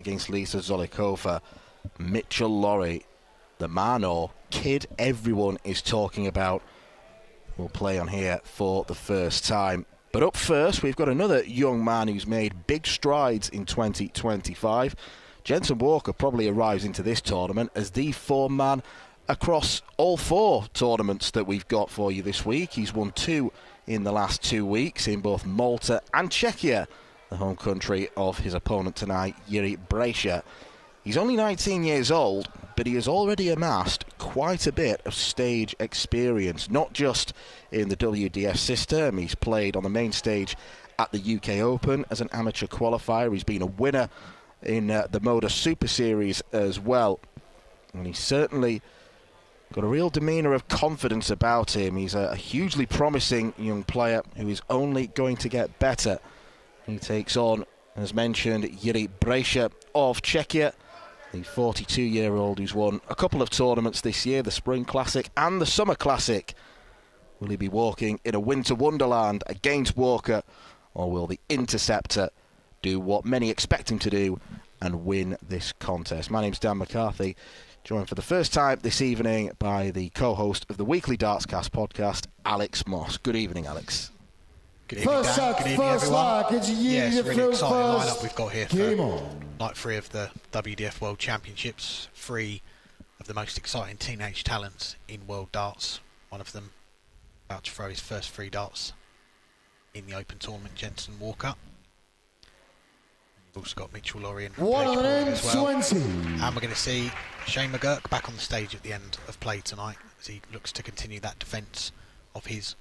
against Lisa Zolikova. Mitchell Lorry, the man or kid everyone is talking about, will play on here for the first time. But up first, we've got another young man who's made big strides in 2025. Jensen Walker probably arrives into this tournament as the form man across all 4 tournaments that we've got for you this week. He's won 2 in the last 2 weeks in both Malta and Czechia, the home country of his opponent tonight, Jiří Brejcha. He's only 19 years old, but he has already amassed quite a bit of stage experience, not just in the WDF system. He's played on the main stage at the UK Open as an amateur qualifier. He's been a winner in the Moda Super Series as well. And he's certainly got a real demeanour of confidence about him. He's a hugely promising young player who is only going to get better. He takes on, as mentioned, Jiří Brejcha of Czechia, the 42-year-old who's won a couple of tournaments this year, the Spring Classic and the Summer Classic. Will he be walking in a winter wonderland against Walker, or will the Interceptor do what many expect him to do and win this contest? My name's Dan McCarthy, joined for the first time this evening by the co-host of the weekly Dartscast podcast, Alex Moss. Good evening, Alex. Good evening, Dan. Good evening, everyone. Yes, really exciting lineup we've got here for night 3 of the WDF World Championships. 3 of the most exciting teenage talents in world darts. One of them about to throw his first 3 darts in the Open tournament, Jensen Walker. We've also got Mitchell Lorry and as well. And we're going to see Shane McGerk back on the stage at the end of play tonight as he looks to continue that defence of his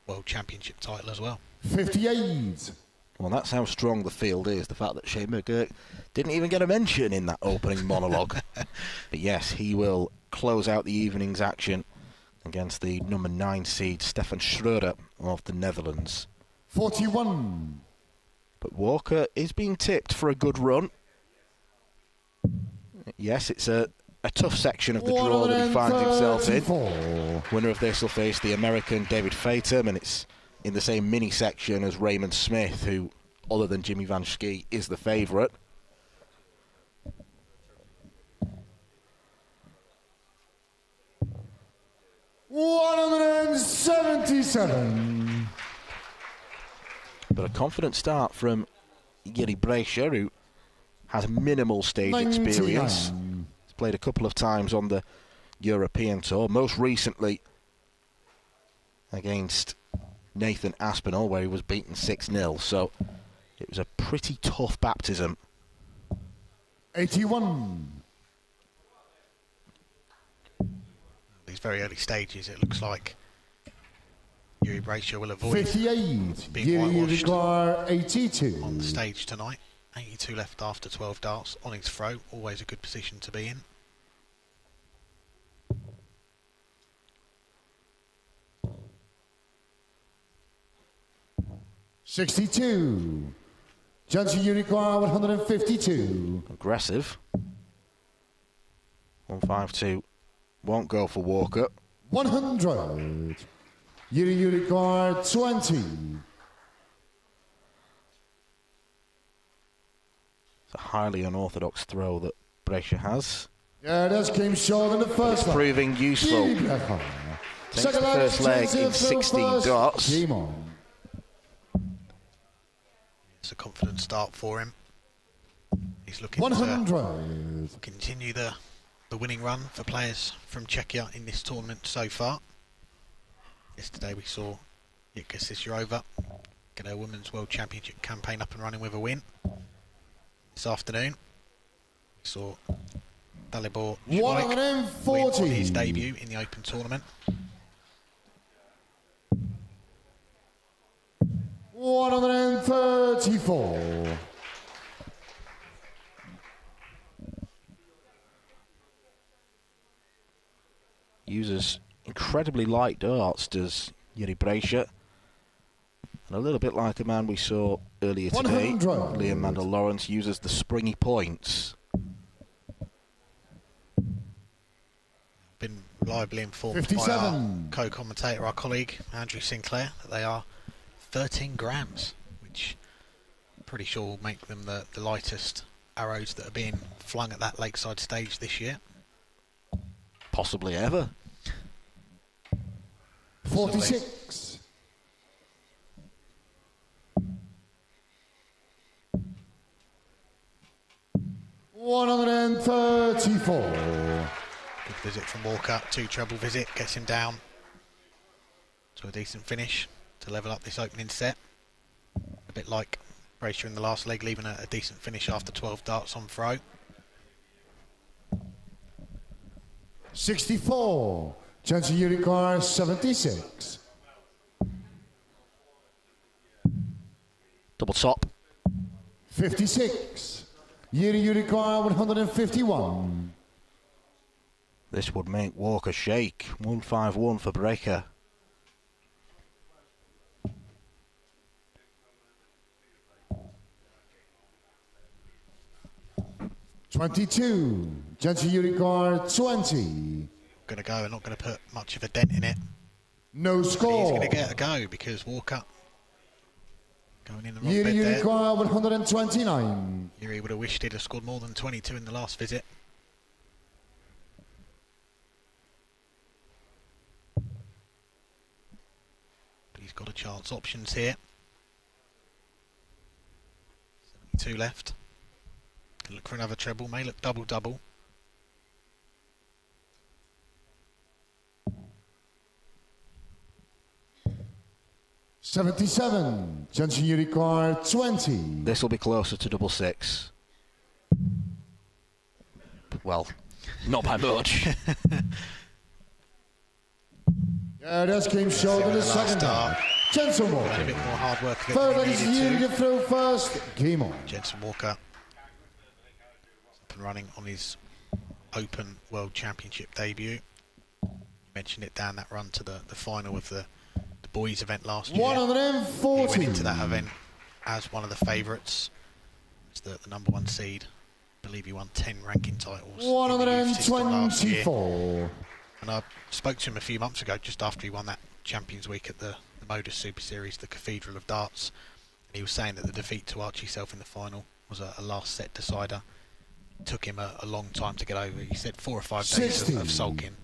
World Championship title as well. 58. Well, that's how strong the field is, the fact that Shane McGerk didn't even get a mention in that opening monologue. But yes, he will close out the evening's action against the number 9 seed Stefan Schroeder of the Netherlands. 41. But Walker is being tipped for a good run. Yes, it's a tough section of the draw that he finds himself in. Winner of this will face the American David Fatum, and it's in the same mini section as Raymond Smith, who, other than Jimmy Van Schie, is the favourite. $177. But a confident start from Jiří Brejcha, who has minimal stage experience. He's played a couple of times on the European tour, most recently against Nathan Aspinall, where he was beaten 6-0, so it was a pretty tough baptism. 81. These very early stages, it looks like Jiří Brejcha will avoid 58. being whitewashed 82. on the stage tonight. 82 left after 12 darts on his throw, always a good position to be in. 62. Jensen Walker 152. Aggressive. 152. Won't go for Walker. 100. Jiří Walker 20. It's a highly unorthodox throw that Brejcha has. Yeah, that came short in the first It's proving useful. Takes the first leg in 16 darts. It's a confident start for him. He's looking 100. to continue the winning run for players from Czechia in this tournament so far. Yesterday we saw Jitka Sisharova get her Women's World Championship campaign up and running with a win. This afternoon we saw Dalibor Švajk win on his debut in the Open tournament. 134. Uses incredibly light darts, does Jiří Brejcha. And a little bit like a man we saw earlier today, 100. Liam Mandel-Lawrence uses the springy points. Been reliably informed 57. by our co-commentator, our colleague Andrew Sinclair, that they are 13 grams, which I'm pretty sure will make them the lightest arrows that are being flung at that Lakeside stage this year. Possibly ever. 46. $134. Good visit from Walker. 2 treble visit. Gets him down to a decent finish to level up this opening set. A bit like Bracer in the last leg, leaving a decent finish after 12 darts on throw. 64. Jensen Walker 76. Double top. 56. Walker 151. This would make Walker shake. 151 for breaker. 22. Jensen Walker 20. Going to go and not going to put much of a dent in it. No But he's score. going to get a go because Walker going in the wrong bed there. Walker 129. Yuri would have wished he'd have scored more than 22 in the last visit. But he's got a chance. Options here. 72 left. Can look for another treble. May look double-double. $77. Jensen Walker 20. This will be closer to double six. Well, not by much. Yeah, that's game short in the second half. Jensen A bit Walker. more hard work than Third, he ladies and needed gentlemen, to. you throw first. Game on. Jensen Walker up and running on his Open World Championship debut. You mentioned it down that run to the final of the boys event last year. He 140. went into that event as one of the favourites. As the number 1 seed. I believe he won 10 ranking titles. in the youth system last year. 124. And I spoke to him a few months ago, just after he won that Champions Week at the Modus Super Series, the Cathedral of Darts. And he was saying that the defeat to Archie Self in the final was a last set decider. It took him a long time to get over. He said 4 or 5 days 60. of sulking.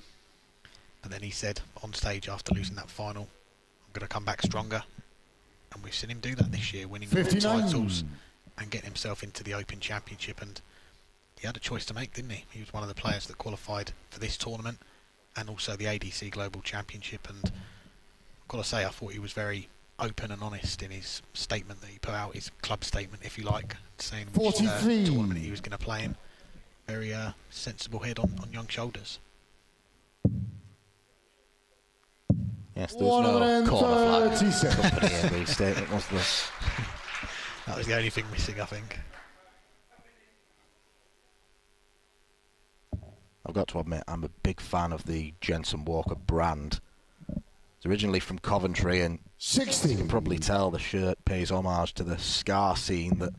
But then he said on stage after losing that final, I'm going to come back stronger. And we've seen him do that this year, winning 59. titles and getting himself into the Open Championship. And he had a choice to make, didn't he? He was one of the players that qualified for this tournament and also the ADC Global Championship. And I've got to say, I thought he was very open and honest in his statement that he put out, his club statement, if you like, saying which 43. tournament he was going to play in. Very sensible head on young shoulders. Yes, there was no corner flag 136. company every statement, was there? That was the only thing missing, I think. I've got to admit, I'm a big fan of the Jensen Walker brand. It's originally from Coventry, and 60. you can probably tell the shirt pays homage to the ska scene that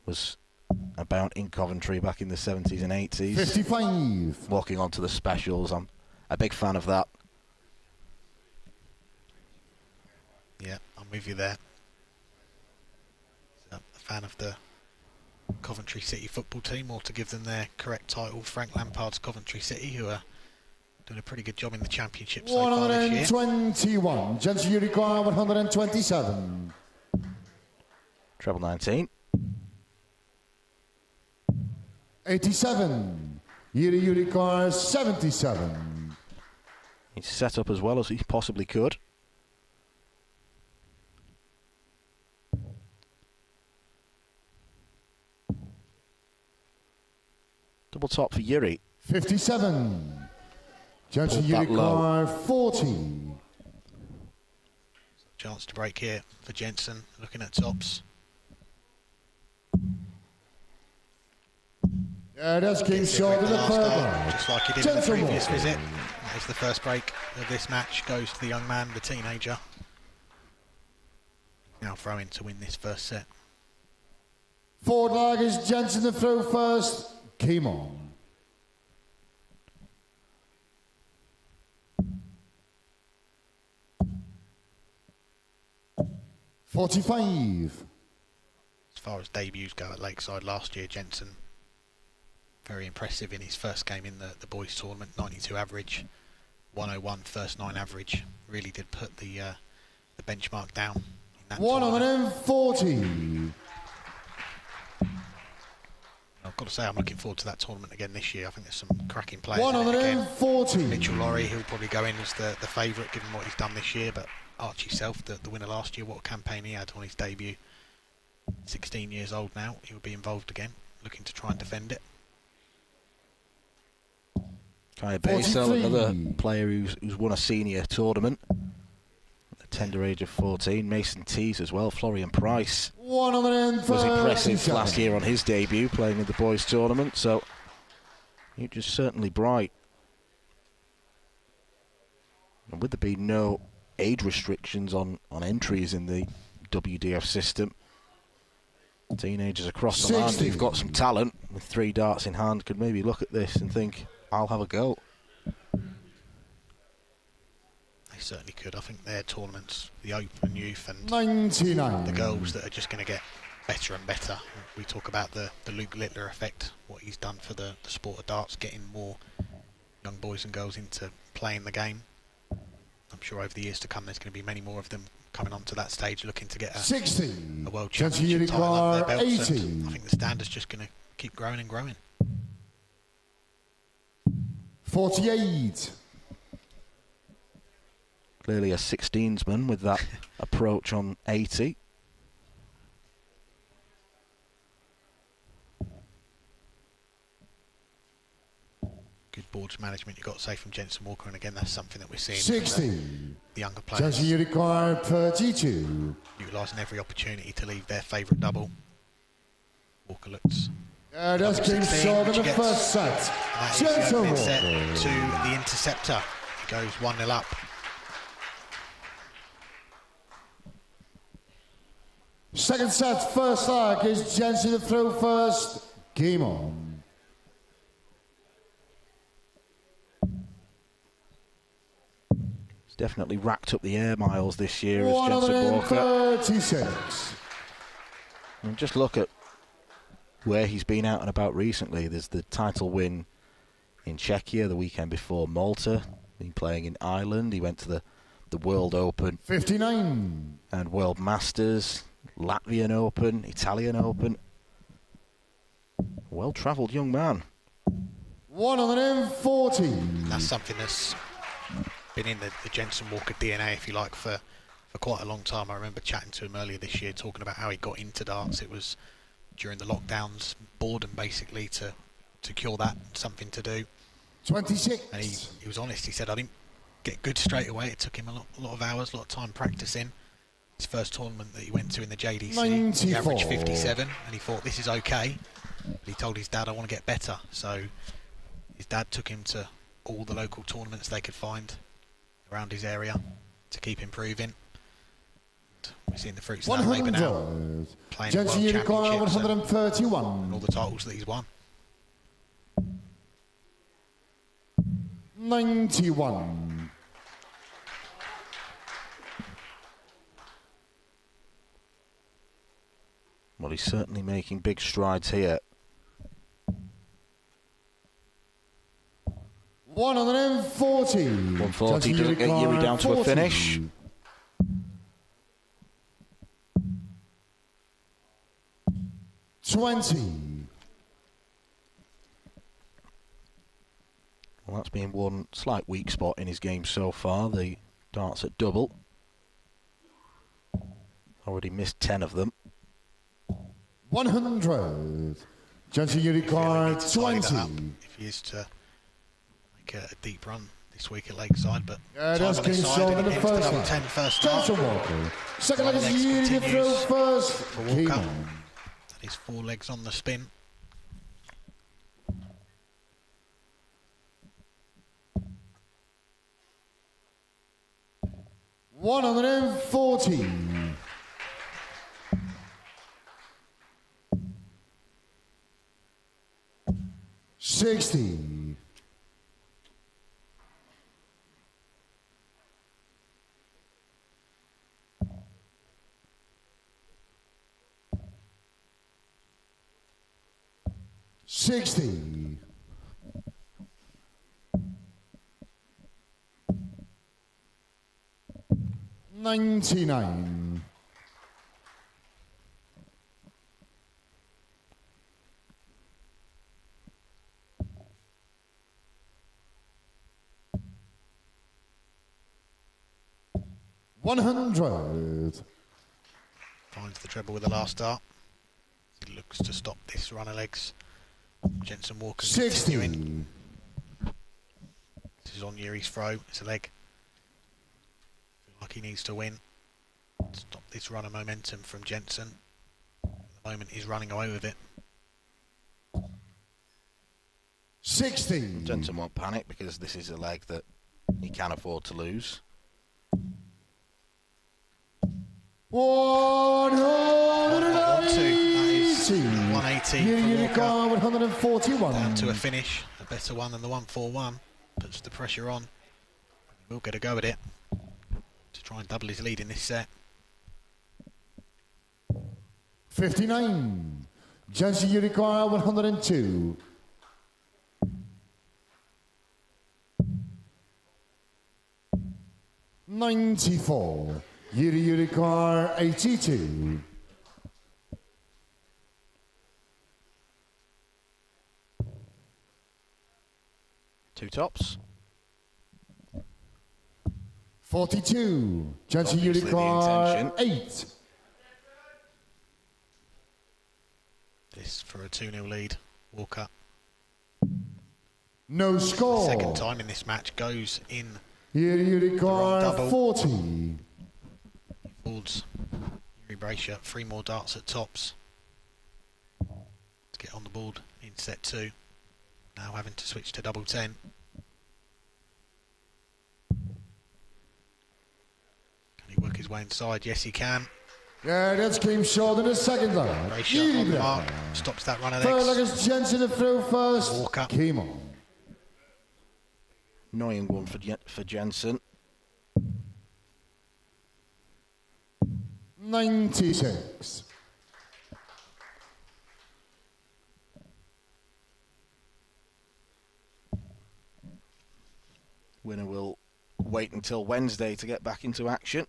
was about in Coventry back in the 70s and 80s. 55. Walking onto the specials, I'm a big fan of that. Yeah, I'm with you there. So, a fan of the Coventry City football team, or to give them their correct title, Frank Lampard's Coventry City, who are doing a pretty good job in the championship so far this year. 121. Jensen Walker 127. Treble 19. 87. Walker 77. He's set up as well as he possibly could. Double top for Yuri. 57. Jensen Pulled that Walker 40. Chance to break here for Jensen, looking at tops. Yeah, that's game Gets it short with in the last third dart, round. just like he did in the Jensen previous Walker. visit. That is the first break of this match, goes to the young man, the teenager. Now throwing to win this first set. Forward leg is Jensen to throw first. Game on. $45. far as debuts go at Lakeside last year, Jensen, very impressive in his first game in the boys tournament. 92 average, 101 first 9 average. Really did put the benchmark down in that 140. I've got to say, I'm looking forward to that tournament again this year. I think there's some cracking players in it 140. again. Mitchell Laurie, he'll probably go in as the favourite given what he's done this year, but Archie Self, the winner last year, what a campaign he had on his debut. 16 years old now, he'll be involved again, looking to try and defend it. Kaya Basel, another player who's won a senior tournament at the tender age of 14. Mason Tees as well. Florian Price was impressive last year on his debut, playing in the boys tournament. So you're just certainly bright. And with there being no age restrictions on entries in the WDF system, teenagers across the land who've got some talent with 3 darts in hand could maybe look at this and think, I'll have a go. They certainly could. I think their tournaments, the Open Youth and 99. the girls that are just going to get better and better. We talk about the Luke Littler effect, what he's done for the sport of darts, getting more young boys and girls into playing the game. I'm sure over the years to come there's going to be many more of them coming onto that stage looking to get a World Championship title under their belts. And I think the standard's just going to keep growing and growing. 48. Clearly a 16s-man with that approach on 80. Good boards management, you've got to say, from Jensen Walker, and again that's something that we're seeing 60. From the younger players. Jensen require 32. Utilising every opportunity to leave their favourite double. Walker looks... That's King Short in the first set. Jensen Walker set to the interceptor. He goes 1-0 up. Second set, first leg is Jensen to throw first. Game on. He's definitely racked up the air miles this year as Jensen Walker. 136. And just look at where he's been out and about recently. There's the title win in Czechia the weekend before Malta. Been playing in Ireland. He went to the World Open 59 and World Masters, Latvian Open, Italian Open. Well-travelled young man. 140. That's something that's been in the Jensen Walker DNA, if you like, for quite a long time. I remember chatting to him earlier this year, talking about how he got into darts. It was during the lockdowns, boredom basically, to cure that, something to do. 26. And he was honest. He said, I didn't get good straight away. It took him a lot of hours, a lot of time practicing. His first tournament that he went to in the JDC, 94. he averaged 57, and he thought, this is okay. But he told his dad, I want to get better. So his dad took him to all the local tournaments they could find around his area to keep improving. We're seeing the fruits of that labour now. Playing Jensen World Championships 131. and all the titles that he's won. 91. Well, he's certainly making big strides here. 140. 140 doesn't get Yuri down to a finish. 20. Well, that's been one slight weak spot in his game so far, the darts at double. Already missed 10 of them. 100. Jensen Unicorn 20. If he is to make a deep run this week at Lakeside, but that's King Short in the first leg. 10 first Jensen Walker. Second leg is Yuri to throw first. For Walker. That is 4 legs on the spin. $140. 60. 60. 99. 100. Finds the treble with the last dart. It looks to stop this run of legs. Jensen Walker 60. continuing. This is on Yuri's throw. It's a leg. Feel like he needs to win. Stop this run of momentum from Jensen. At the moment he's running away with it. 60. Jensen won't panic because this is a leg that he can afford to lose. 180. 180 from Walker. 141. Down to a finish. A better one than the 141. Puts the pressure on. We'll get a go at it to try and double his lead in this set. 59. Jensen Walker 102. 94. Yuri Car 82. Two tops. 42. Jensen Obviously the Car intention. 8. This for a 2-0 lead. Walker. No score. Second time in this match goes in. Yuri Car double. 40. Folds Yuri Bracia. 3 more darts at tops to get on the board in set 2. Now having to switch to double 10. Can he work his way inside? Yes, he can. Yeah, that's came short in the second line. Bracia on the mark. Stops that run of Third leg legs. is Jensen to throw first. Walker. Came on. Annoying one for Jensen. 96. Winner will wait until Wednesday to get back into action.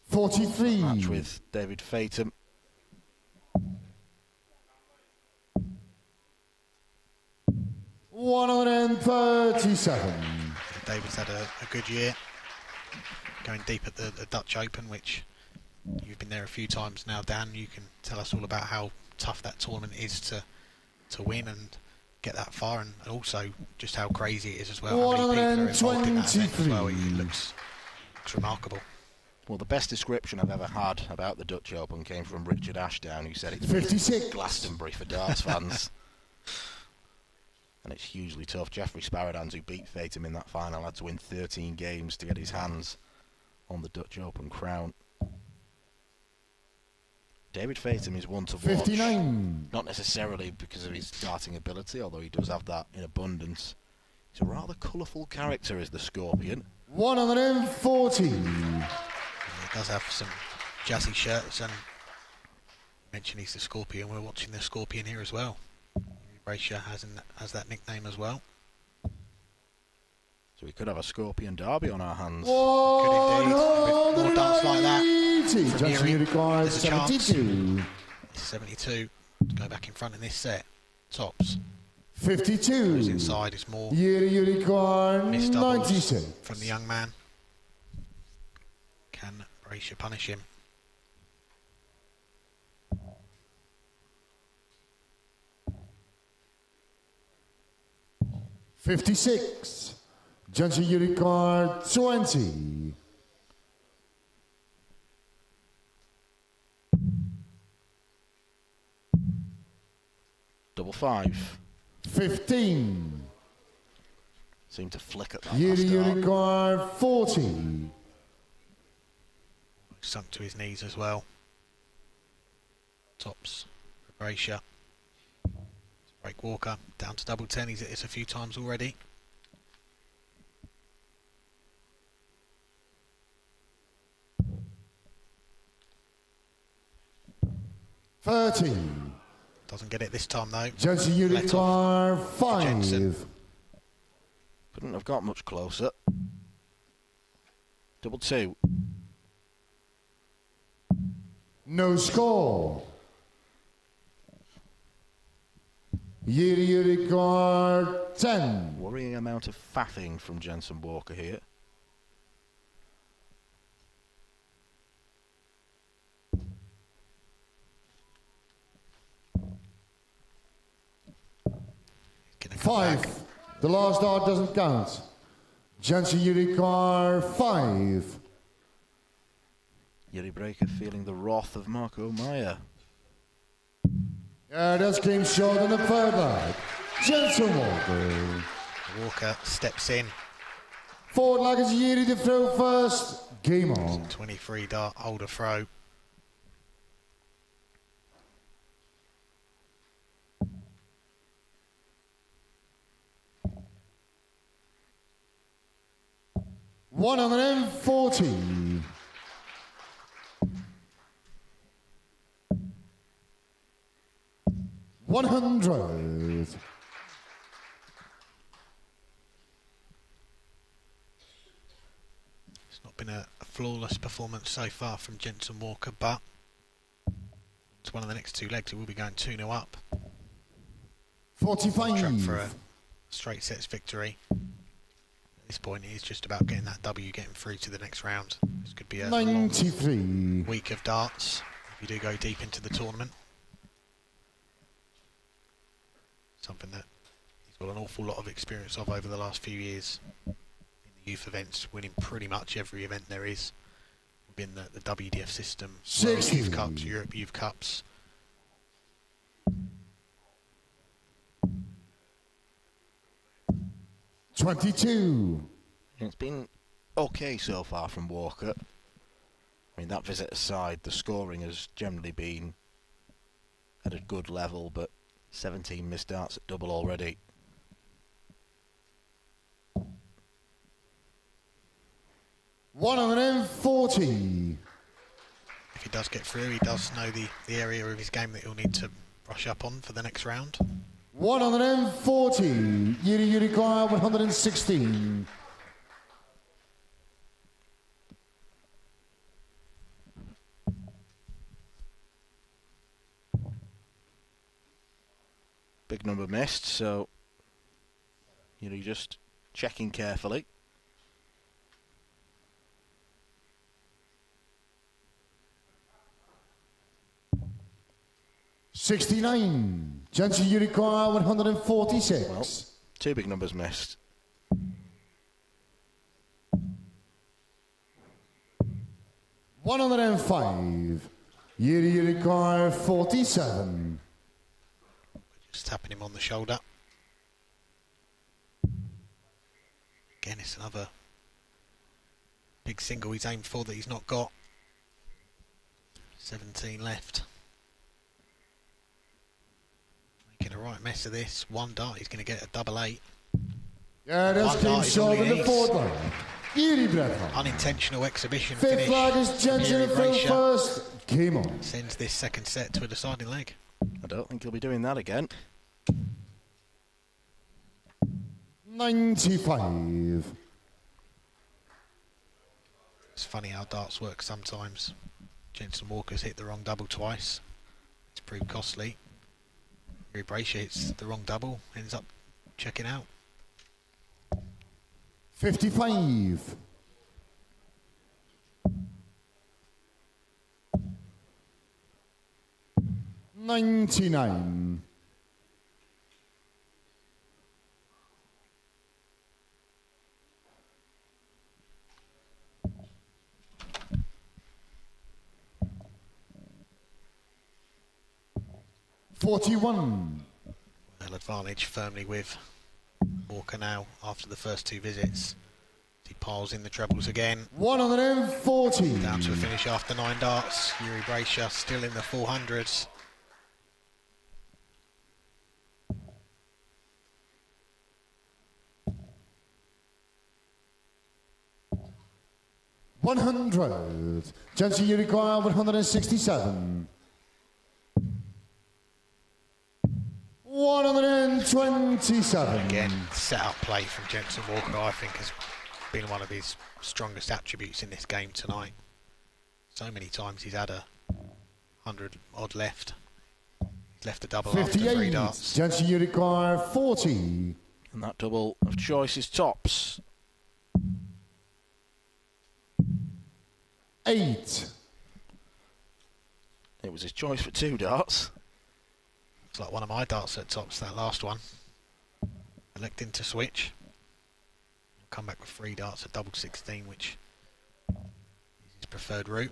43. Match with David Fatum. $137. David's had a good year. Going deep at the Dutch Open, which you've been there a few times now, Dan. You can tell us all about how tough that tournament is to win and get that far, and also just how crazy it is as well. How many people are involved in that event as well. It looks remarkable. Well, the best description I've ever had about the Dutch Open came from Richard Ashdown, who said it's 56. Glastonbury for darts fans. And it's hugely tough. Jeffrey Sparadans, who beat Fatum in that final, had to win 13 games to get his hands on the Dutch Open crown. David Fatum is one to watch. 59. Not necessarily because of his darting ability, although he does have that in abundance. He's a rather colourful character, is the Scorpion. 140. He does have some jazzy shirts, and mention he's the Scorpion. We're watching the Scorpion here as well. Bracia has that nickname as well. So we could have a Scorpion derby on our hands. Could indeed. With more darts like that from Jensen Yuri, Walker there's a chance. 72. 72 to go back in front in this set. Tops. 52. Goes inside. It's more Yuri Car missed doubles 96. from the young man. Can Bracia punish him? $56. Jensen Walker 20. Double five. 15. Seemed to flick at that last Yuri dart. Car 40. Sunk to his knees as well. Tops for Bracia. Break Walker down to double 10. He's hit this a few times already. Doesn't get it this time though. Jensen Walker, 5. Jensen. Couldn't have got much closer. Double two. No score. Walker, 10. Worrying amount of faffing from Jensen Walker here. Five. The last dart doesn't count. Jensen Walker, 5. Yuri Breaker feeling the wrath of Marco Mayer. Yeah, that's came short in the third leg. Jensen Walker. Walker steps in. Forward leg is Yuri to throw first. Game on. 23 dart holder throw. $140. 100. It's not been a flawless performance so far from Jensen Walker, but it's one of the next two legs. It will be going 2-0 up. 45. Track for a straight sets victory. At this point, it is just about getting that W, getting through to the next round. This could be a 93. long week of darts if you do go deep into the tournament. Something that he's got an awful lot of experience of over the last few years in the youth events, winning pretty much every event there is within the WDF system, World Youth Cups, Europe Youth Cups. $22. It's been okay so far from Walker. I mean, that visit aside, the scoring has generally been at a good level, but 17 missed darts at double already. $140. If he does get through, he does know the area of his game that he'll need to brush up on for the next round. 140. Yuri Walker, 116. Big number missed, so you're just checking carefully. $69. Jensen Walker, 146. Well, two big numbers missed. $105. Yuri Walker, 47. Just tapping him on the shoulder. Again, it's another big single he's aimed for that he's not got. 17 left. Making a right mess of this. One dart, he's going to get a double eight. Yeah, that's came short in the fourth leg. Yuri Walker. Unintentional exhibition Fifth finish. leg is Jensen through first. Game on. Sends this second set to a deciding leg. I don't think he'll be doing that again. 95. It's funny how darts work sometimes. Jensen Walker's hit the wrong double twice. It's proved costly. Yuri Breaker hits the wrong double, ends up checking out. 55. $99. $41. Well, advantage firmly with Walker now after the first two visits. He piles in the trebles again. 140. Down to a finish after 9 darts. Yuri Breaker still in the 400s. $100. Jensen Walker, 167. 127. Again, set-up play from Jensen Walker, I think, has been one of his strongest attributes in this game tonight. So many times he's had a 100-odd left. He's left a double after 3 darts. Jensen Walker, 40. And that double of choice is tops. 8. It was his choice for 2 darts. It's like one of my darts at tops, that last one. Electing to switch. Come back with 3 darts at double 16, which is his preferred route.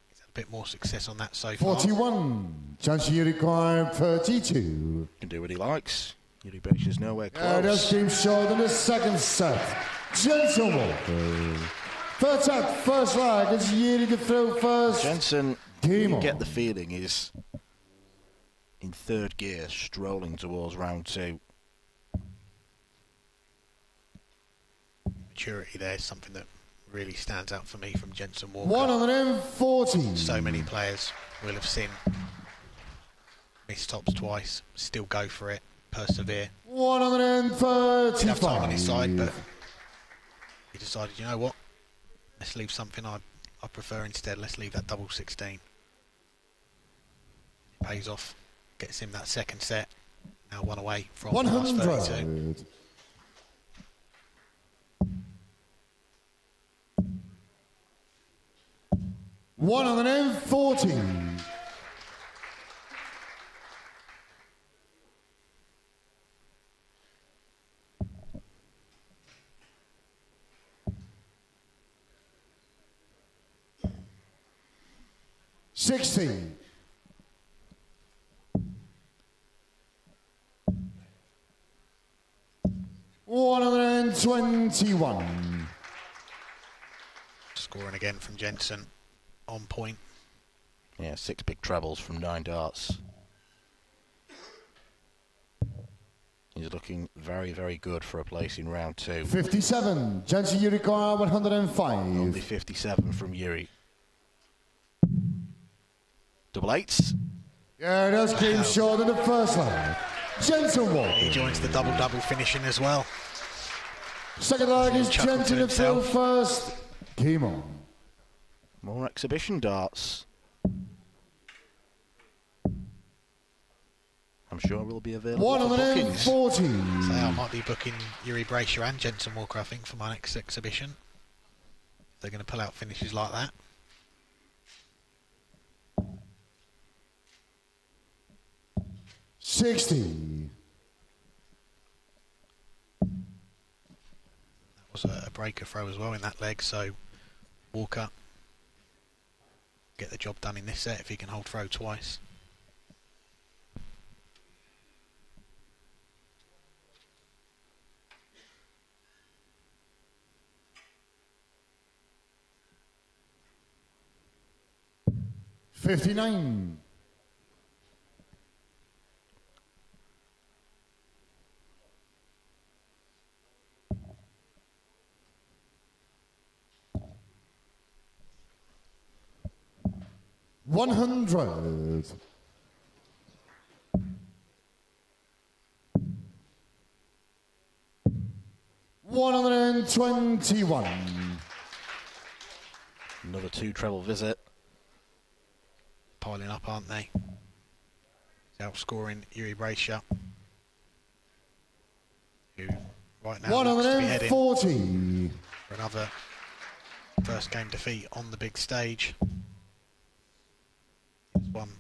He's had a bit more success on that so far. 41. Jensen Walker, 32. Can do what he likes. Yuri Becher's nowhere close. And that's game short in the second set. Jensen Walker. Third set, first leg. It's Yuri to throw first. Jensen, Game you on. get the feeling, is in third gear, strolling towards round 2. Maturity there is something that really stands out for me from Jensen Walker. 140. So many players will have seen miss tops twice, still go for it, persevere. 135. Didn't have time on his side, but he decided, you know what, let's leave something I prefer instead. Let's leave that double 16. It pays off, gets him that second set. Now 1 away from the last 32. 100. $140. 60. 121. Scoring again from Jensen, on point. Yeah, 6 big trebles from 9 darts. He's looking very, very good for a place in round 2. 57. Jensen Walker, 105. Only 57 from Yuri. Double 8s. Yeah, that's came short in the first leg. Jensen Walker. He joins the double-double finishing as well. Second leg is Chuckle to Jensen to throw himself. first. Game on. More exhibition darts. I'm sure will be available for bookings. 140. So I might be booking Yuri Bracher and Jensen Walker, I think, for my next exhibition. They're going to pull out finishes like that. $60. That was a breaker throw as well in that leg, so Walker get the job done in this set if he can hold throw twice. $59. 100. 121. Another 2 treble visit. Piling up, aren't they? He's outscoring Yuri Bracher, who right now looks to be heading 140. for another first game defeat on the big stage.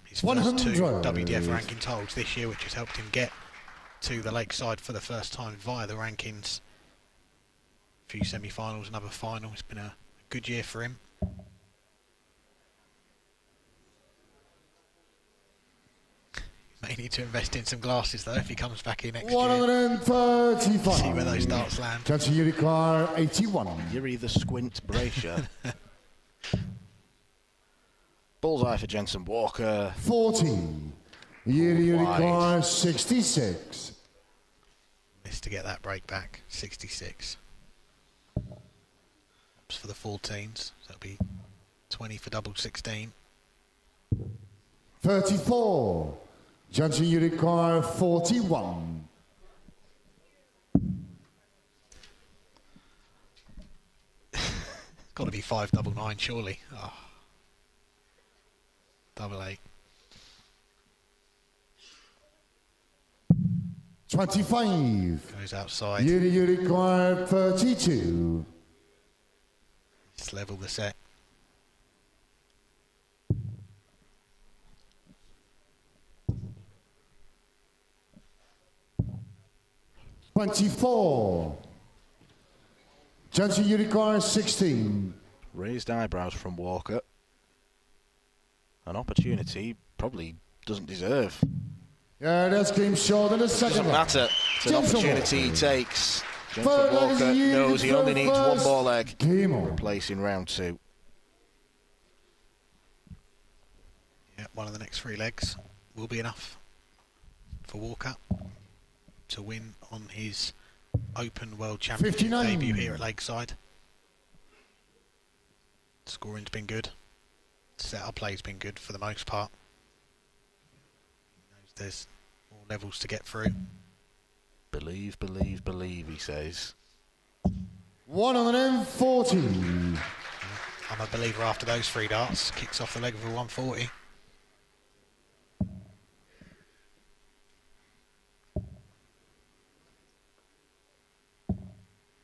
He's won his first 2 WDF ranking titles this year, which has helped him get to the Lakeside for the first time via the rankings. A few semi-finals, another final. It's been a good year for him. May need to invest in some glasses though if he comes back in next year. 135. See where those darts land. Jensen Walker, 81. Yuri the Squint Bracher. Bullseye for Jensen Walker. 40. Yuri Wide. Walker, 66. Missed to get that break back. 66. Ups for the 14s. So that'll be 20 for double 16. 34. Jensen, you require 41. Got to be 599, surely. Oh. Double 8. 25. Goes outside. You require 32. Just level the set. 24. Jensen, you require 16. Raised eyebrows from Walker. An opportunity probably doesn't deserve. Yeah, that's game short in the second Doesn't round. matter. It's an Jensen opportunity Walker. he takes. Jensen Third leg is Walker you, knows he only needs one first. more leg. Game on. Replacing round 2. Yeah, one of the next 3 legs will be enough for Walker to win on his Open World Championship 59. debut here at Lakeside. Scoring's been good. Setup play's been good for the most part. He knows there's more levels to get through. Believe, believe, believe, he says. 140. I'm a believer after those 3 darts. Kicks off the leg of a 140.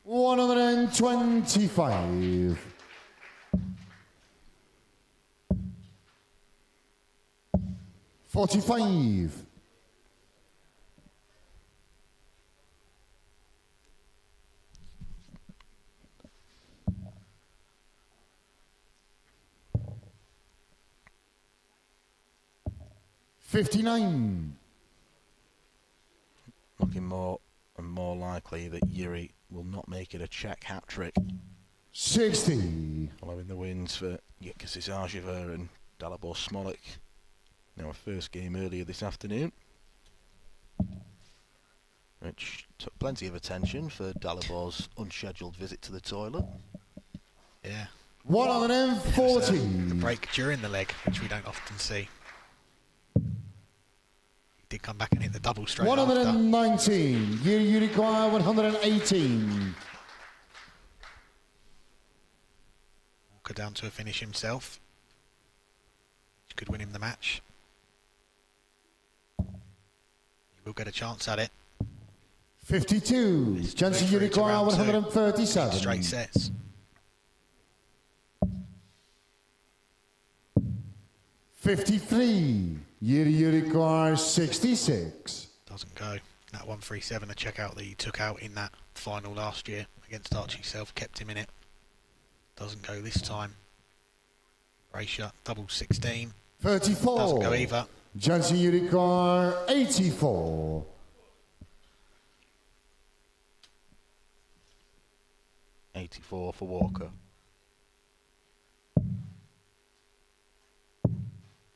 $125. 45. 59. Looking more and more likely that Yuri will not make it a Czech hat-trick. 60. Following the wins for Jitka Zajaeva and Dalibor Smolik. Now a first game earlier this afternoon, which took plenty of attention for Dalibor's unscheduled visit to the toilet. Yeah. 140. A break during the leg, which we don't often see. He did come back and hit the double straight after. 119. You require 118. Walker down to a finish himself, which could win him the match. He will get a chance at it. 52. Jensen, you require 137. Straight sets. 53. You require 66. Doesn't go. That 137, a checkout that he took out in that final last year against Archie Self, kept him in it. Doesn't go this time. Bracia, double 16. 34. Doesn't go either. Jensen, you require 84. 84 for Walker.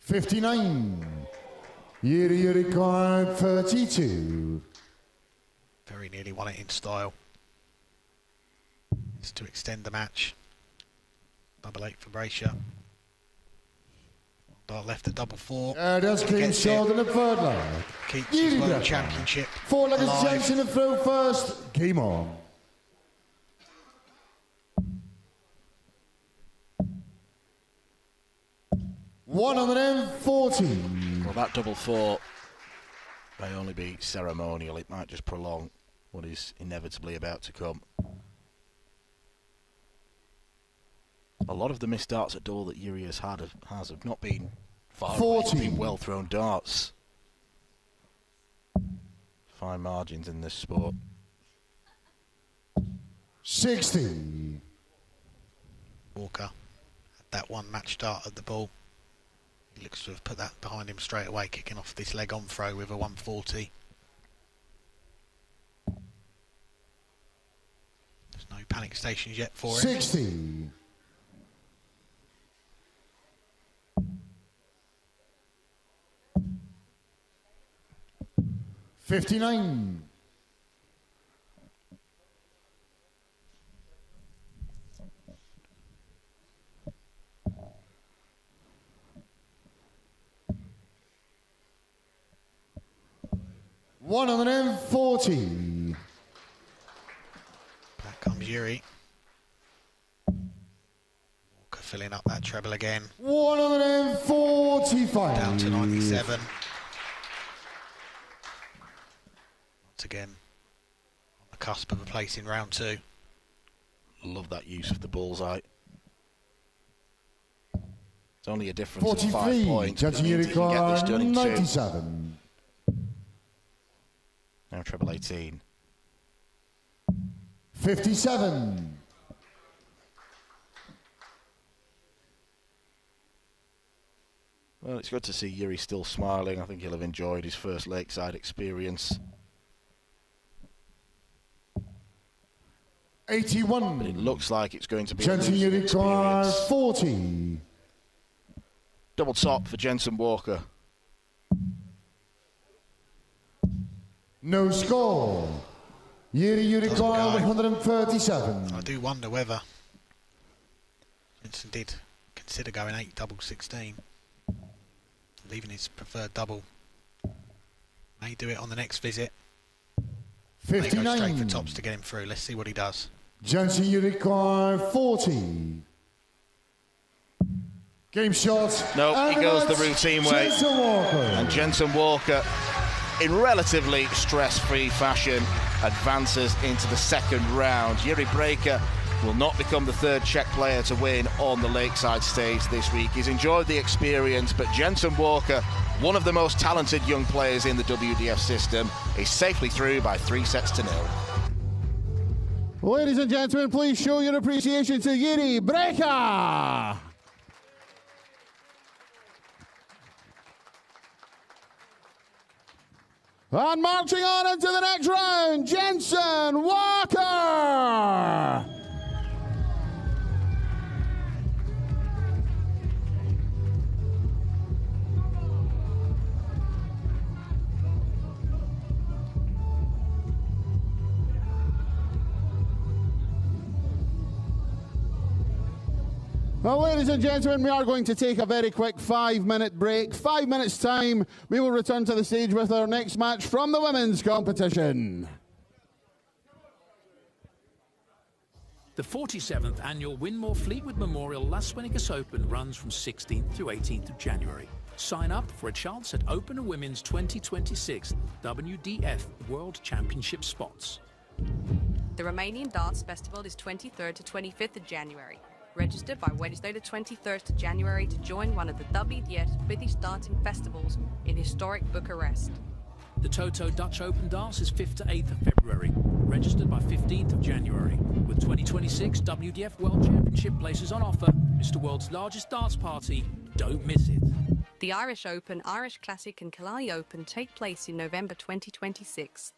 59. You require 32. Very nearly won it in style. It's to extend the match. Double 8 for Bracia. Dart left at double 4. That's came short in the third leg. Keeps his World Championship 4 legged alive. Jensen to throw first. Game on. $140. Well, that double 4 may only be ceremonial. It might just prolong what is inevitably about to come. A lot of the missed darts at door that Yuri has had have not been far away. It's been well thrown darts. Fine margins in this sport. 60. Walker had that one match start at the ball. He looks to have put that behind him straight away, kicking off this leg on throw with a 140. There's no panic stations yet for him. 60. 59. 140. Back comes Yuri. Walker filling up that treble again. 145. Down to 97. Once again, on the cusp of a place in round 2. Love that use of the bullseye. It's only a difference 43. of 5 points. Jensen It means he can get this done in 2. 97. Now treble 18. 57. Well, it's good to see Yuri still smiling. I think he'll have enjoyed his first Lakeside experience. 81. But it looks like it's going to be Jensen a losing experience. 40. Double top for Jensen Walker. No score. Yuri Doesn't go. 137. I do wonder whether Jensen did consider going 8 double 16, leaving his preferred double. May do it on the next visit. May go straight for 59. tops to get him through. Let's see what he does. Jensen 40. Game shot. No, he and goes the that's routine way. Jensen Walker. And Jensen Walker, in relatively stress-free fashion, advances into the second round. Yuri Breaker will not become the third Czech player to win on the Lakeside stage this week. He's enjoyed the experience, but Jensen Walker, one of the most talented young players in the WDF system, is safely through by 3-0. Ladies and gentlemen, please show your appreciation to Yuri Breaker. And marching on into the next round, Jensen Walker. Well, ladies and gentlemen, we are going to take a very quick 5-minute break. 5 minutes' time, we will return to the stage with our next match from the women's competition. The 47th annual Winmore Fleetwood Memorial Las Vegas Open runs from 16th to 18th of January. Sign up for a chance at Open Women's 2026 WDF World Championship spots. The Romanian Darts Festival is 23rd to 25th of January. Register by Wednesday the 23rd of January to join one of the WDF British darting festivals in historic Bucharest. The Toto Dutch Open Darts is 5th to 8th of February. Registered by 15th of January. With 2026 WDF World Championship places on offer, Mr. World's largest darts party. Don't miss it. The Irish Open, Irish Classic and Killarney Open take place in November 2026.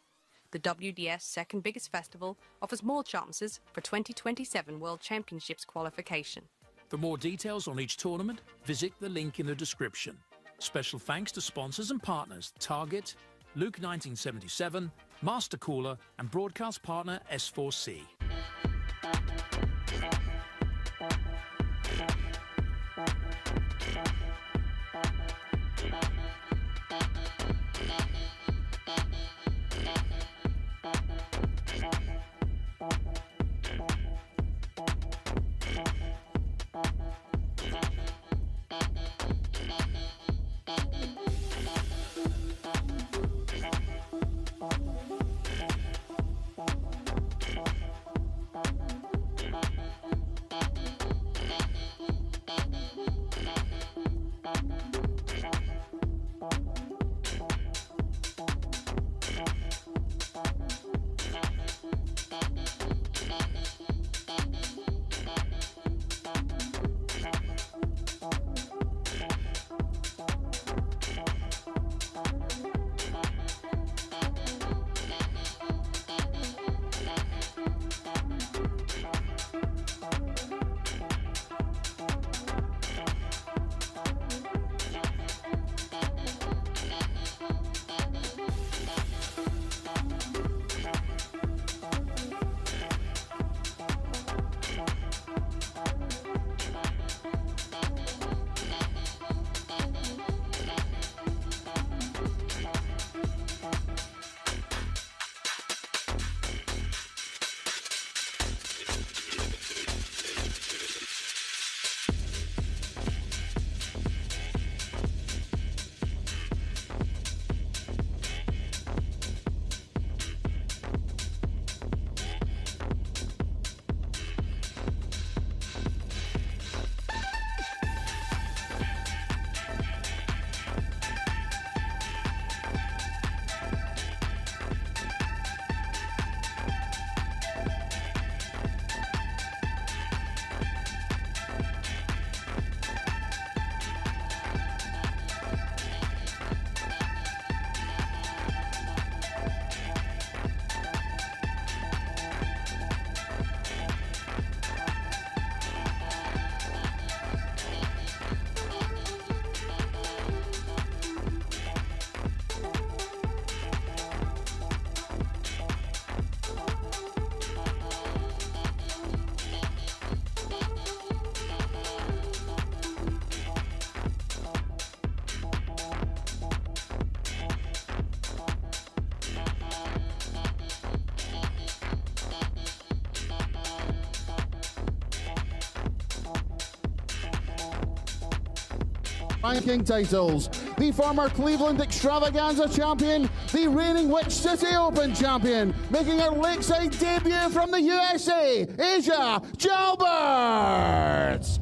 The WDF's second biggest festival offers more chances for 2027 World Championships qualification. For more details on each tournament, visit the link in the description. Special thanks to sponsors and partners Target, Luke 1977, Master Cooler and broadcast partner S4C. ranking titles. The former Cleveland Extravaganza champion, the reigning Witch City Open champion, making her Lakeside debut from the USA, Asia Jalbert.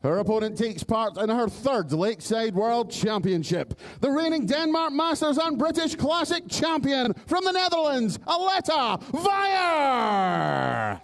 Her opponent takes part in her third Lakeside World Championship. The reigning Denmark Masters and British Classic champion from the Netherlands, Aletta Wajer.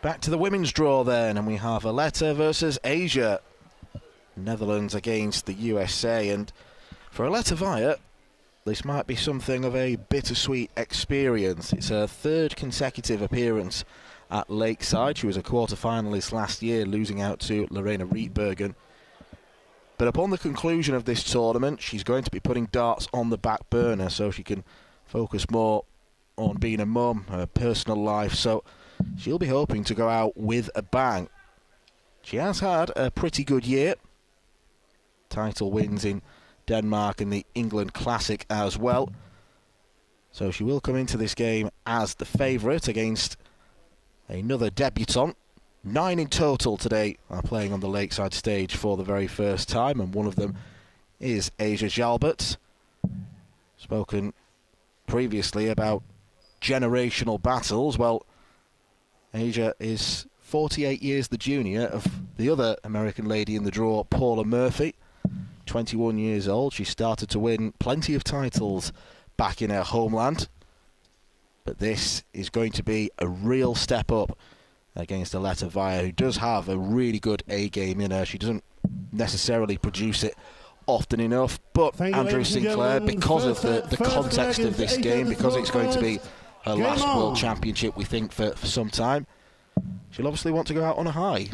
Back to the women's draw then, and we have Aletta versus Asia. Netherlands against the USA, and for Aletta Wajer, this might be something of a bittersweet experience. It's her third consecutive appearance at Lakeside. She was a quarter-finalist last year, losing out to Lorena Rietbergen. But upon the conclusion of this tournament, she's going to be putting darts on the back burner so she can focus more on being a mum, her personal life. So she'll be hoping to go out with a bang. She has had a pretty good year. Title wins in Denmark and the England Classic as well. So she will come into this game as the favourite against another debutant. 9 in total today are playing on the Lakeside stage for the very first time, and one of them is Asia Jalbert. Spoken previously about generational battles. Well, Asia is 48 years the junior of the other American lady in the draw, Paula Murphy. 21 years old. She started to win plenty of titles back in her homeland. But this is going to be a real step up against Aletta Wajer, who does have a really good A-game in her. She doesn't necessarily produce it often enough, but Andrew Sinclair, because of the context of this game, because it's going to be her last World Championship, we think, for some time, she'll obviously want to go out on a high.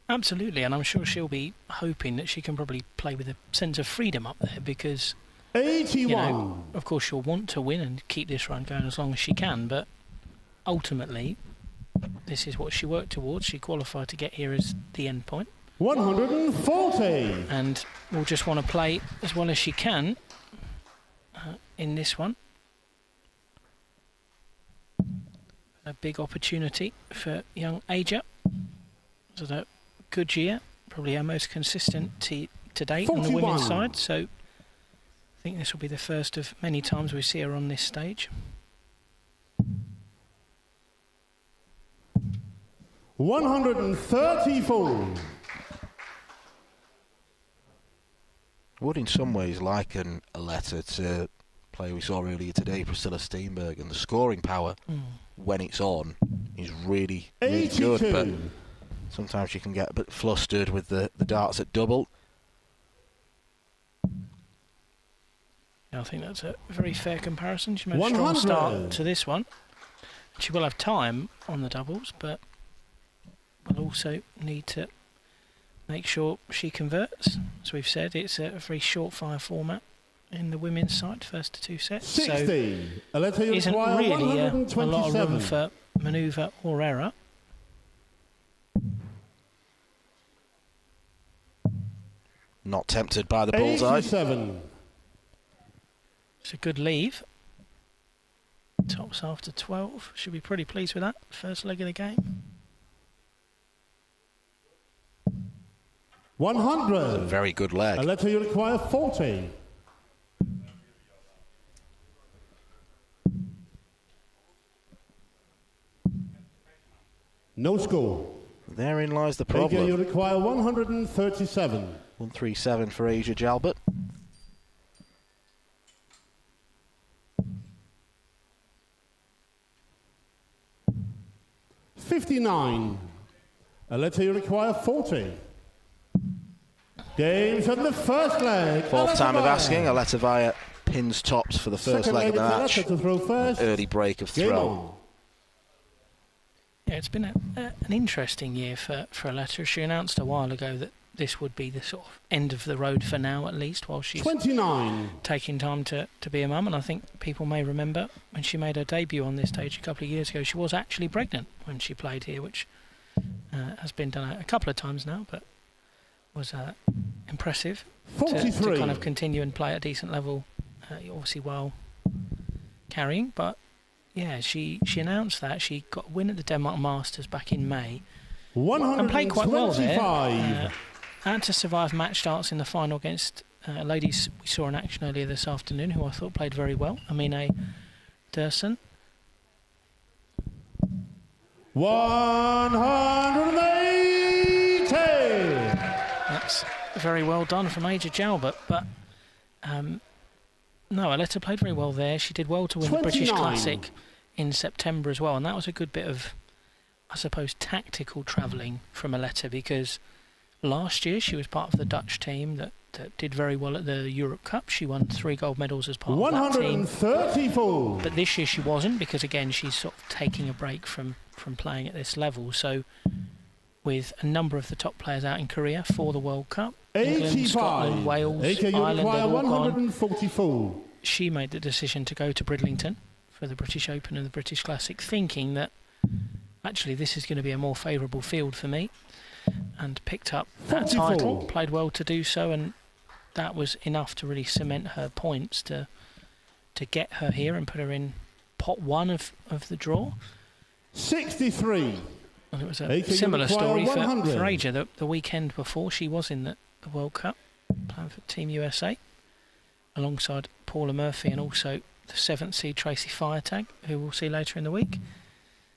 Absolutely, and I'm sure she'll be hoping that she can probably play with a sense of freedom up there, because 81. You know, of course she'll want to win and keep this run going as long as she can, but ultimately this is what she worked towards. She qualified to get here as the end point. 140. And will just want to play as well as she can in this one. A big opportunity for young Asia. So a good year, probably our most consistent to date 41. On the women's side. So I think this will be the first of many times we see her on this stage. 134. Would in some ways liken Aletta to play we saw earlier today, Priscilla Steenberg, and the scoring power when it's on is really, really good, but sometimes you can get a bit flustered with the darts at double. I think that's a very fair comparison. She made a strong start to this one. She will have time on the doubles, but will also need to make sure she converts. As we've said, it's a very short fire format in the women's side, first to two sets. 60. So isn't really a lot of room for manoeuvre or error. Not tempted by the bullseye. 87. It's a good leave. Tops after 12. Should be pretty pleased with that. First leg of the game. 100. A very good leg. A letter you require 40. No score. Therein lies the Again, you problem. require 137. 137 for Asia Jalbert. $59. A letter you require 40. Games on the first leg. Fourth time of asking. Aletta Vaya pins tops for the first Second leg of the leg, match. to throw first. Early break of Game throw. on. Yeah, it's been an interesting year for Aletta. She announced a while ago that this would be the sort of end of the road for now, at least, while she's 29. taking time to be a mum. And I think people may remember when she made her debut on this stage a couple of years ago, she was actually pregnant when she played here, which has been done a couple of times now, but was impressive to kind of continue and play at a decent level, obviously while carrying. But yeah, she announced that she got a win at the Denmark Masters back in May and played quite well there. Had to survive match starts in the final against ladies we saw in action earlier this afternoon, who I thought played very well. Amine Dursun. 180. That's very well done from Asia Jalbert, but no, Aletta played very well there. She did well to win 29. the British Classic in September as well, and that was a good bit of, I suppose, tactical travelling from Aletta, because last year she was part of the Dutch team that did very well at the Europe Cup. She won 3 gold medals as part of that team. 134. But this year she wasn't, because again she's sort of taking a break from playing at this level. So with a number of the top players out in Korea for the World Cup, England, 85. Scotland, Wales, AK, Ireland, they've all gone. 144. She made the decision to go to Bridlington for the British Open and the British Classic, thinking that actually this is going to be a more favourable field for me, and picked up that 44. title, played well to do so, and that was enough to really cement her points to get her here and put her in pot 1 of the draw. 63. And it was a AK similar require story for 100. Asia. The weekend before, she was in the World Cup, playing for Team USA, alongside Paula Murphy and also the 7th seed Tracy Firetag, who we'll see later in the week.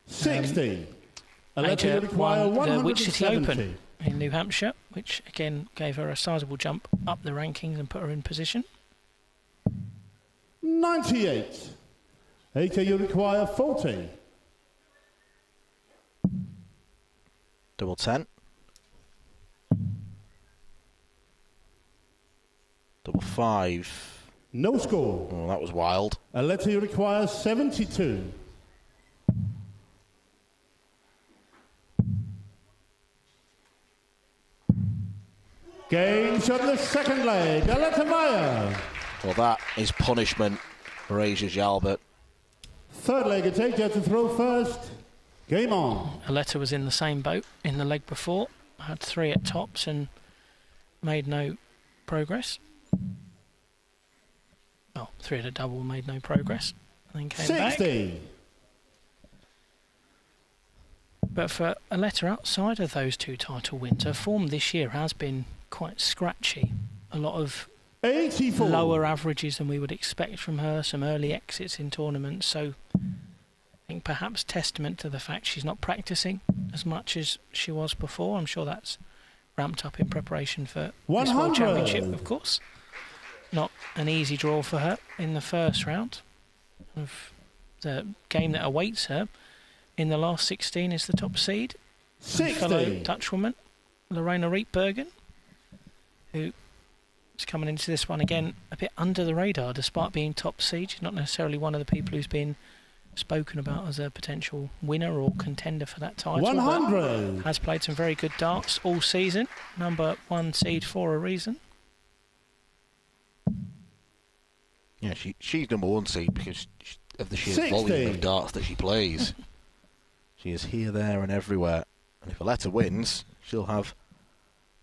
60. Asia require won the Which City 170. Open in New Hampshire, which again gave her a sizable jump up the rankings and put her in position. 98. AK, you require 40. Double 10. Double 5. No score. Oh, that was wild. A letter you require 72. Games on the second leg. Aletta Vaya. Well, that is punishment for Asia Jalbert. Third leg, a take to throw first. Game on. Aletta was in the same boat in the leg before, had 3 at tops and made no progress. Oh, 3 at a double, made no progress, and then came 60. back. But for Aletta, outside of those 2 title wins, her form this year has been quite scratchy. A lot of 84. lower averages than we would expect from her, some early exits in tournaments, so I think perhaps testament to the fact she's not practicing as much as she was before. I'm sure that's ramped up in preparation for this World Championship, of course. Not an easy draw for her in the first round of the game that awaits her. In the last 16 is the top seed, 60. fellow Dutch woman, Lorena Rietbergen, who is coming into this one again a bit under the radar despite being top seed. She's not necessarily one of the people who's been spoken about as a potential winner or contender for that title. 100. Has played some very good darts all season. Number 1 seed for a reason. Yeah, she's number 1 seed because of the sheer 60. volume of darts that she plays. She is here, there and everywhere. And if Aletta wins, she'll have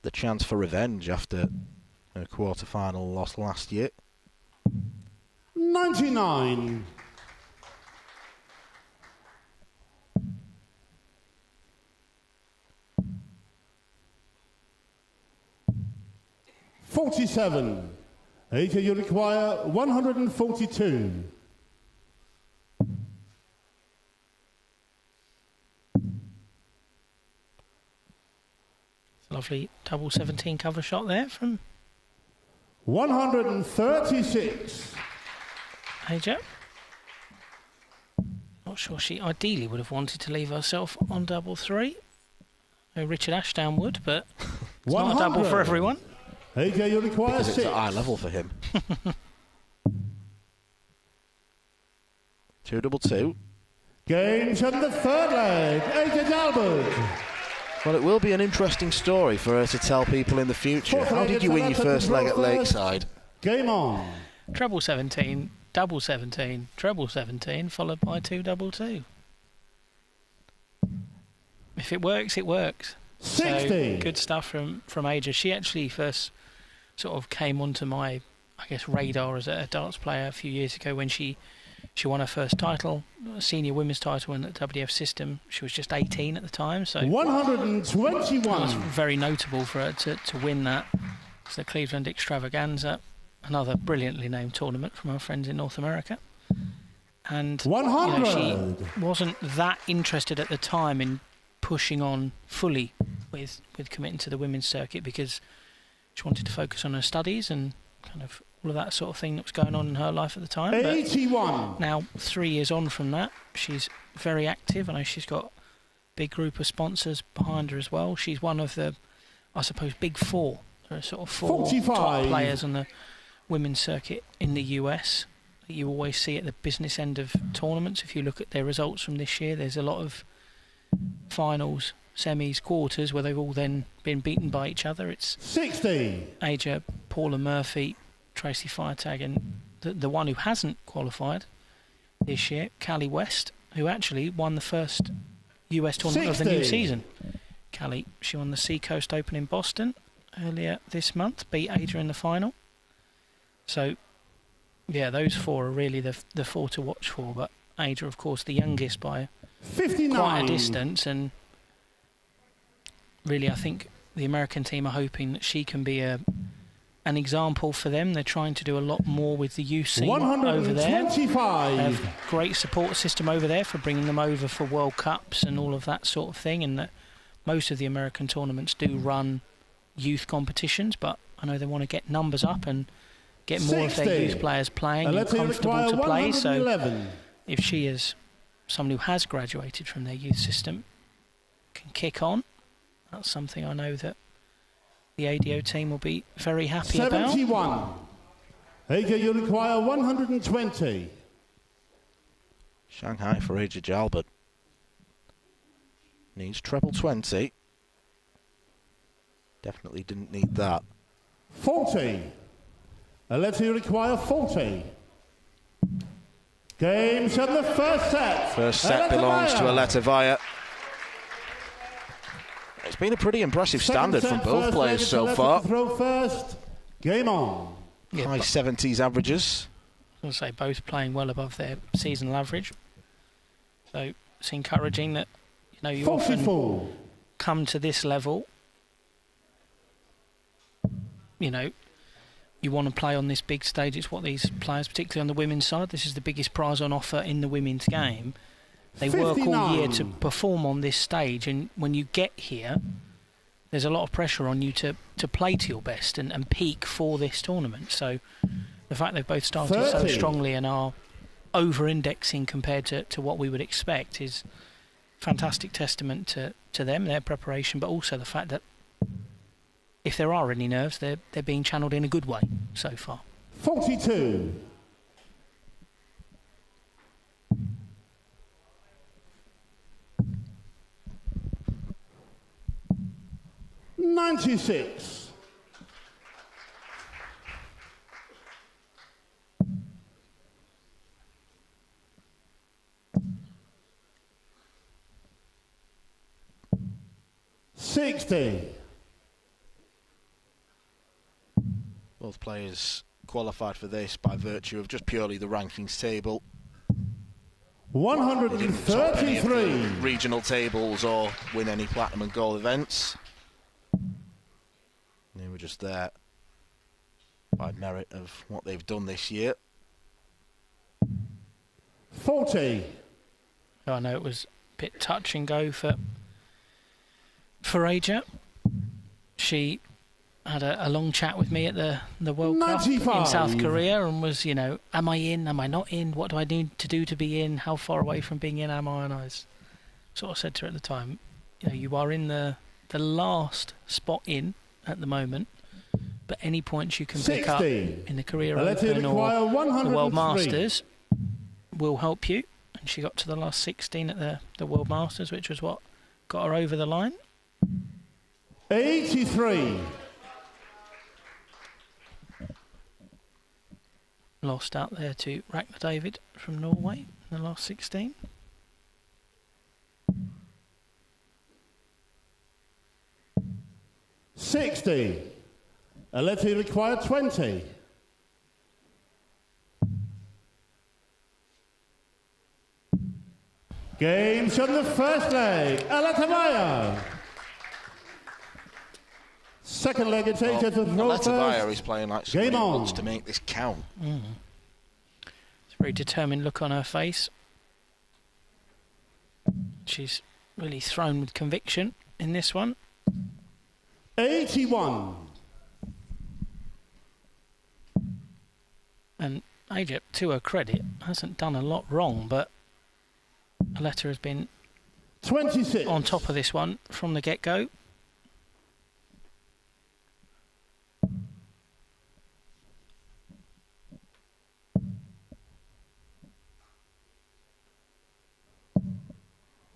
the chance for revenge after her quarter-final loss last year. 99. $47. AJ, you require 142. Lovely double 17 cover shot there from 136. AJ. Not sure she ideally would have wanted to leave herself on double 3. Richard Ashdown would, but it's not a double for everyone. AJ, you require because 6. It's at eye level for him. 2-2-2. Games on the third leg. AJ Albert. Well, it will be an interesting story for her to tell people in the future. How did you win your first leg at Lakeside? Game on. Treble 17, double 17, treble 17, followed by 2-2-2. If it works, it works. 60. So, good stuff from Aja. She actually first sort of came onto my, I guess, radar as a darts player a few years ago when she won her first title, a senior women's title in the WDF system. She was just 18 at the time, so 121. it was very notable for her to win that. It's the Cleveland Extravaganza, another brilliantly named tournament from our friends in North America. And 100. She wasn't that interested at the time in pushing on fully with committing to the women's circuit because she wanted to focus on her studies and kind of all of that sort of thing that was going on in her life at the time. 81. But now, 3 years on from that, she's very active. I know she's got a big group of sponsors behind her as well. She's one of the, I suppose, big four. There are sort of 4 top players on the women's circuit in the US that you always see at the business end of tournaments. If you look at their results from this year, there's a lot of finals, semis, quarters where they've all then been beaten by each other. It's 60. Aja, Paula Murphy, Tracy Firetag, and the one who hasn't qualified this year, Callie West, who actually won the first US tournament 60. of the new season. Callie, she won the Seacoast Open in Boston earlier this month, beat Aja in the final. So, yeah, those 4 are really the 4 to watch for, but Aja, of course, the youngest by 59. quite a distance, and really I think the American team are hoping that she can be an example for them. They're trying to do a lot more with the youth scene over there. 125. They have a great support system over there for bringing them over for World Cups and all of that sort of thing, and that most of the American tournaments do run youth competitions, but I know they want to get numbers up and get more 60. of their youth players playing and comfortable to play. So if she is someone who has graduated from their youth system, can kick on, that's something I know that the ADO team will be very happy 71. about. AJ, you require 120. Shanghai for Aja Jalbert. Needs treble 20. Definitely didn't need that. 40. Aletta, you require 40. Games on the first set. First set belongs to Aletta Vaya. It's been a pretty impressive standard from both players so far. Throw first. Game on. Yeah, high 70s averages. I'll say both playing well above their seasonal average. So it's encouraging that you 44. often come to this level. You want to play on this big stage. It's what these players, particularly on the women's side, this is the biggest prize on offer in the women's game. They 59. work all year to perform on this stage, and when you get here, there's a lot of pressure on you to play to your best and peak for this tournament. So the fact they've both started 30. so strongly and are over-indexing compared to what we would expect is fantastic testament to them, their preparation, but also the fact that if there are any nerves, they're being channeled in a good way so far. 42. $96. $60. Both players qualified for this by virtue of just purely the rankings table. 133. Regional tables or win any platinum and gold events. They were just there by merit of what they've done this year. 40. I know it was a bit touch and go for Wajer. She had a long chat with me at the World 95. Cup in South Korea and was, you know, am I in, am I not in, what do I need to do to be in, how far away from being in am I? And I was sort of said to her at the time, you know, you are in the last spot in at the moment, but any points you can pick up in the Korea Open or the World Masters will help you. And she got to the last 16 at the World Masters, which was what got her over the line. 83. Lost out there to Ragnar David from Norway in the last 16. $60. Aleti require 20. Games on the first leg. Alatamaya. Second leg, it's AJ to throw first. Alatamaya is playing like somebody who wants to make this count. It's a very determined look on her face. She's really thrown with conviction in this one. 81. And AJ, to her credit, hasn't done a lot wrong, but Aletta has been 26 on top of this one from the get-go.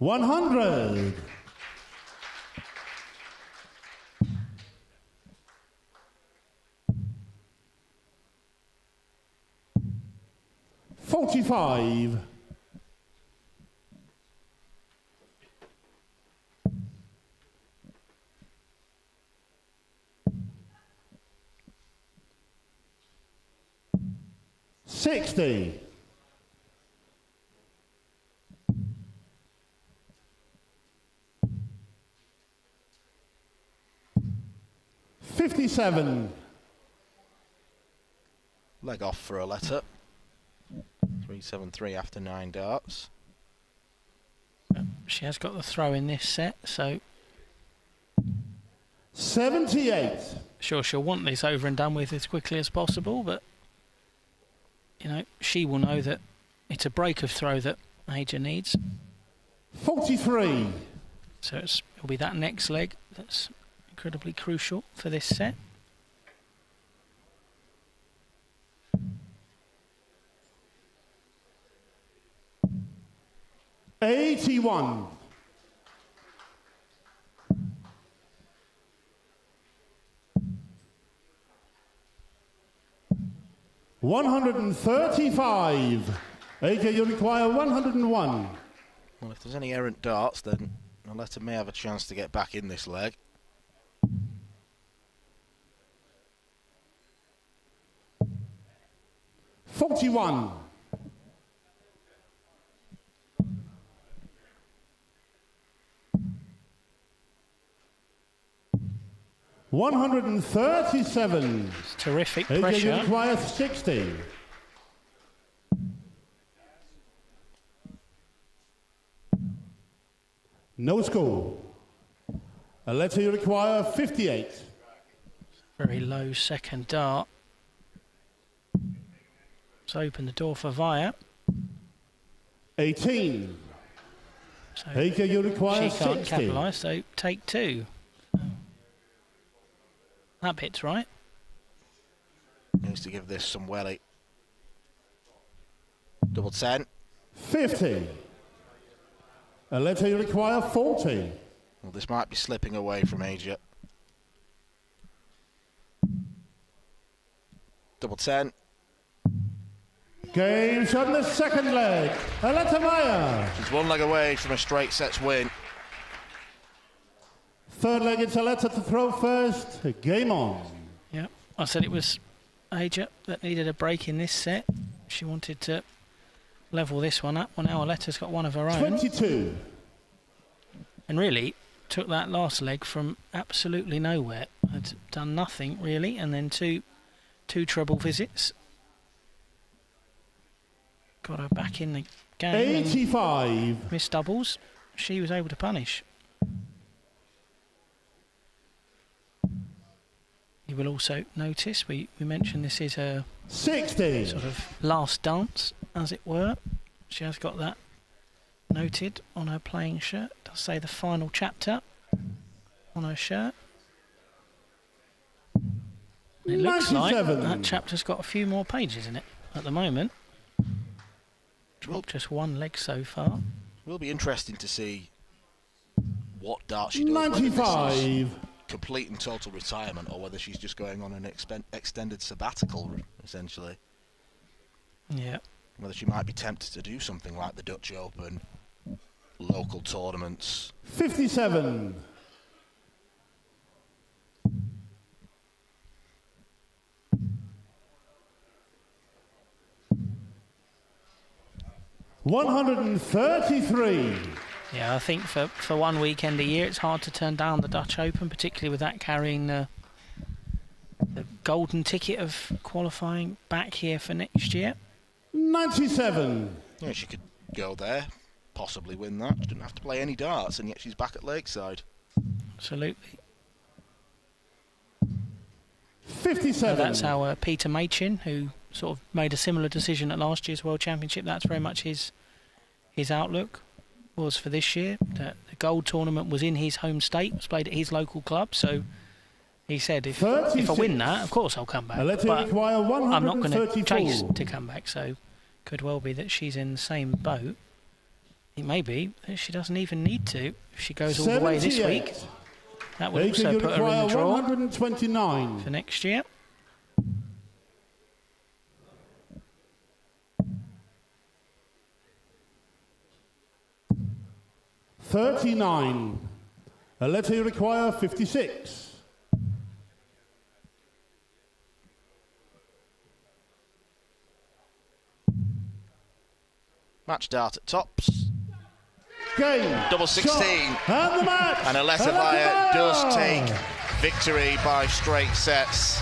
$100. $45. $60. $57. Leg off for a letter. 373 after 9 darts. She has got the throw in this set, so 78. sure she'll want this over and done with as quickly as possible, but you know, she will know that it's a break of throw that AJ needs. 43. So it'll be that next leg that's incredibly crucial for this set. $81. $135. AJ, you require 101. Well, if there's any errant darts, then Aletta may have a chance to get back in this leg. $41. $137. It's terrific AJ, pressure. you require 60. No score. Aletta, you require 58. Very low second dart. Let's open the door for Wajer. 18. So AJ, you require she can't 60. capitalise, so take two. That bit's right. Needs to give this some welly. Double 10. 50. Aletta, you require 40. Well, this might be slipping away from AJ. Double 10. Games on the second leg. Aletta Wajer. She's one leg away from a straight sets win. Third leg, it's Aletta to throw first. Game on. Yeah, I said it was Wajer that needed a break in this set. She wanted to level this one up. Well, now Aletta's got one of her own. 22. And really took that last leg from absolutely nowhere. Had done nothing really, and then two treble visits. Got her back in the game. 85. Missed doubles. She was able to punish. You will also notice we mentioned this is her 60. sort of last dance, as it were. She has got that noted on her playing shirt. It does say the final chapter on her shirt. It looks like that chapter's got a few more pages in it at the moment. Dropped just one leg so far. It will be interesting to see what dart she does. 95. Complete and total retirement, or whether she's just going on an extended sabbatical, essentially. Yeah. Whether she might be tempted to do something like the Dutch Open, local tournaments. 57. $133. Yeah, I think for one weekend a year it's hard to turn down the Dutch Open, particularly with that carrying the golden ticket of qualifying back here for next year. 97. Yeah, she could go there, possibly win that. She didn't have to play any darts, and yet she's back at Lakeside. Absolutely. 57. So that's how Peter Machin, who sort of made a similar decision at last year's World Championship, that's very much his outlook was for this year. The gold tournament was in his home state, was played at his local club, so he said if I win that, of course I'll come back, but I'm not going to chase to come back, so could well be that she's in the same boat. It may be that she doesn't even need to if she goes all the way this week. That would also put her in the draw 129 for next year. $39. Alette require 56. Match dart at tops. Game. Double 16. And the match. And Alette Wajer does take victory by straight sets.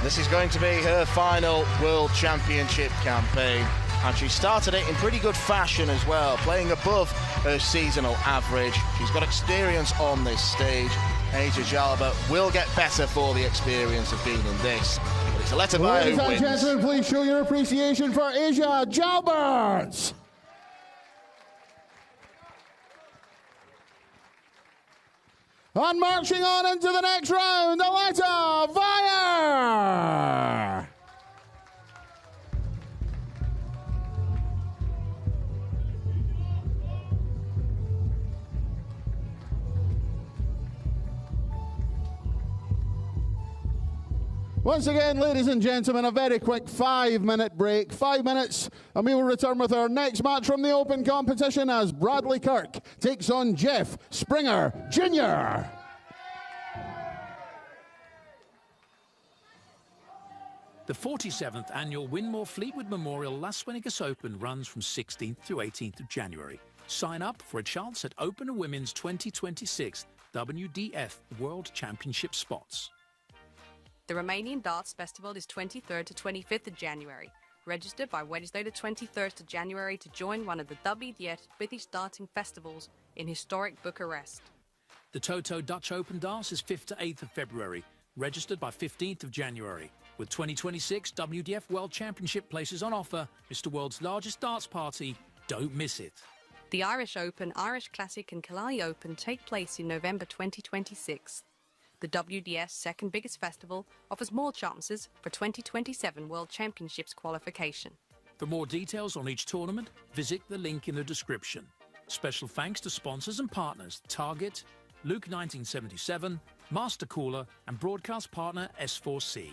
This is going to be her final World Championship campaign. And she started it in pretty good fashion as well, playing above her seasonal average. She's got experience on this stage. Asia Jalba will get better for the experience of being in this. But it's Alette Wajer who wins. Ladies and gentlemen, please show your appreciation for Asia Jalbert. And marching on into the next round, Alette Wajer. Once again, ladies and gentlemen, a very quick 5-minute break. 5 minutes, and we will return with our next match from the Open competition as Bradley Kirk takes on Jeff Springer Jr. The 47th annual Winmore Fleetwood Memorial Las Vegas Open runs from 16th to 18th of January. Sign up for a chance at Open Women's 2026 WDF World Championship spots. The Romanian Darts Festival is 23rd to 25th of January. Register by Wednesday the 23rd of January to join one of the WDF British Darting Festivals in historic Bucharest. The Toto Dutch Open Darts is 5th to 8th of February. Registered by 15th of January. With 2026 WDF World Championship places on offer, Mr. World's largest darts party. Don't miss it. The Irish Open, Irish Classic and Killarney Open take place in November 2026. The WDF's second biggest festival offers more chances for 2027 World Championships qualification. For more details on each tournament, visit the link in the description. Special thanks to sponsors and partners Target, Luke 1977, Master Cooler and broadcast partner S4C.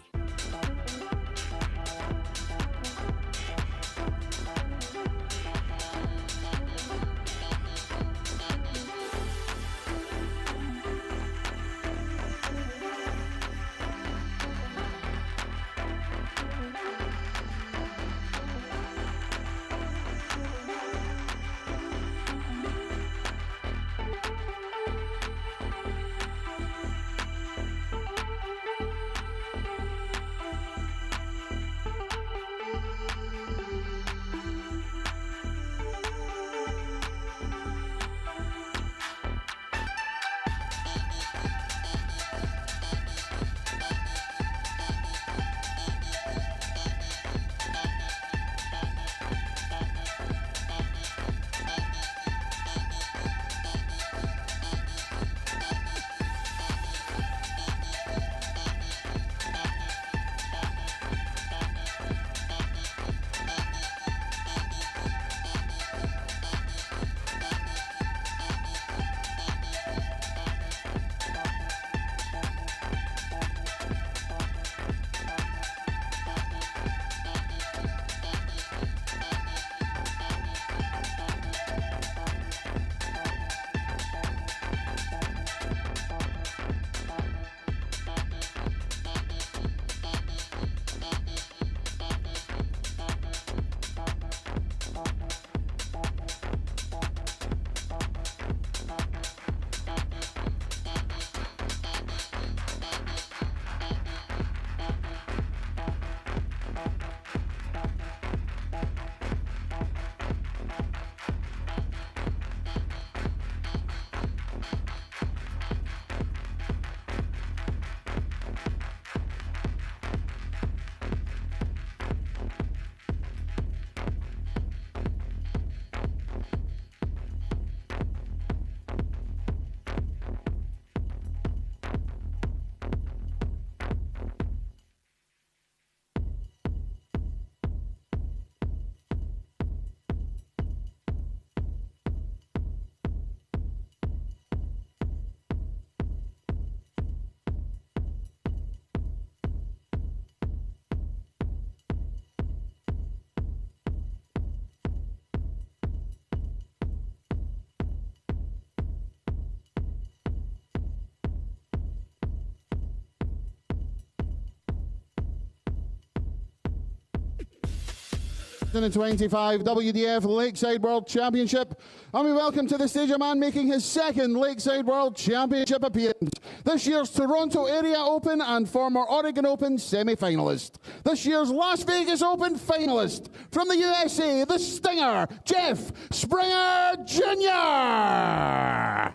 2025 WDF Lakeside World Championship, and we welcome to the stage a man making his second Lakeside World Championship appearance. This year's Toronto Area Open and former Oregon Open semi-finalist. This year's Las Vegas Open finalist. From the USA, the Stinger, Jeff Springer Jr.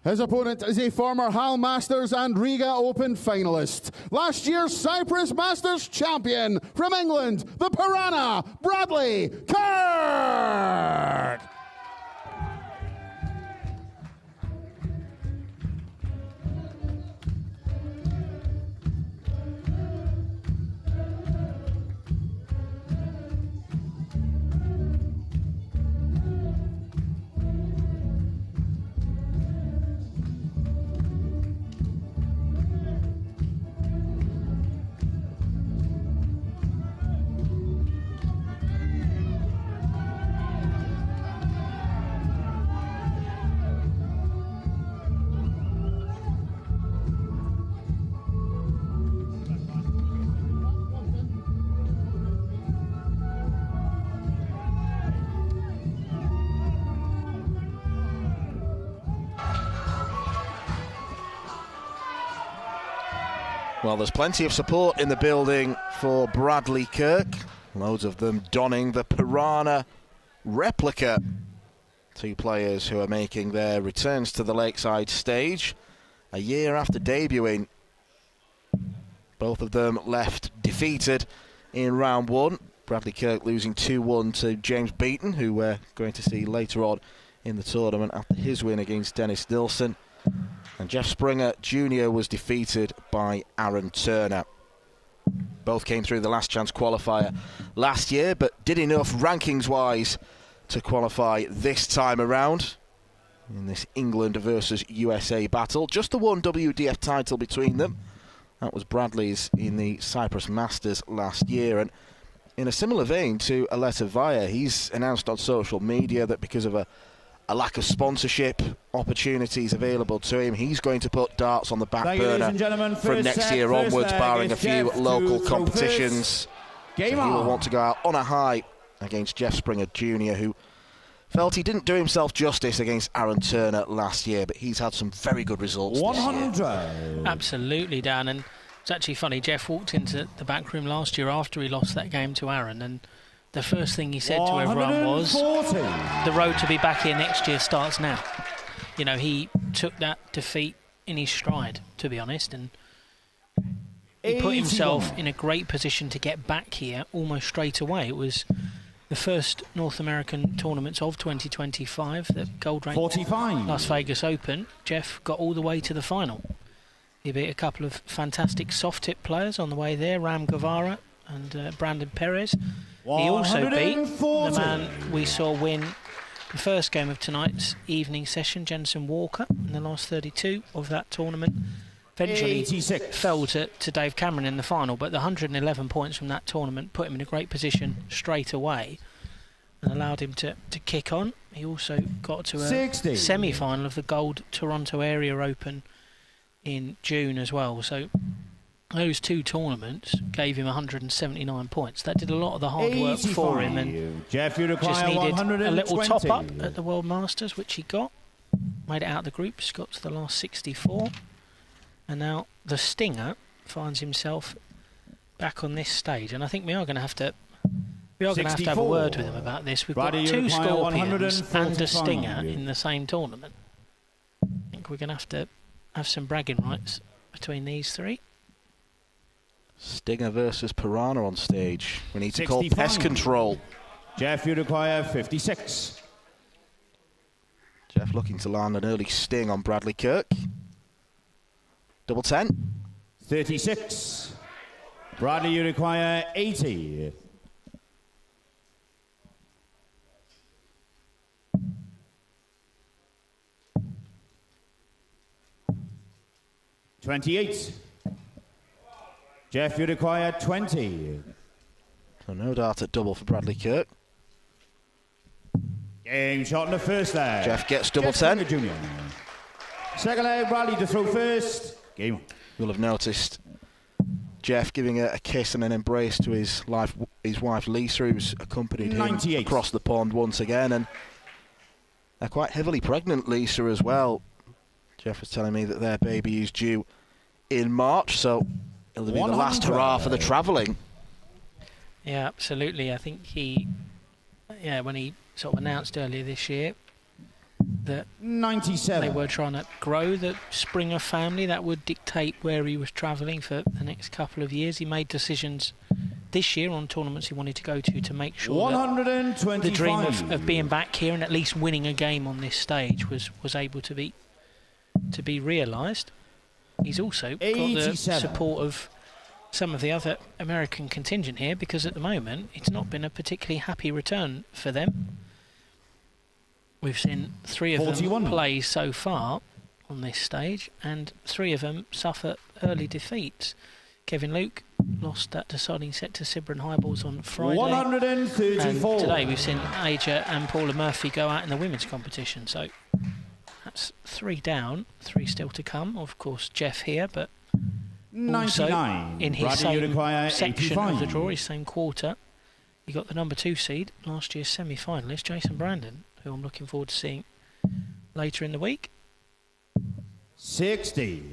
His opponent is a former Hal Masters and Riga Open finalist. Last year's Cyprus Masters champion from England, the Piranha, Bradley Kirk. Well, there's plenty of support in the building for Bradley Kirk. Loads of them donning the Piranha replica. Two players who are making their returns to the Lakeside stage a year after debuting. Both of them left defeated in round one. Bradley Kirk losing 2-1 to James Beaton, who we're going to see later on in the tournament after his win against Dennis Nilsson. And Jeff Springer Jr. was defeated by Aaron Turner. Both came through the last chance qualifier last year, but did enough rankings-wise to qualify this time around in this England versus USA battle. Just the one WDF title between them. That was Bradley's in the Cyprus Masters last year. And in a similar vein to Aleta Wajer, he's announced on social media that because of a lack of sponsorship opportunities available to him, he's going to put darts on the back burner from next year onwards, barring a few local competitions. So he will want to go out on a high against Jeff Springer Jr., who felt he didn't do himself justice against Aaron Turner last year, but he's had some very good results 100. This year. Absolutely, Dan, and it's actually funny, Jeff walked into the back room last year after he lost that game to Aaron, and the first thing he said to everyone was, the road to be back here next year starts now. You know, he took that defeat in his stride, to be honest, and he put himself in a great position to get back here almost straight away. It was the first North American tournaments of 2025, the gold-ranked Las Vegas Open. Jeff got all the way to the final. He beat a couple of fantastic soft-tip players on the way there, Ram Guevara and Brandon Perez. He also beat the man we saw win the first game of tonight's evening session, Jensen Walker, in the last 32 of that tournament. Eventually 86. Fell to Dave Cameron in the final, but the 111 points from that tournament put him in a great position straight away and allowed him to kick on. He also got to a semi-final of the Gold Toronto Area Open in June as well. So those two tournaments gave him 179 points. That did a lot of the hard work for him, and Jeff, just needed a little top-up at the World Masters, which he got. Made it out of the groups, got to the last 64. And now the Stinger finds himself back on this stage. And I think we are going to have to We are going to have a word with him about this. We've got 2 Scorpions and a Stinger in the same tournament. I think we're going to have some bragging rights between these 3. Stinger versus Piranha on stage. We need to call pest control. Jeff, you require 56. Jeff looking to land an early sting on Bradley Kirk. Double 10. 36. Bradley, you require 80. $28. Jeff, you require 20. So no dart at double for Bradley Kirk. Game shot in the first leg. Jeff gets double 10. Junior. Second leg, Bradley to throw first. Game. You'll have noticed Jeff giving a kiss and an embrace to his wife Lisa, who's accompanied him across the pond once again, and they're quite heavily pregnant, Lisa, as well. Jeff was telling me that their baby is due in March, so it'll be the last hurrah for the travelling. Yeah, absolutely. I think when he sort of announced earlier this year that 97. They were trying to grow the Springer family, that would dictate where he was travelling for the next couple of years. He made decisions this year on tournaments he wanted to go to make sure that the dream of being back here and at least winning a game on this stage was able to be realised. He's also got the support of some of the other American contingent here, because at the moment it's not been a particularly happy return for them. We've seen 3 of them play so far on this stage, and 3 of them suffer early defeats. Kevin Luke lost that deciding set to Sibron Highballs on Friday. 134. And today we've seen Aja and Paula Murphy go out in the women's competition. So that's 3 down, 3 still to come. Of course, Jeff here, but 99. In his same section 85. of the draw, his same quarter, he got the number 2 seed, last year's semi-finalist, Jason Brandon, who I'm looking forward to seeing later in the week. 60.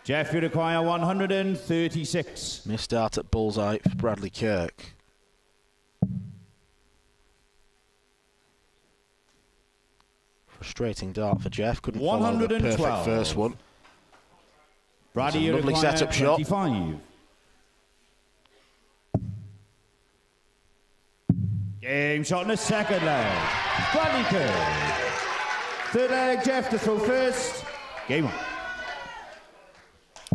Jeff, you require 136. Missed dart at bullseye for Bradley Kirk. Frustrating dart for Jeff. Couldn't follow the perfect first one. Bradley, you lovely require setup 25. shot. Game shot in the second leg. Bradley Kirk. Third leg, Jeff to throw first. Game on.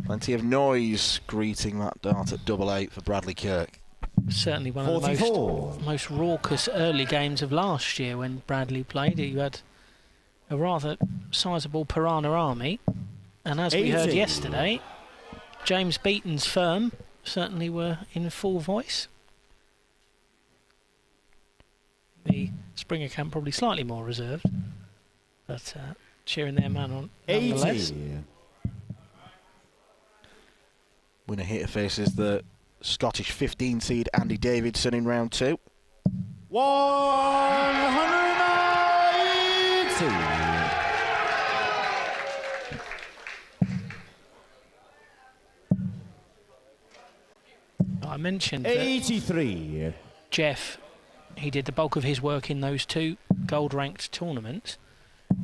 Plenty of noise greeting that dart at double 8 for Bradley Kirk. Certainly one of the most raucous early games of last year when Bradley played. You had a rather sizable Piranha army, and as we heard yesterday, James Beaton's firm certainly were in full voice. The Springer camp probably slightly more reserved, but cheering their man on nonetheless. 80. Winner here faces the Scottish 15 seed Andy Davidson in round 2. 180. I mentioned 83. Jeff, he did the bulk of his work in those 2 gold-ranked tournaments.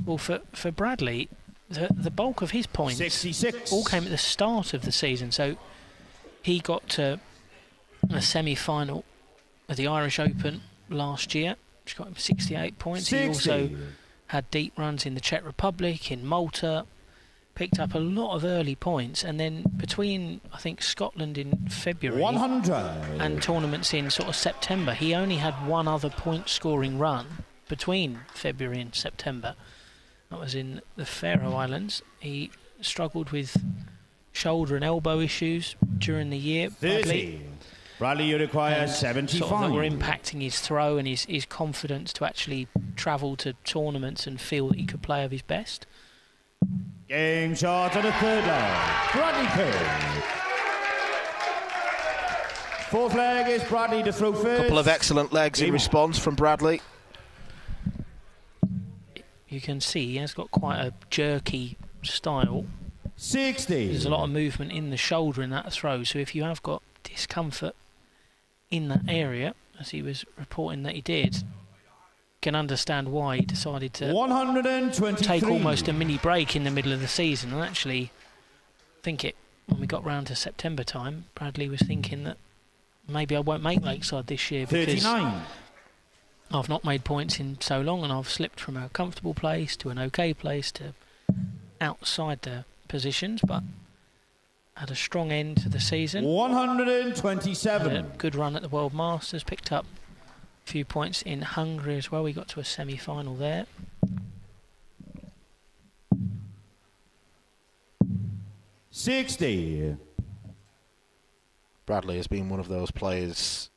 Well, for Bradley, the bulk of his points 66. all came at the start of the season. So he got to a semi-final at the Irish Open last year, which got him 68 points. 60. He also had deep runs in the Czech Republic, in Malta, picked up a lot of early points, and then between, I think, Scotland in February 100. and tournaments in sort of September, he only had 1 other point-scoring run between February and September. That was in the Faroe Islands. He struggled with shoulder and elbow issues during the year. 30. Bradley, you require 75. Sort of that were impacting his throw and his confidence to actually travel to tournaments and feel that he could play of his best. Game shot on the third leg. Bradley Kirk. Fourth leg is Bradley to throw first. Couple of excellent legs in response from Bradley. You can see he has got quite a jerky style. 60. There's a lot of movement in the shoulder in that throw, so if you have got discomfort in that area, as he was reporting that he did, can understand why he decided to 123. take almost a mini break in the middle of the season. And actually, I think when we got round to September time, Bradley was thinking that maybe I won't make Lakeside this year because 39. I've not made points in so long, and I've slipped from a comfortable place to an okay place to outside the positions, but had a strong end to the season. 127. Had a good run at the World Masters, picked up a few points in Hungary as well. We got to a semi-final there. $60. Bradley has been one of those players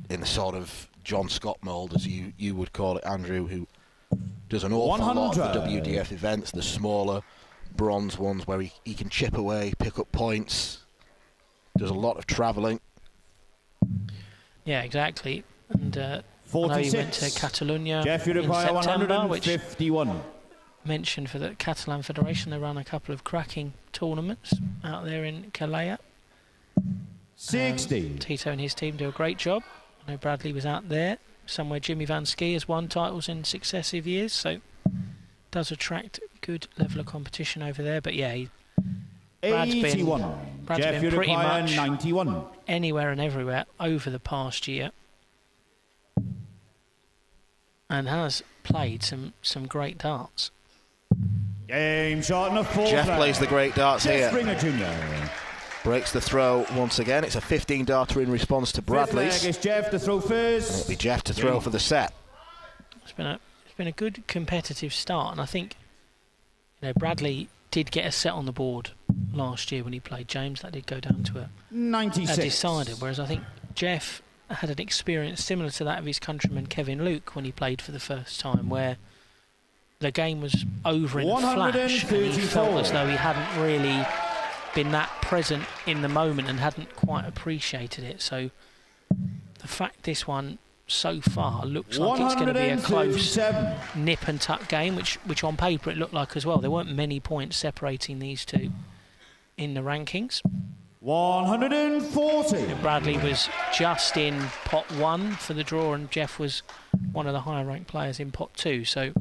in the sort of John Scott mould, as you would call it, Andrew, who does an awful lot of the WDF events, the smaller bronze ones where he can chip away, pick up points, does a lot of travelling. Yeah, exactly. And I know he went to Catalonia in September, September, which 151. mentioned for the Catalan Federation. They ran a couple of cracking tournaments out there in Calais. 60. Tito and his team do a great job. I know Bradley was out there, somewhere Jimmy Van Ski has won titles in successive years, so does attract good level of competition over there. But yeah, Brad's 81. been pretty much 91. anywhere and everywhere over the past year, and has played some great darts. Game shot and a full Jeff play. plays the great darts Jeff here. Springer Jr. Breaks the throw once again. It's a 15-darter in response to Bradley's. Fifth leg is Jeff to throw first. It'll be Jeff to throw for the set. It's been a good competitive start, and I think Bradley did get a set on the board last year when he played James. That did go down to a 96. decider, whereas I think Jeff had an experience similar to that of his countryman Kevin Luke when he played for the first time, where the game was over in a flash and he felt as though he hadn't really been that present in the moment and hadn't quite appreciated it. So the fact this one so far looks like it's going to be a close nip and tuck game, which on paper it looked like as well. There weren't many points separating these two in the rankings. 140. Bradley was just in pot 1 for the draw, and Jeff was one of the higher ranked players in pot 2, so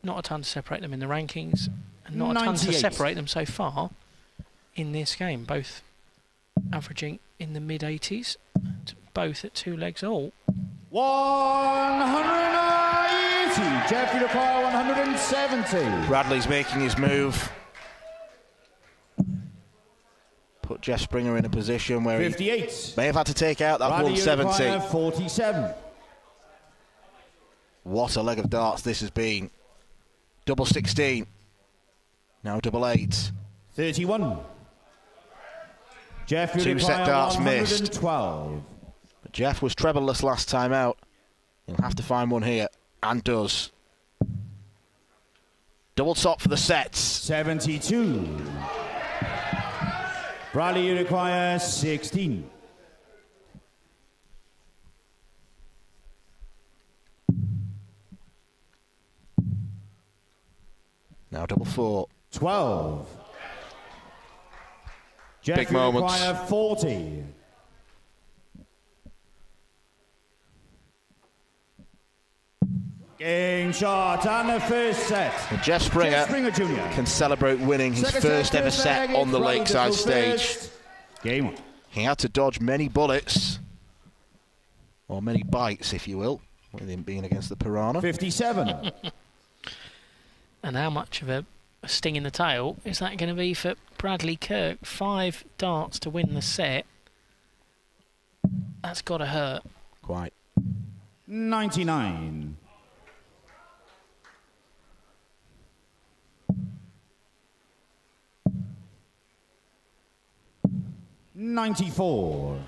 not a ton to separate them in the rankings, and not a ton to 98. separate them so far in this game, both averaging in the mid-80s, and both at 2 legs all. 180. Jeff, you require 170. Bradley's making his move. Put Jeff Springer in a position where 58. he may have had to take out that Bradley, 170. 47. What a leg of darts this has been. Double 16. Now double 8. 31. Jeff, you Two set darts 112. But Jeff was trebleless last time out. He'll have to find one here, and does. Double top for the sets. 72. Bradley, you require 16. Now double 4. 12. Jeff, Big you moments. require 40. Game shot and the first set. And Jeff Springer Jr. can celebrate winning his Second first set, ever first set leg, on the Bradley Lakeside to stage. first. Game 1. He had to dodge many bullets, or many bites, if you will, with him being against the Piranha. 57. And how much of a sting in the tail is that going to be for Bradley Kirk? 5 darts to win the set. That's got to hurt. Quite. 99. $94.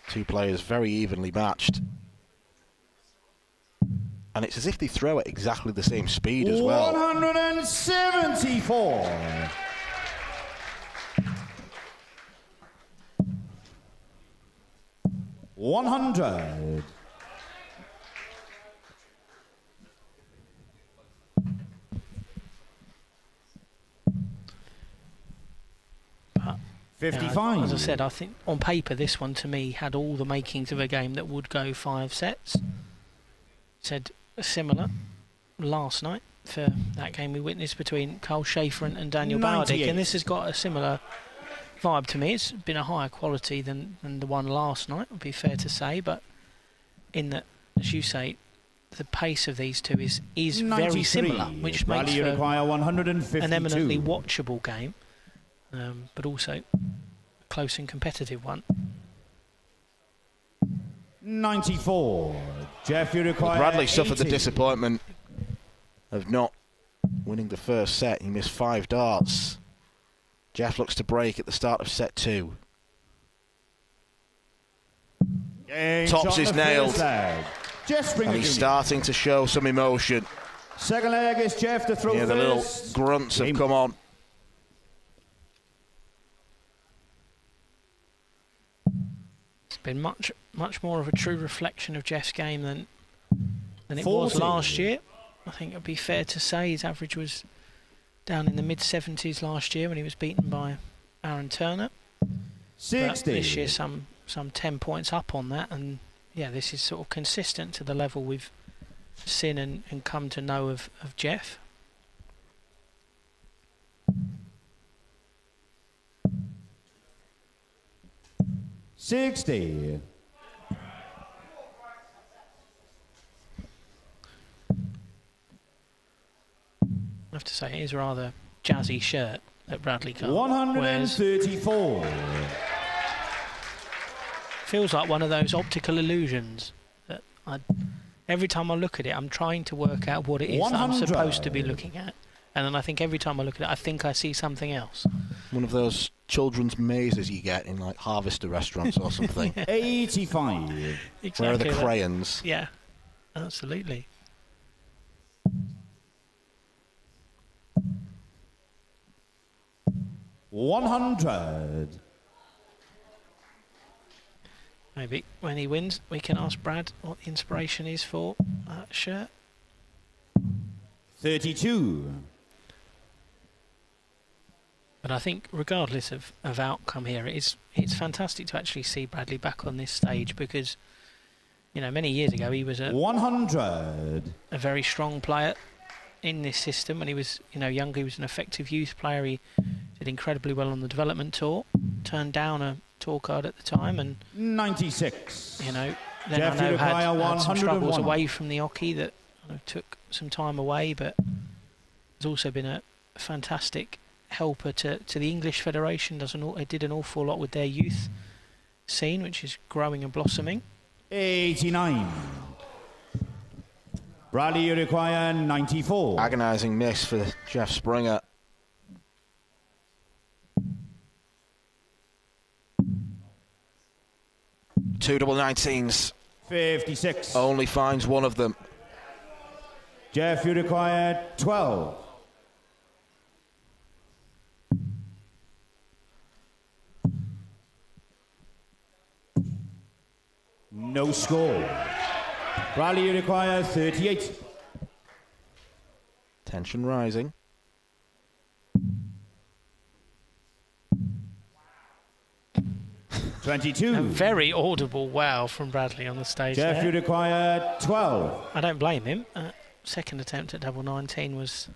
Two players very evenly matched. And it's as if they throw at exactly the same speed as well. 174. $100. 55. As I said, I think on paper this one to me had all the makings of a game that would go 5 sets. Said similar last night for that game we witnessed between Carl Schaefer and Daniel Baudick, and this has got a similar vibe to me. It's been a higher quality than the one last night, would be fair to say, but in that, as you say, the pace of these two is very similar, which makes for an eminently watchable game, but also a close and competitive one. 94. Jeff, you require Bradley suffered 80. the disappointment of not winning the first set. He missed 5 darts. Jeff looks to break at the start of set 2. Tops is nailed. And he's starting to show some emotion. Second leg is Jeff to throw. Yeah, the little grunts have come on. It's been much more of a true reflection of Jeff's game than it was last year. I think it would be fair to say his average was down in the mid-70s last year when he was beaten by Aaron Turner. 60. But this year some 10 points up on that, and yeah, this is sort of consistent to the level we've seen and come to know of Jeff. $60. I have to say, it is a rather jazzy shirt that Bradley Cole 134. Feels like one of those optical illusions that every time I look at it, I'm trying to work out what it is that I'm supposed to be looking at. And then I think every time I look at it, I think I see something else. One of those children's mazes you get in like Harvester restaurants or something. 85. Exactly. Where are the crayons? Yeah, absolutely. $100. Maybe when he wins, we can ask Brad what the inspiration is for that shirt. 32. But I think regardless of outcome here, it's fantastic to actually see Bradley back on this stage because, you know, many years ago he was a 100. A very strong player in this system. When he was, you know, younger, he was an effective youth player. He did incredibly well on the development tour. Turned down a tour card at the time, and 96. You know, then I know had some struggles away from the hockey that took some time away, but has also been a fantastic helper to the English Federation. It did an awful lot with their youth scene, which is growing and blossoming. 89. Bradley, you require 94. Agonising miss for Jeff Springer. Two double 19s. 56. Only finds one of them. Jeff, you require 12. No score. Bradley, you require 38. Tension rising. $22. A very audible wow from Bradley on the stage. Jeff, there. you require 12. I don't blame him. Second attempt at double 19 was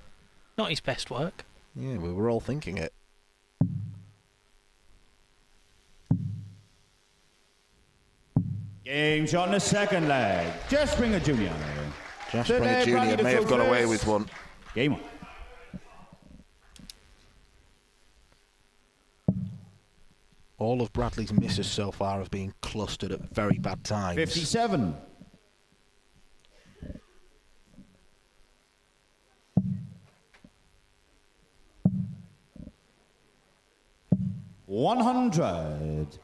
not his best work. Yeah, we were all thinking it. Game shot in the second leg. Jeff Springer Jr. Jeff Springer Jr. may have got away with one. Game on. All of Bradley's misses so far have been clustered at very bad times. 57. $100.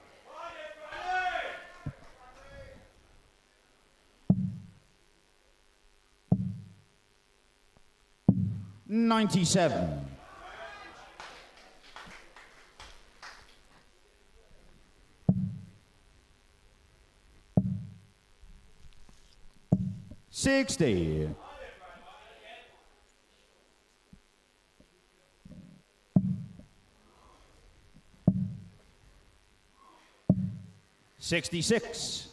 $97. $60. 66.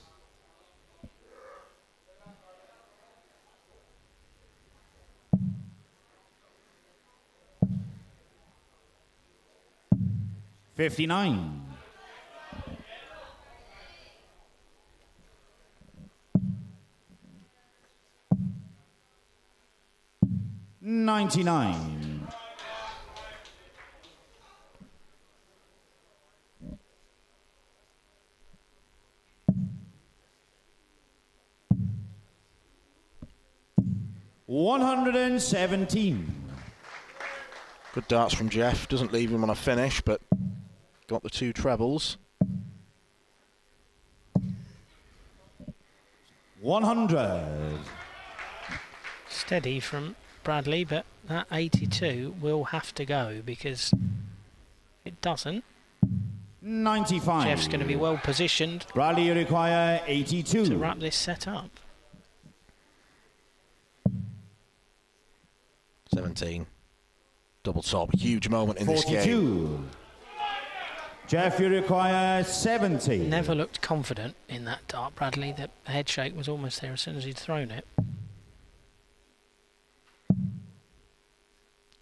$59. 99. $117. Good darts from Jeff. Doesn't leave him on a finish, but got the 2 trebles. 100. Steady from Bradley, but that 82 will have to go because it doesn't. 95. Jeff's going to be well positioned. Bradley, you require 82 to wrap this set up. 17. Double top. Huge moment in 42. this game. Jeff, you require 70. Never looked confident in that dart, Bradley. The head shake was almost there as soon as he'd thrown it.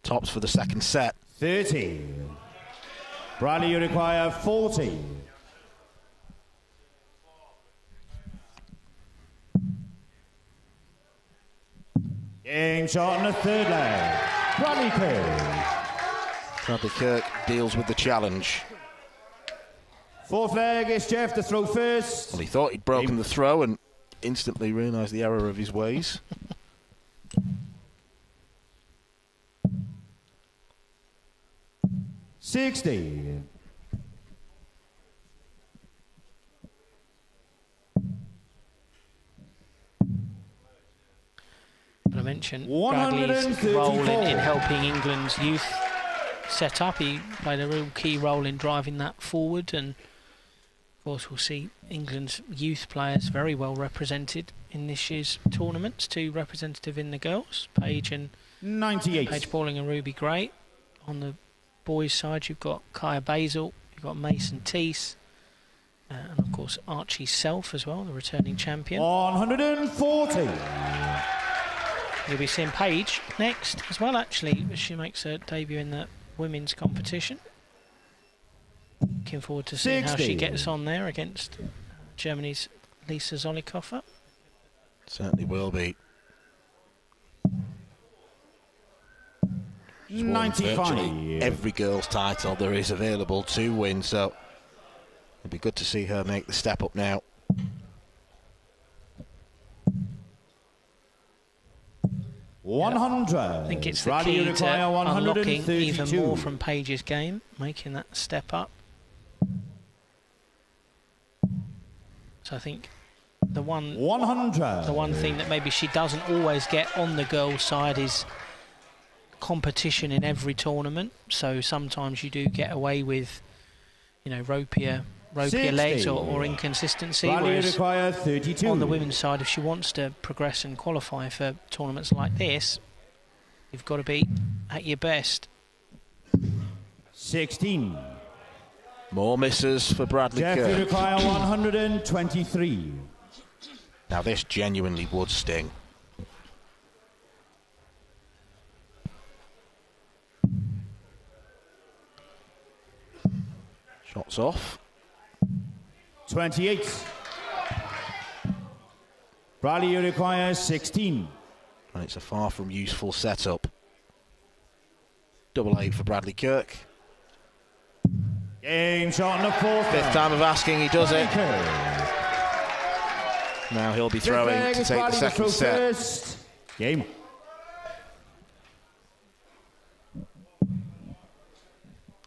Tops for the second set. 30. Bradley, you require 40. Game shot in the third leg. Bradley Kirk. Bradley Kirk deals with the challenge. Fourth leg is Jeff to throw first. Well, he thought he'd broken the throw and instantly realised the error of his ways. $60. But I mentioned Bradley's role in helping England's youth set up. He played a real key role in driving that forward, and of course we'll see England's youth players very well represented in this year's tournaments. 2 representative in the girls, Paige and 98. Paige Pauling and Ruby Gray. On the boys' side, you've got Kaya Basil, you've got Mason Teese, and of course Archie Self as well, the returning champion. 140. You'll be seeing Paige next as well, actually, as she makes her debut in the women's competition. Looking forward to seeing 60. how she gets on there against Germany's Lisa Zolikova. Certainly will be. 95. Every girls' title there is available to win, so it'd be good to see her make the step up now. $100. I think it's the key to unlocking even more from Paige's game, making that step up. So I think the one thing that maybe she doesn't always get on the girls' side is competition in every tournament. So sometimes you do get away with, you know, ropier legs or inconsistency. Whereas on the women's side, if she wants to progress and qualify for tournaments like this, you've got to be at your best. 16. More misses for Bradley Kirk. Jeff, you require 123. Now this genuinely would sting. Shots off. 28. Bradley, you require 16. And it's a far from useful setup. Double 8 for Bradley Kirk. Game shot in the fourth. 5th time of asking, he does it. Now he'll be throwing to take the second set. First. Game.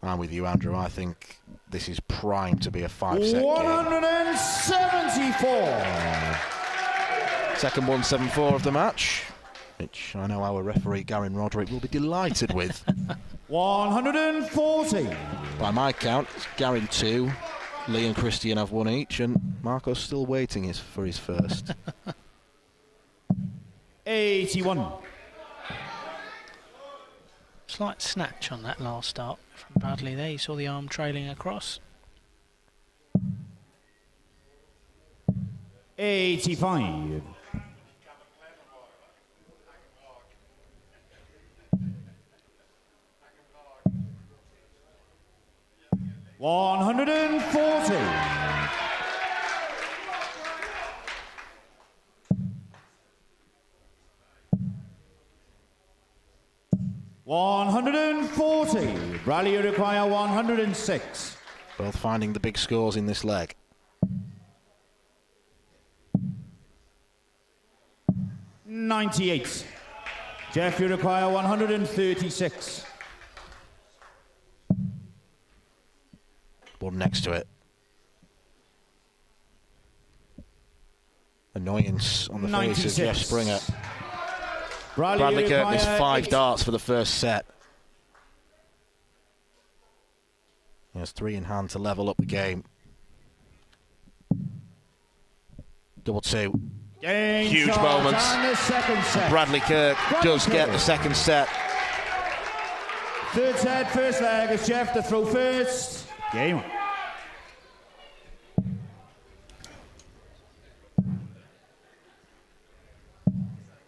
I'm with you, Andrew. I think this is primed to be a 5-set game. 174. Second 174 of the match, which I know our referee Garen Roderick will be delighted with. 140. By my count, it's Garen 2, Lee and Christian have 1 each, and Marco's still waiting for his first. 81. Slight snatch on that last start from Bradley there. You saw the arm trailing across. 85. $140. 140. Bradley, you require 106. Both finding the big scores in this leg. 98. Jeff, you require 136. One next to it. Annoyance on the 96. face of Jeff Springer. Bradley Kirk missed 5 8. darts for the first set. He has 3 in hand to level up the game. Double 2. Huge moments. Bradley Kirk does get the second set. Third set, first leg is Jeff to throw first. Game on.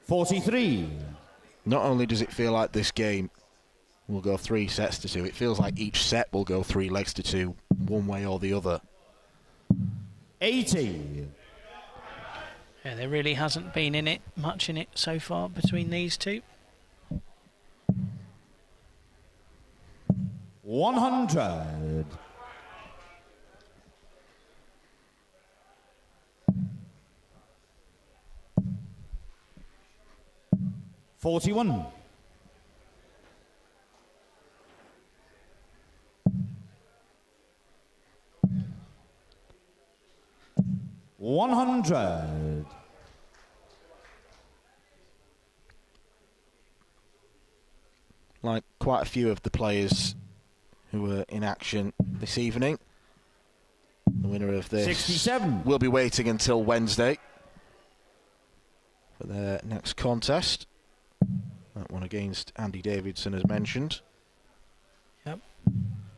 $43. Not only does it feel like this game will go 3 sets to 2, it feels like each set will go 3 legs to 2, one way or the other. 80. Yeah, there really hasn't been much in it so far between these two. 100. $41. 100. Like quite a few of the players who were in action this evening, the winner of this 67. will be waiting until Wednesday for their next contest. That one against Andy Davidson, as mentioned. Yep.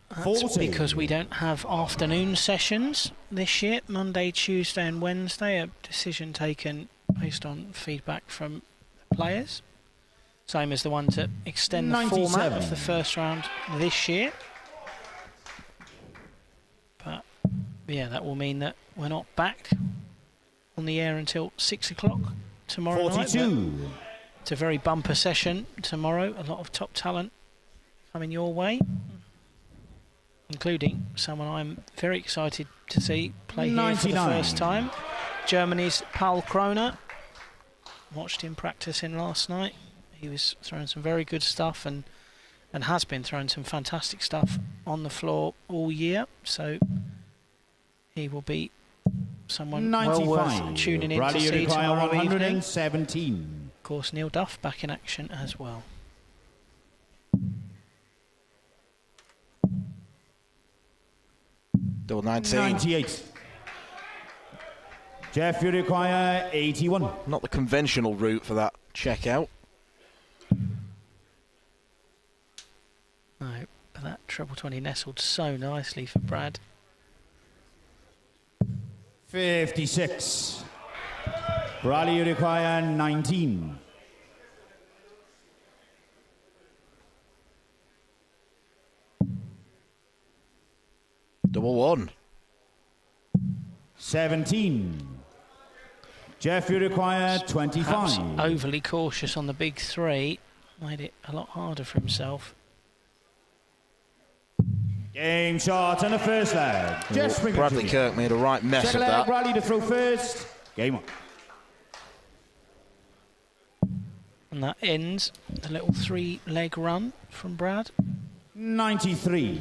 That's 40. because we don't have afternoon sessions this year, Monday, Tuesday and Wednesday. A decision taken based on feedback from the players. Same as the one to extend the 97. format of the first round this year. But yeah, that will mean that we're not back on the air until 6 o'clock tomorrow 42. night. It's a very bumper session tomorrow. A lot of top talent coming your way, including someone I'm very excited to see play here 99. for the first time. Germany's Paul Kroner. Watched him practicing last night. He was throwing some very good stuff and has been throwing some fantastic stuff on the floor all year. So he will be someone 95. well worth tuning in Bradley, to see tomorrow evening. 117. Of course, Neil Duff back in action as well. Double 19. 98. Jeff, you require 81. Not the conventional route for that checkout. No, but that treble 20 nestled so nicely for Brad. 56. Bradley, you require 19. Double 1. 17. Jeff, you require 25. Perhaps overly cautious on the big 3. Made it a lot harder for himself. Game shot and the first leg. Jeff Springer Bradley Jr. Kirk made a right mess Second of leg, that. Bradley to throw first. Game on. And that ends the little 3-leg run from Brad. 93.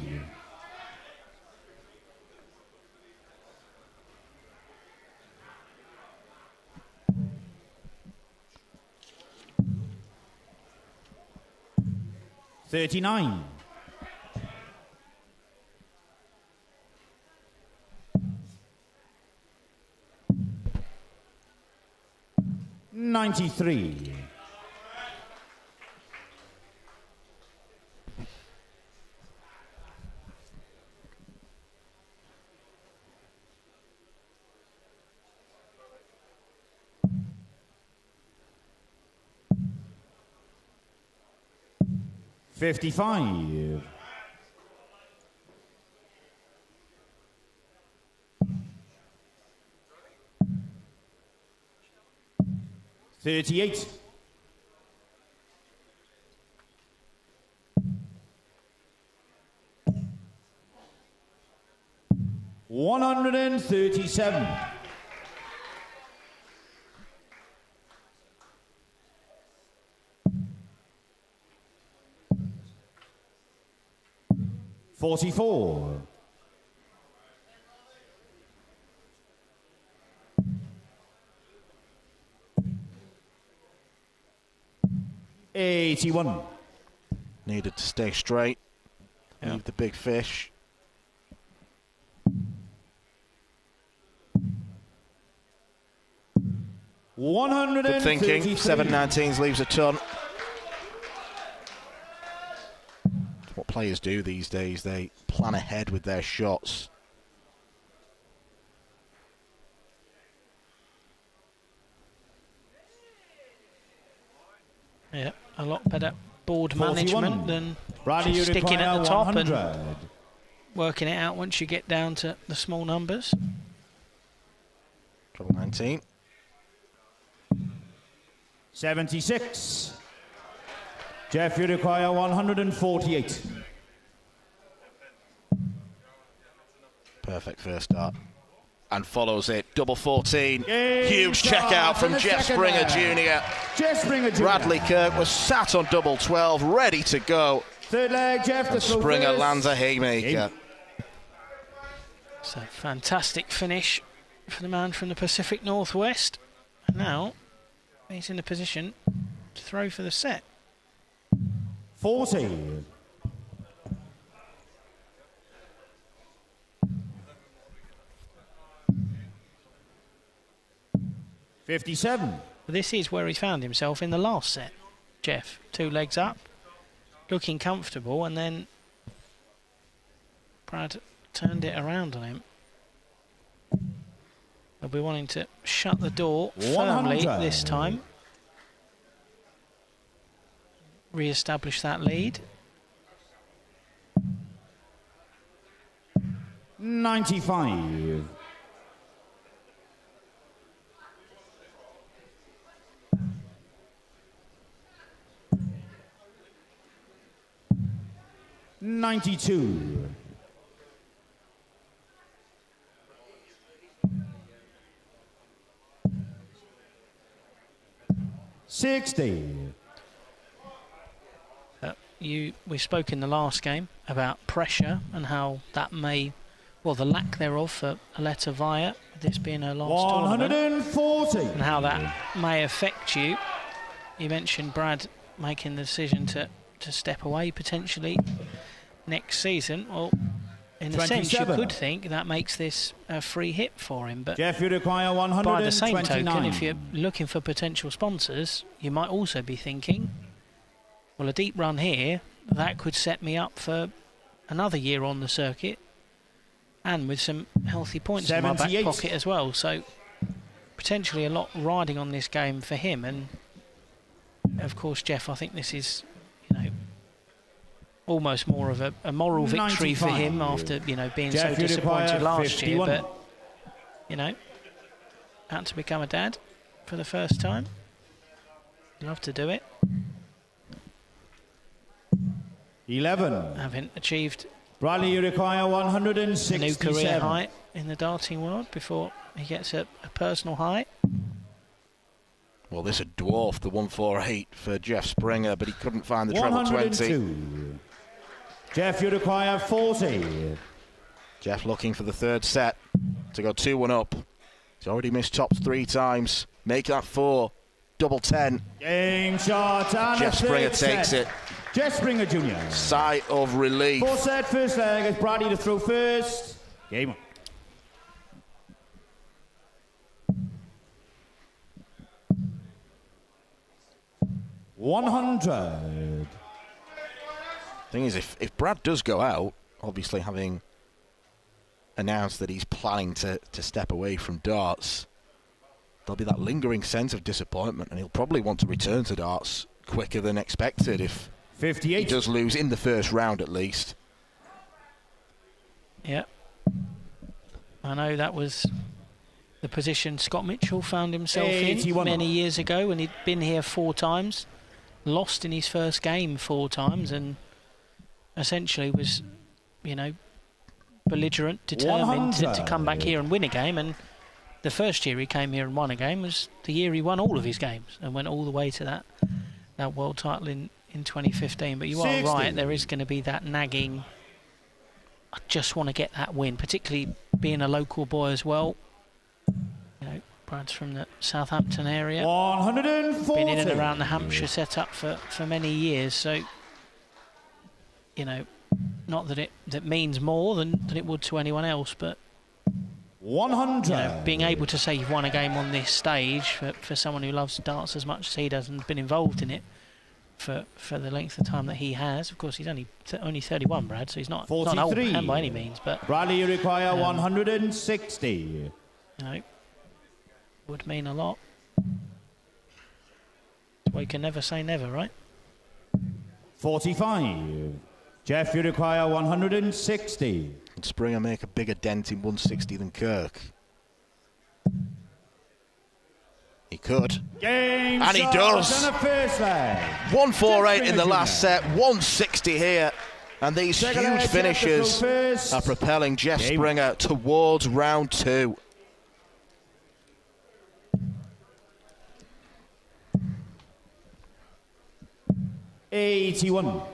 $39. 93. 55. 38. 137. 44. 81. Needed to stay straight. Leave the big fish. Good thinking. 719s leaves a ton. What players do these days, they plan ahead with their shots. Yeah, a lot better board 41. management than just sticking at the top and working it out once you get down to the small numbers. Trouble 19. 76. Jeff, you require 148. Perfect first start. And follows it. Double 14. Game Huge check out from Jeff Springer Jr. Jeff Springer Jr. Bradley Kirk was sat on double 12, ready to go. Third leg, Jeff. And Springer lands a haymaker. It's a fantastic finish for the man from the Pacific Northwest. And now he's in a position to throw for the set. 40. 57. This is where he found himself in the last set, Jeff. 2 legs up, looking comfortable, and then Brad turned it around on him. They'll be wanting to shut the door firmly this time. Re-establish that lead. 95. 92. 60. We spoke in the last game about pressure and how that may, well, the lack thereof for Aletta Wajer, this being her last 140. tournament, and how that may affect you. You mentioned Brad making the decision to step away potentially next season. Well, in a sense, you could think that makes this a free hit for him. But Jeff, you require 129. By the same token, if you're looking for potential sponsors, you might also be thinking, well, a deep run here, that could set me up for another year on the circuit and with some healthy points in my back pocket as well. So potentially a lot riding on this game for him. And of course, Jeff, I think this is, you know, almost more of a moral victory for him after, you know, being Jeff, so disappointed last 51. Year. But, you know, had to become a dad for the first time. Love to do it. 11. Having achieved Bradley, you require 167. a new career high in the darting world before he gets a personal high. Well, this had dwarfed the 148 for Jeff Springer, but he couldn't find the treble 20. Jeff, you require 40. Jeff looking for the third set to go 2-1 up. He's already missed tops 3 times. Make that 4. Double 10. Game shot and Jeff Springer takes it. Jeff Springer Jr. Sigh of relief. 4 set, first leg. It's Bradley to throw first. Game on. $100. Thing is, if Brad does go out, obviously having announced that he's planning to step away from darts, there'll be that lingering sense of disappointment, and he'll probably want to return to darts quicker than expected if 58. He does lose in the first round at least. Yeah. I know that was the position Scott Mitchell found himself in many years ago when he'd been here 4 times, lost in his first game 4 times, and essentially was, you know, belligerent, determined to come back here and win a game. And the first year he came here and won a game was the year he won all of his games and went all the way to that world title in 2015. But you are right, there is going to be that nagging, I just want to get that win, particularly being a local boy as well. You know, Brad's from the Southampton area. 140. Been in and around the Hampshire setup for many years, so, you know, not that that means more than it would to anyone else, but 100. You know, being able to say you've won a game on this stage for someone who loves darts as much as he does and been involved in it for the length of time that he has. Of course, he's only 31, Brad, so he's not an old man by any means. But Bradley, you require 160. You know, would mean a lot. Well, you can never say never, right? 45. Jeff, you require 160. Could Springer make a bigger dent in 160 than Kirk? He could. Game and he does. 148 in the last set, 160 here. And these huge finishes are propelling Jeff Springer towards round 2. $81.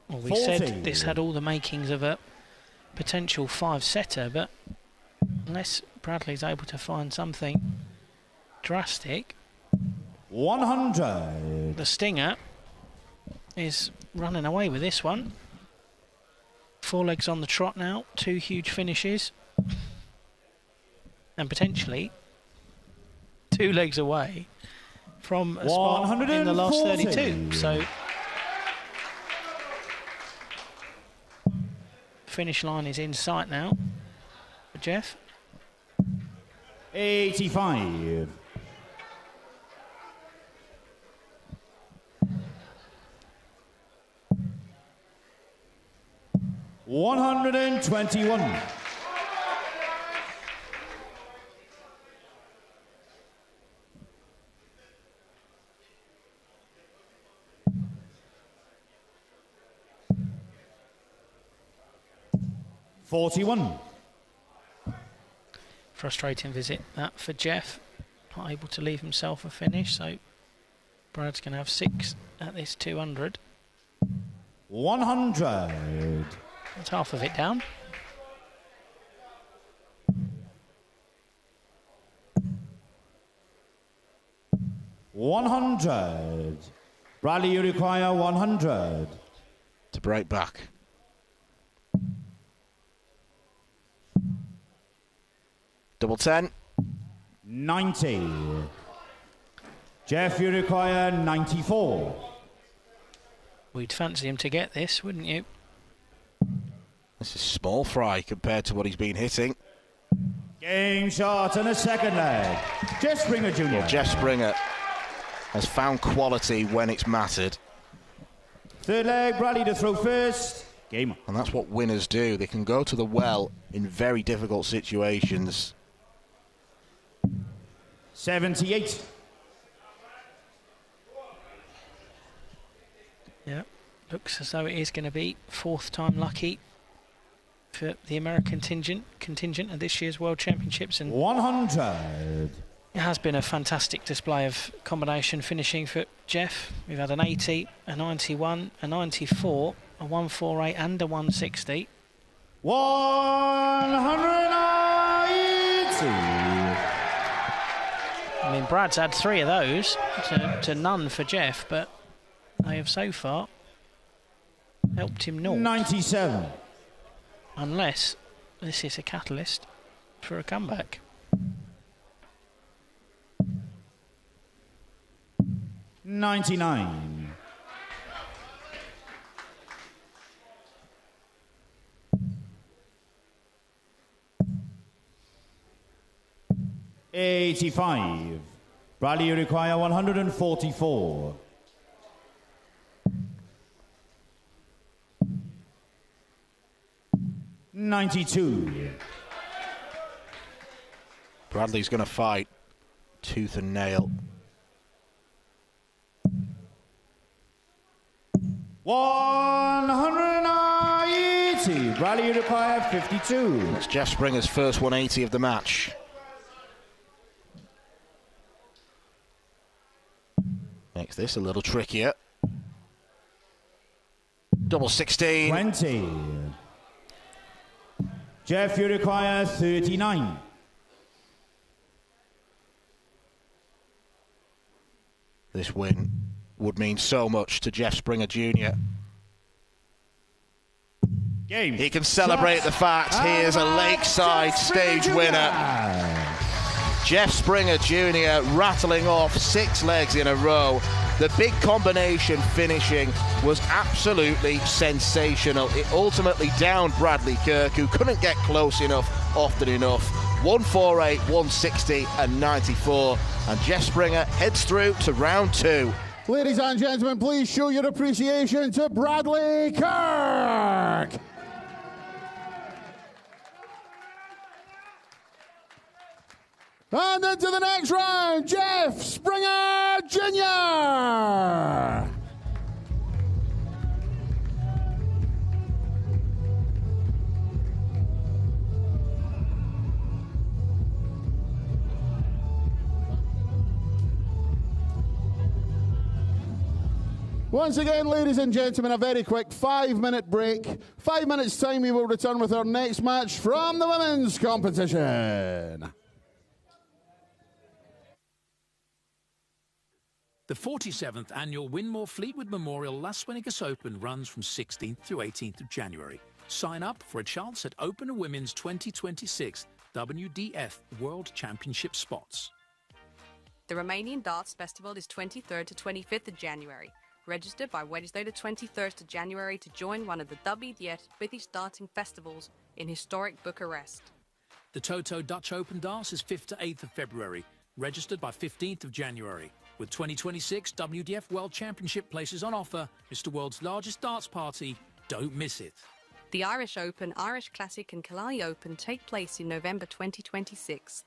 Well, we said this had all the makings of a potential 5-setter, but unless Bradley's able to find something drastic, 100. The Stinger is running away with this one. 4 legs on the trot now, 2 huge finishes, and potentially 2 legs away from a spot in the last 32. So finish line is in sight now for Jeff. 85. $121. $41. Frustrating visit that for Jeff. Not able to leave himself a finish, so Brad's going to have 6 at this 200. 100. That's half of it down. $100. Bradley, you require 100. To break back. Double 10. 90. Jeff, you require 94. We'd fancy him to get this, wouldn't you? This is small fry compared to what he's been hitting. Game shot and a second leg. Jeff Springer Jr. Well, Jeff Springer has found quality when it's mattered. Third leg, Bradley to throw first. Game. And that's what winners do. They can go to the well in very difficult situations. 78. Yeah, looks as though it is going to be 4th time lucky for the American contingent at this year's World Championships. And 100. It has been a fantastic display of combination finishing for Jeff. We've had an 80, a 91, a 94, a 148 and a 160. 180. I mean, Brad's had 3 of those to none for Jeff, but they have so far helped him naught. 97. Unless this is a catalyst for a comeback. 99. 85. Bradley, you require 144. $92. Bradley's going to fight tooth and nail. 180. Bradley, you require 52. That's Jeff Springer's first 180 of the match. Makes this a little trickier. Double 16. 20. Jeff, you require 39. This win would mean so much to Jeff Springer Jr. Game. He can celebrate the fact he is a Lakeside stage winner. Jeff Springer Jr. rattling off 6 legs in a row. The big combination finishing was absolutely sensational. It ultimately downed Bradley Kirk, who couldn't get close enough often enough. 148, 160 and 94. And Jeff Springer heads through to round 2. Ladies and gentlemen, please show your appreciation to Bradley Kirk. And into the next round, Jeff Springer Jr. Once again, ladies and gentlemen, a very quick 5-minute break. 5 minutes' time, we will return with our next match from the women's competition. The 47th annual Winmore Fleetwood Memorial Las Vegas Open runs from 16th through 18th of January. Sign up for a chance at Open Women's 2026 WDF World Championship spots. The Romanian Darts Festival is 23rd to 25th of January. Register by Wednesday the 23rd of January to join one of the WDF British Darting Festivals in historic Bucharest. The Toto Dutch Open Darts is 5th to 8th of February. Registered by 15th of January. With 2026 WDF World Championship places on offer, it's the world's largest darts party. Don't miss it. The Irish Open, Irish Classic and Killarney Open take place in November 2026.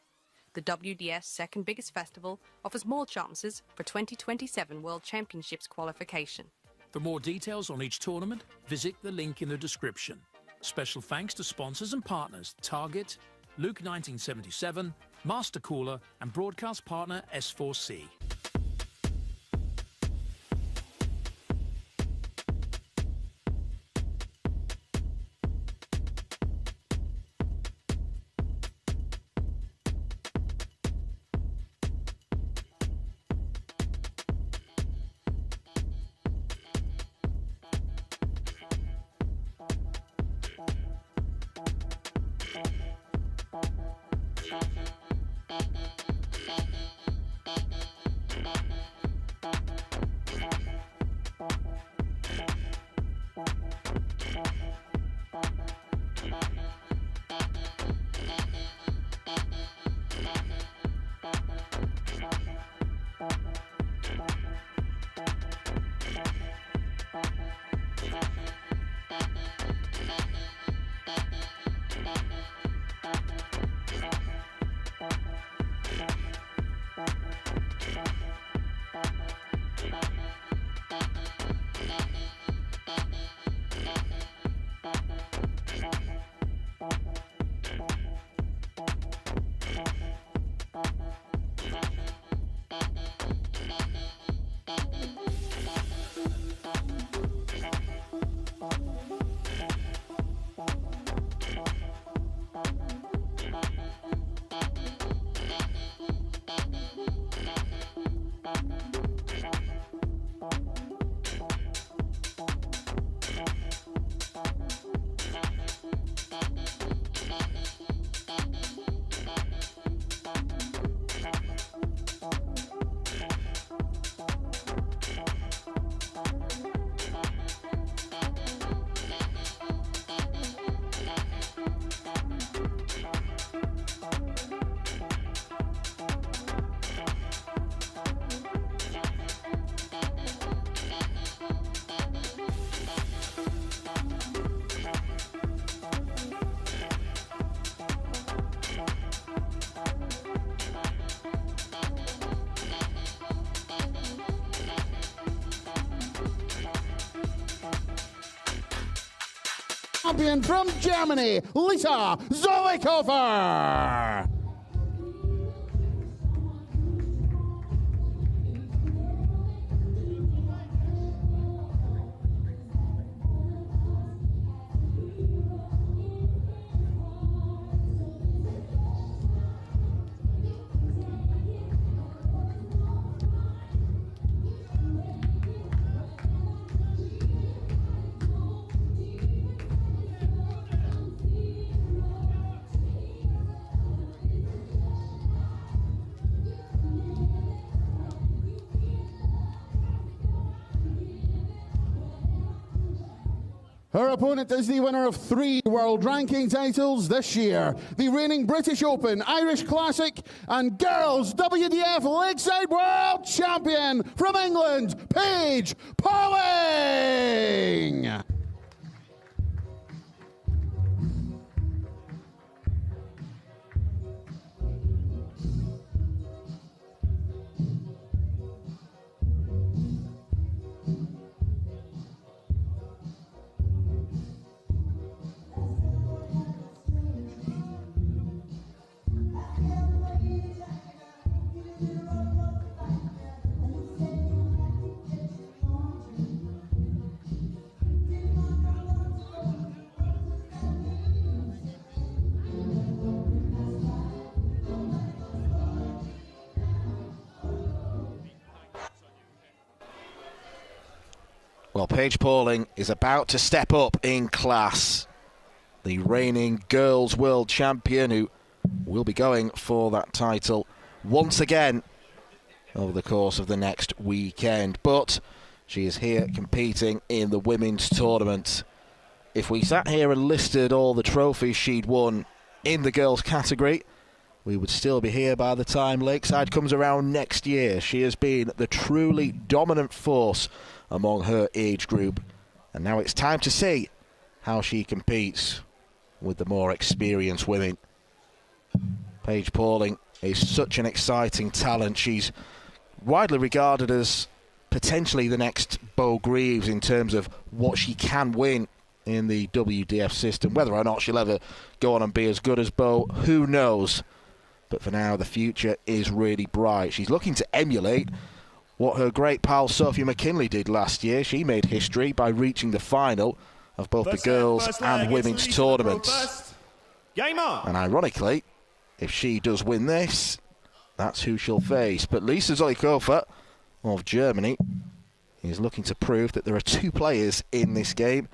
The WDF's second biggest festival offers more chances for 2027 World Championships qualification. For more details on each tournament, visit the link in the description. Special thanks to sponsors and partners Target, Luke 1977, Master Cooler and broadcast partner S4C. champion from Germany, Lisa Zolikova. Her opponent is the winner of 3 world ranking titles this year, the reigning British Open, Irish Classic, and Girls WDF Lakeside World Champion from England, Paige Pauling. Well, Paige Pauling is about to step up in class. The reigning girls world champion who will be going for that title once again over the course of the next weekend. But she is here competing in the women's tournament. If we sat here and listed all the trophies she'd won in the girls category, we would still be here by the time Lakeside comes around next year. She has been the truly dominant force among her age group, and now it's time to see how she competes with the more experienced women. Paige Pauling is such an exciting talent. She's widely regarded as potentially the next Beau Greaves in terms of what she can win in the WDF system. Whether or not she'll ever go on and be as good as Beau, who knows? But for now, the future is really bright. She's looking to emulate what her great pal Sophia McKinley did last year. She made history by reaching the final of both the girls and women's tournaments. And ironically, if she does win this, that's who she'll face. But Lisa Zolikova of Germany is looking to prove that there are 2 players in this game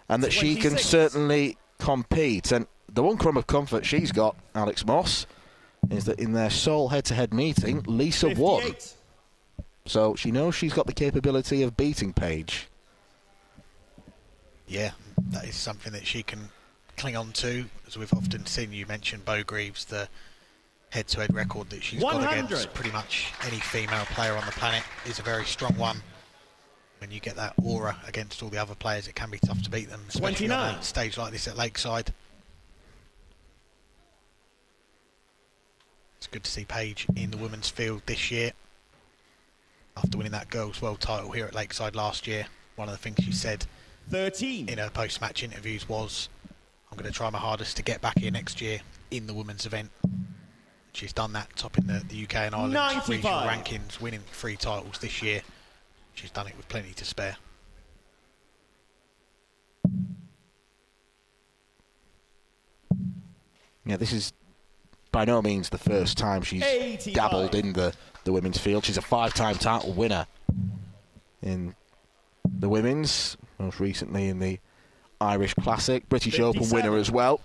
and that she can certainly compete. And the one crumb of comfort she's got, Alex Moss, is that in their sole head-to-head meeting, Lisa 58. won. So she knows she's got the capability of beating Paige. Yeah, that is something that she can cling on to. As we've often seen, you mentioned Beau Greaves, the head-to-head record that she's 100. got against pretty much any female player on the planet is a very strong one. When you get that aura against all the other players, it can be tough to beat them, especially 29. on a stage like this at Lakeside. It's good to see Paige in the women's field this year. After winning that girls' world title here at Lakeside last year, one of the things she said 13 in her post-match interviews was, I'm going to try my hardest to get back here next year in the women's event. She's done that, topping the UK and Ireland 95. regional rankings, winning 3 titles this year. She's done it with plenty to spare. Yeah, this is by no means the first time she's 85. dabbled in the women's field. She's a 5-time title winner in the women's, most recently in the Irish Classic, British 57. Open winner as well.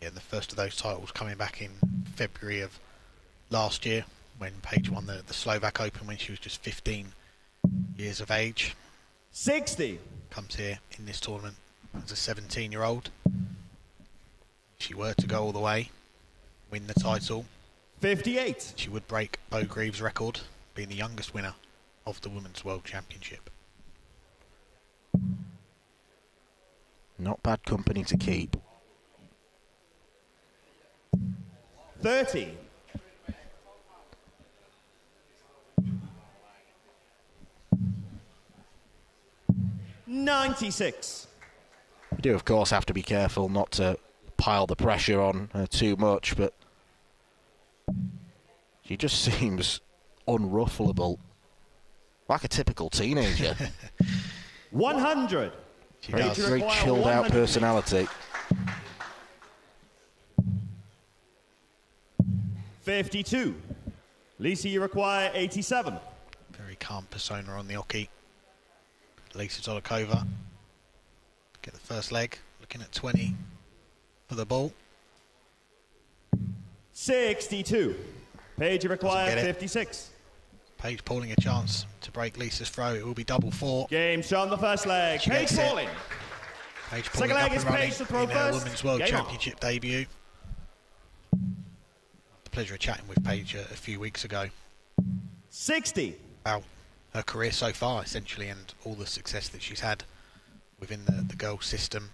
Yeah, the first of those titles coming back in February of last year when Paige won the Slovak Open when she was just 15 years of age. 60. Comes here in this tournament as a 17-year-old. If she were to go all the way, win the title, 58. she would break Beau Greaves' record, being the youngest winner of the Women's World Championship. Not bad company to keep. 30. 96. You do, of course, have to be careful not to pile the pressure on her too much, but she just seems unruffleable, like a typical teenager. 100. Very chilled out personality. 52. Lisa, you require 87. Very calm persona on the hockey. Lisa Zolikova. Get the first leg. Looking at 20 for the ball. 62. Paige, you require 56. Paige Pauling a chance to break Lisa's throw. It will be double four. Game shot on the first leg. Paige Pauling. Paige Pauling second leg up is and running Paige to throw in her first. Women's World Game Championship debut. The pleasure of chatting with Paige a few weeks ago. 60. About her career so far, essentially, and all the success that she's had within the girls' system.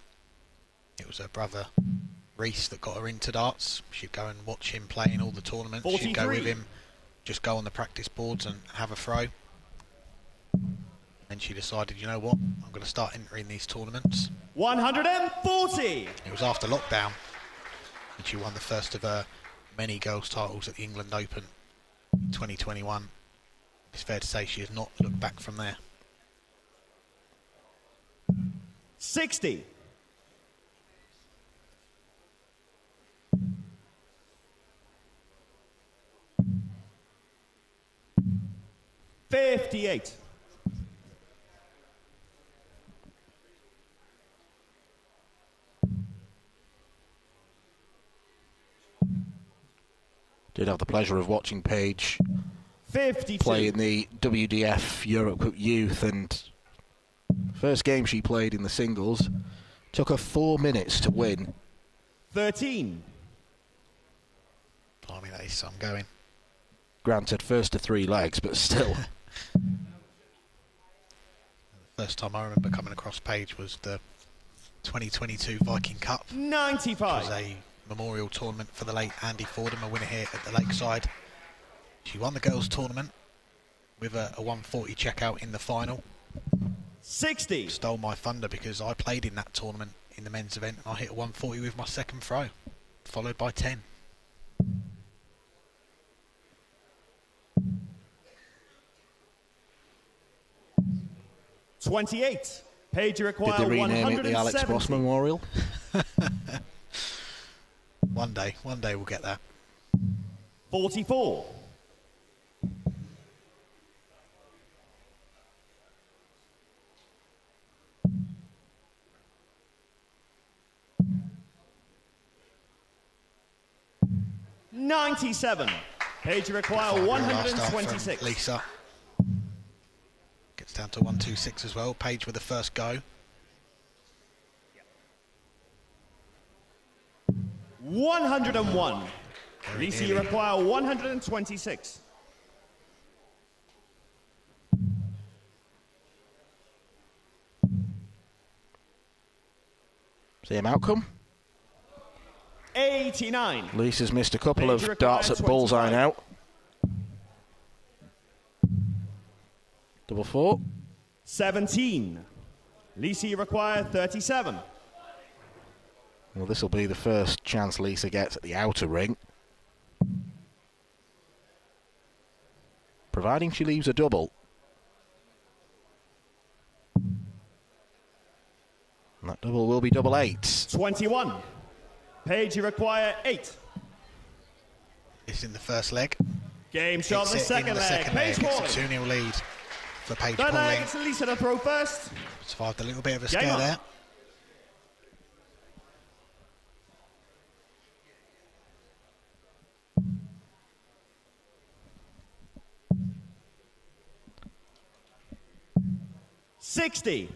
It was her brother Reese that got her into darts. She'd go and watch him play in all the tournaments. 43. She'd go with him, just go on the practice boards and have a throw. And she decided, you know what, I'm going to start entering these tournaments. 140. It was after lockdown, and she won the first of her many girls' titles at the England Open 2021. It's fair to say she has not looked back from there. 60. 58. Did have the pleasure of watching Paige 52. play in the WDF Europe Cup Youth, and first game she played in the singles took her 4 minutes to win. 13. Blimey, that is some going. Granted, first to 3 legs, but still. The first time I remember coming across Paige was the 2022 Viking Cup. 95. It was a memorial tournament for the late Andy Fordham, a winner here at the Lakeside. She won the girls' tournament with a 140 checkout in the final. 60. Stole my thunder because I played in that tournament in the men's event and I hit a 140 with my second throw, followed by 10. $28. Paige, you require Did they rename it the Alex Ross Memorial? One day we'll get that. 44. 97. Paige, you require 126. Lisa. Gets down to 126 as well. Paige with the first go. 101. Lisa, you require 126. Same outcome. 89. Lisa's missed a couple Paige of darts at 25. bullseye now. Double four. 17. Lisa, you require 37. Well, this will be the first chance Lisa gets at the outer ring. Providing she leaves a double. And that double will be double 8. 21. Paige, you require 8. It's in the first leg. Game shot the Hits it second in the leg. second Paige leg. Pauling. It's a 2-0 lead for Paige Third leg, Pauling. it's Lisa to throw first. Survived a little bit of a Game scare on. there. $60. You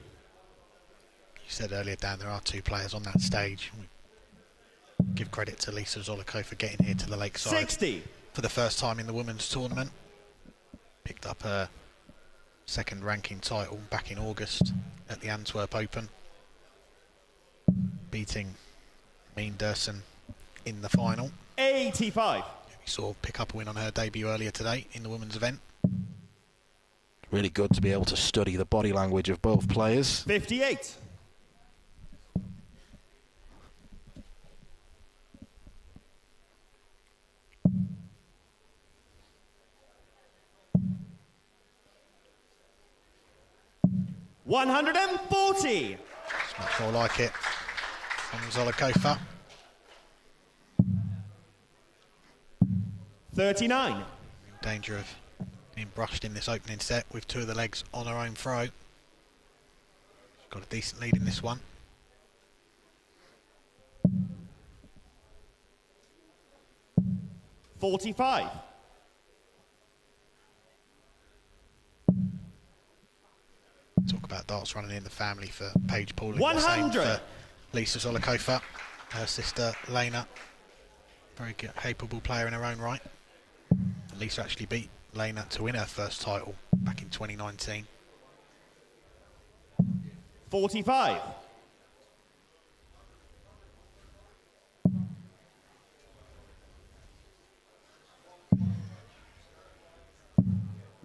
said earlier, Dan, there are 2 players on that stage. Give credit to Lisa Zolikova for getting here to the Lakeside 60. for the first time in the women's tournament. Picked up her second ranking title back in August at the Antwerp Open, beating Mean Durson in the final. 85. We saw pick up a win on her debut earlier today in the women's event. Really good to be able to study the body language of both players. 58. $140. It's much more like it from Zolikova. 39. In danger of being brushed in this opening set with 2 of the legs on her own throw. She's got a decent lead in this one. $45. Talk about darts running in the family for Paige Pauling. 100. The same for Lisa Zolikova, her sister Lena. Very good, capable player in her own right. And Lisa actually beat Lena to win her first title back in 2019. 45.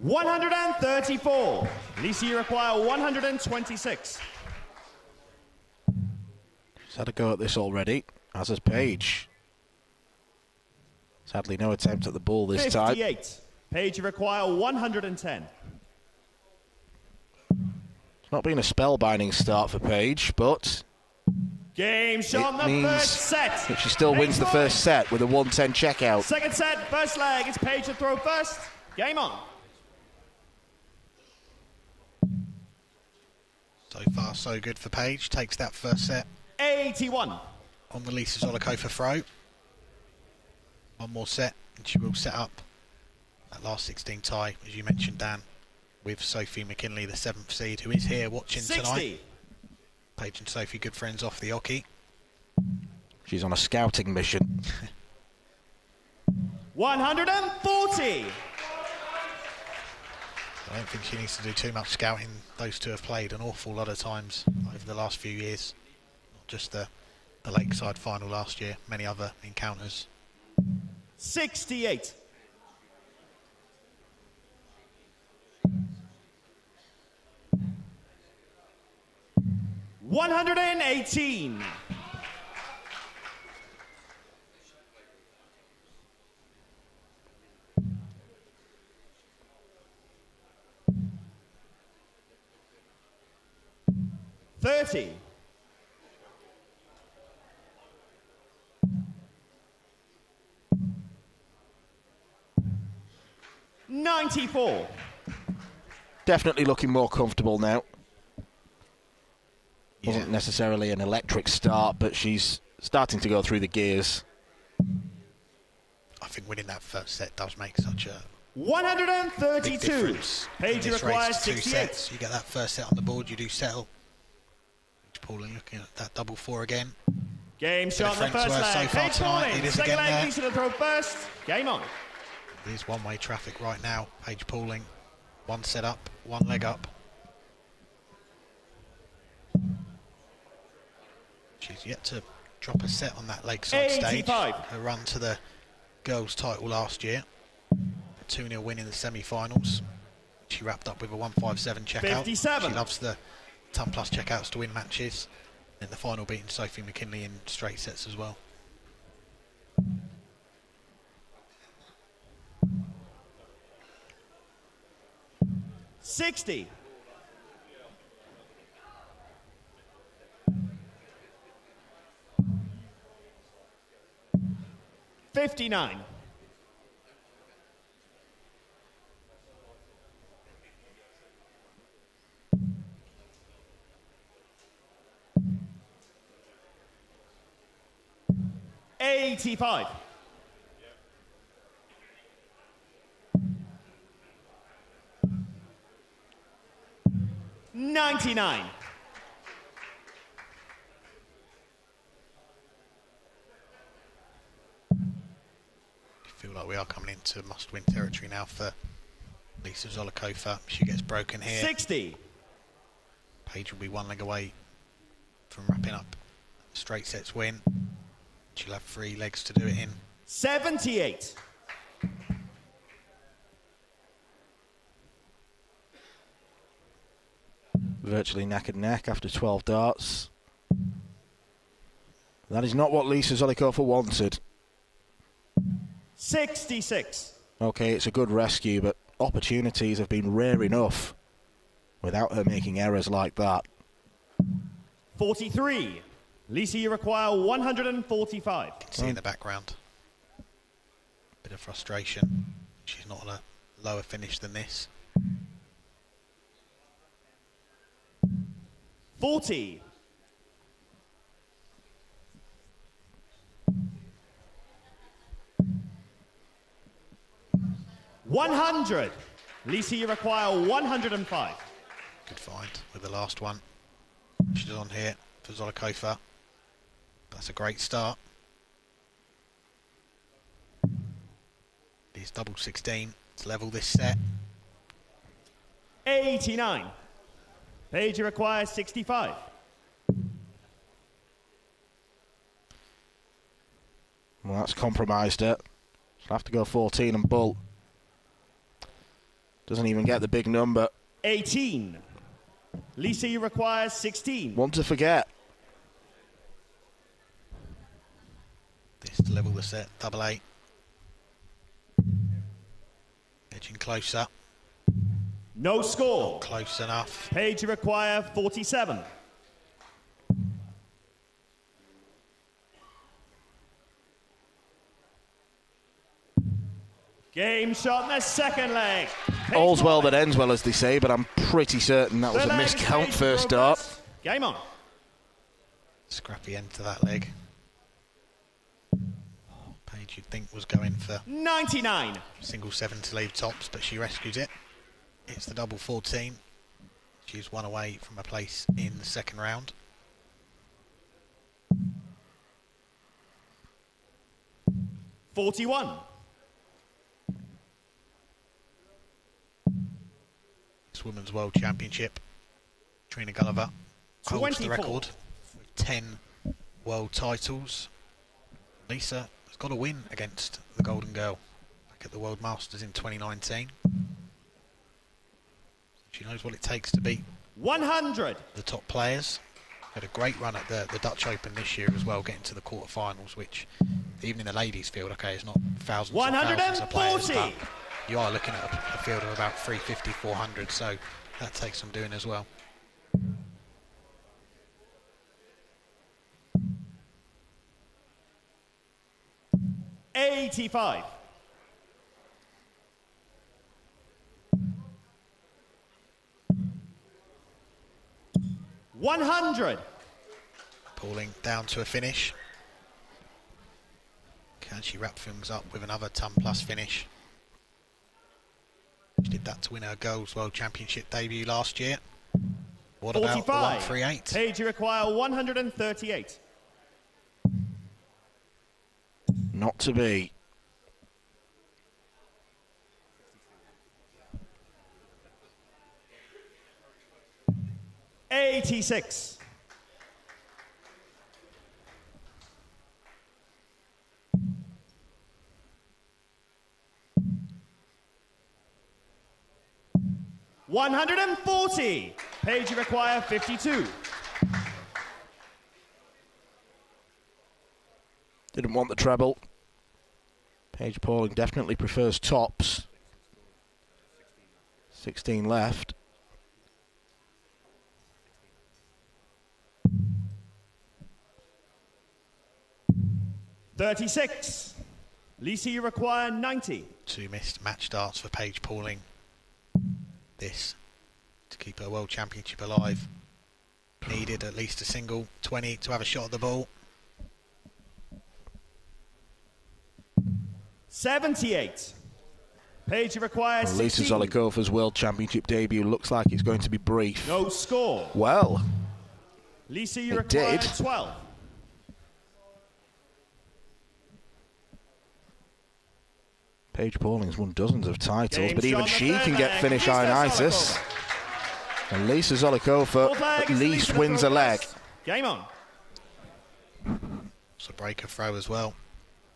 $134. Lisa, you require 126. She's had a go at this already, as has Paige. Sadly, no attempt at the ball this 58. time. Paige, you require 110. It's not been a spellbinding start for Paige, but Game shot it in the means first set. that she still wins the first set with a 110 checkout. Second set, first leg. It's Paige to throw first. Game on. So far, so good for Paige. Takes that first set 81. on the Lisa Zolikova throw. One more set, and she will set up that last 16 tie, as you mentioned, Dan, with Sophie McKinley, the 7th seed, who is here watching 60. tonight. Paige and Sophie, good friends off the hockey. She's on a scouting mission. 140. I don't think she needs to do too much scouting. Those two have played an awful lot of times over the last few years. Not just the Lakeside final last year, many other encounters. 68. $118. $30. $94. Definitely looking more comfortable now. Wasn't necessarily an electric start, but she's starting to go through the gears. I think winning that first set does make such a 132. big difference. Paige In this requires race to 2 68. sets. You get that first set on the board, you do settle. Pauling looking at that double 4 again. Game shot in the friends first were so leg. far Paige tonight, Pauling. it is Second again leg, there. Lisa to throw first. Game on. There's one-way traffic right now. Paige Pauling, 1 set up, 1 leg up. She's yet to drop a set on that Lakeside stage. 85. Her run to the girls' title last year. A 2-0 win in the semi-finals. She wrapped up with a 157 checkout. 57. She loves the ton plus checkouts to win matches. In the final, beating Sophie McKinley in straight sets as well. $60. $59. $85. $99. Feel like we are coming into must-win territory now for Lisa Zolikova. She gets broken here. 60. Paige will be 1 leg away from wrapping up straight sets win. She'll have 3 legs to do it in. 78. Virtually neck and neck after 12 darts. That is not what Lisa Zolikova wanted. 66. Okay, it's a good rescue, but opportunities have been rare enough without her making errors like that. 43. Lisa, you require 145. You can see in the background. Bit of frustration. She's not on a lower finish than this. 40. 100. Lisa, you require 105. Good find with the last one. She's on here for Zolikova. That's a great start. It's double 16 to level this set. 89. Paige, you require 65. Well, that's compromised it. She'll have to go 14 and bull. Doesn't even get the big number. 18. Lisa, you require 16. One to forget. This to level the set, double 8. Edging closer. No score. Close enough. Paige, you require 47. Game shot in the second leg. All's well that ends well, as they say, but I'm pretty certain that was a miscount first start. Game on. Scrappy end to that leg. Paige you'd think was going for 99. single 7 to leave tops, but she rescues it. It's the double 14. She's one away from a place in the second round. $41. This Women's World Championship. Trina Gulliver holds the record with 10 world titles. Lisa has got a win against the Golden Girl back at the World Masters in 2019. She knows what it takes to beat 100. the top players. Had a great run at the Dutch Open this year as well, getting to the quarterfinals, which even in the ladies field, okay, it's not thousands and thousands of players, but you are looking at a field of about 350, 400, so that takes some doing as well. $85. 100. Pulling down to a finish. Can she wrap things up with another ton plus finish? She did that to win her Girls World Championship debut last year. What about the 138? Paige, you require 138. Not to be. $86. 140. Paige, you require 52. Didn't want the treble. Paige Pauling definitely prefers tops. 16 left. $36. Lisa, you require 90. 2 missed match starts for Paige Pauling. This to keep her World Championship alive. Needed at least a single 20 to have a shot at the ball. 78. Paige, you require 16. Lisa Zolikova's World Championship debut looks like it's going to be brief. No score. Well, Lisa, you it require did. 12. Paige Pauling's won dozens of titles, Game but even shot she the third can get leg. finish Lisa initis. Zolikova. And Lisa Zolikova Fourth leg at is least Lisa wins a throw leg. first. Game on. It's a breaker throw as well.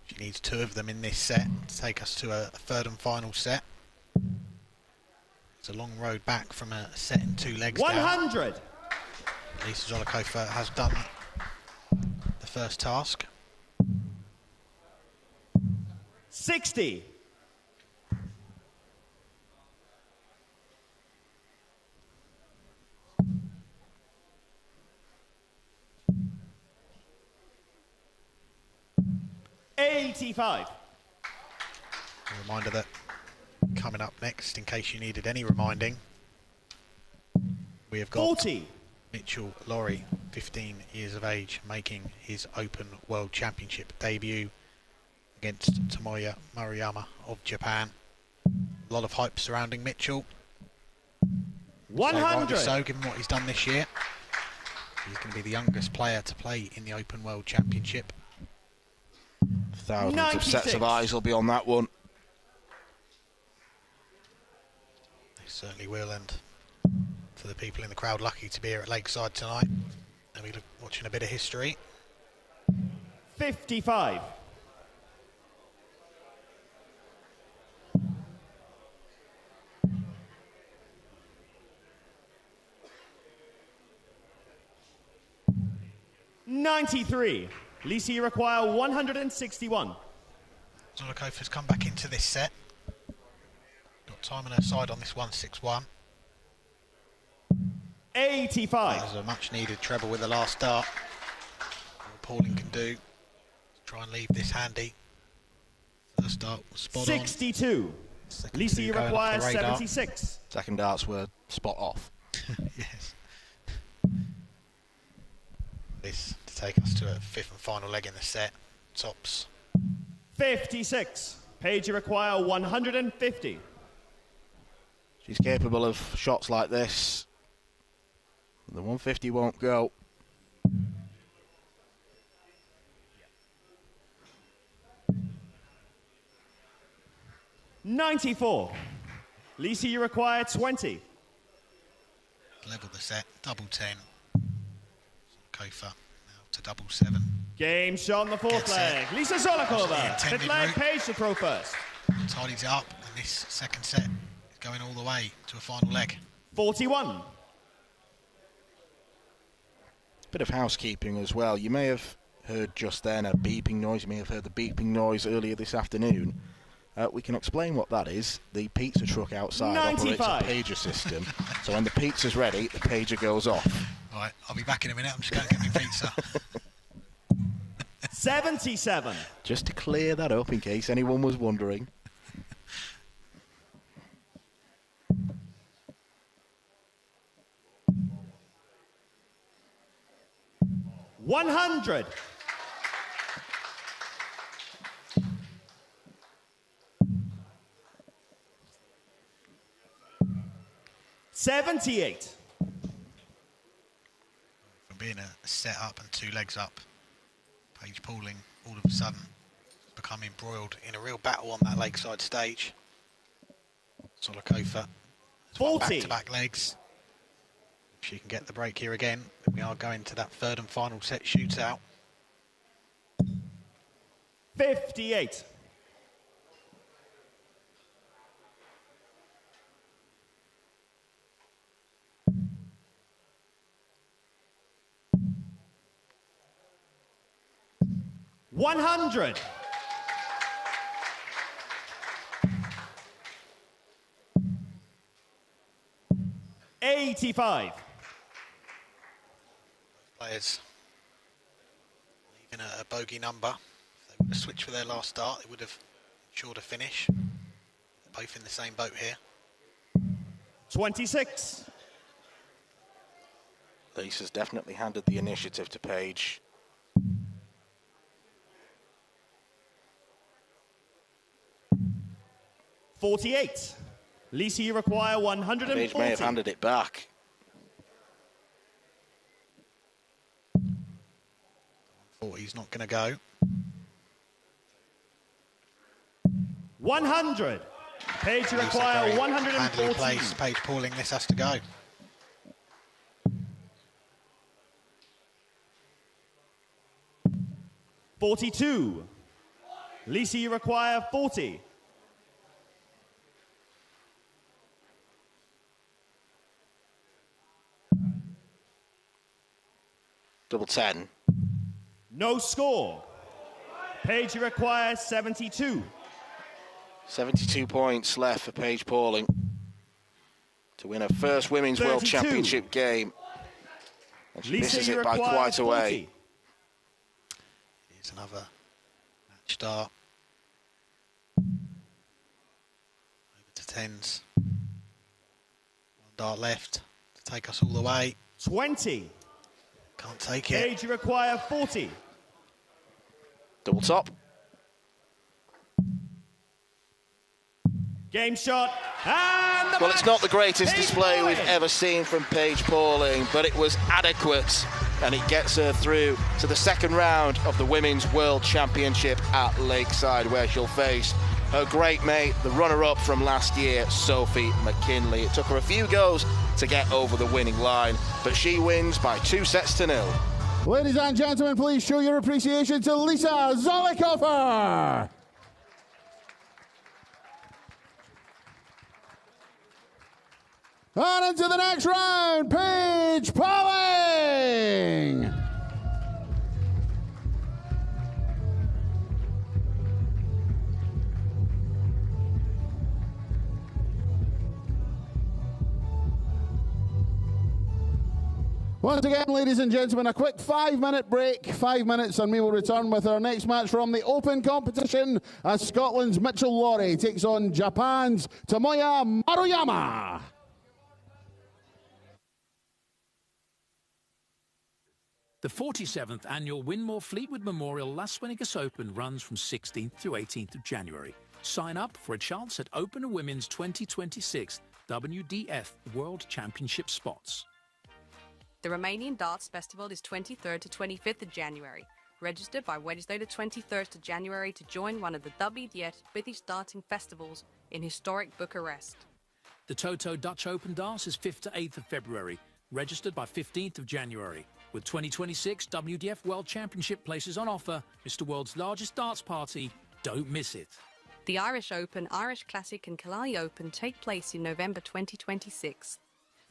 She needs 2 of them in this set to take us to a third and final set. It's a long road back from a set in 2 legs 100. down. Lisa Zolikova has done the first task. 60. $85. A reminder that coming up next, in case you needed any reminding, we have got 40. Mitchell Laurie, 15 years of age, making his Open World Championship debut against Tomoya Maruyama of Japan. A lot of hype surrounding Mitchell. 100. So given what he's done this year, he's going to be the youngest player to play in the Open World Championship. Thousands 96. of sets of eyes will be on that one. They certainly will, and for the people in the crowd lucky to be here at Lakeside tonight, and we're watching a bit of history. 55. $93. Lisa, you require 161. Zolikova's come back into this set. Got time on her side on this 161. 85. There's a much needed treble with the last start. All Pauling can do is try and leave this handy. First start was spot 62. on. Lisa, you going require off the radar. 76. Second darts were spot off. Yes. This to take us to a 5th and final leg in the set. Tops. 56. Paige, you require 150. She's capable of shots like this. The 150 won't go. $94. Lisa, you require 20. Level the set. Double 10. Kofa now to double 7. Game shot on the 4th Gets leg. it. Lisa Zolikova. That's the 5th intended leg, route. Paige to throw first. Tidies it up, and this second set is going all the way to a final leg. 41. Bit of housekeeping as well. You may have heard just then a beeping noise. You may have heard the beeping noise earlier this afternoon. We can explain what that is. The pizza truck outside 95. operates a pager system. So when the pizza's ready, the pager goes off. All right, I'll be back in a minute. I'm just going to get my pizza. 77. Just to clear that up in case anyone was wondering. $100. $78. From being a set up and 2 legs up, Paige Pauling all of a sudden become embroiled in a real battle on that Lakeside stage. Zolikova 40. back-to-back legs. If she can get the break here again, then we are going to that 3rd and final set shootout. 58. $100. $85. Players leaving a bogey number. If they would have switched for their last start, they would have ensured a finish. They're both in the same boat here. 26. Lisa's definitely handed the initiative to Paige. $48. Lisa, you require 140. Paige may have handed it back. He's not going to go. 100. Paige, you Lisa require very 114. handily placed. Paige Pauling, this has to go. $42. Lisa, you require 40. Double 10. No score. Paige requires 72. 72 points left for Paige Pauling to win her first Women's 32. World Championship game. And she Lisa, misses you it by require quite a 40. way. Here's another match start. Over to 10s. One dart left to take us all the way. 20. Can't take it. Paige, you require 40. Double top. Game shot. And the Well, match it's not the greatest is display going. we've ever seen from Paige Pauling, but it was adequate, and it gets her through to the second round of the Women's World Championship at Lakeside, where she'll face her great mate, the runner-up from last year, Sophie McKinley. It took her a few goes to get over the winning line, but she wins by 2-0. Ladies and gentlemen, please show your appreciation to Lisa Zolikova. On into the next round, Paige Pauling. Once again, ladies and gentlemen, a quick 5-minute break, 5 minutes, and we will return with our next match from the Open competition as Scotland's Mitchell Lawrie takes on Japan's Tomoya Maruyama. The 47th annual Winmore Fleetwood Memorial Las Vegas Open runs from 16th to 18th of January. Sign up for a chance at Open Women's 2026 WDF World Championship spots. The Romanian Darts Festival is 23rd to 25th of January. Register by Wednesday the 23rd of January to join one of the WDF British Darting Festivals in historic Bucharest. The Toto Dutch Open Darts is 5th to 8th of February. Registered by 15th of January. With 2026 WDF World Championship places on offer, Mr. World's largest darts party. Don't miss it. The Irish Open, Irish Classic and Killarney Open take place in November 2026.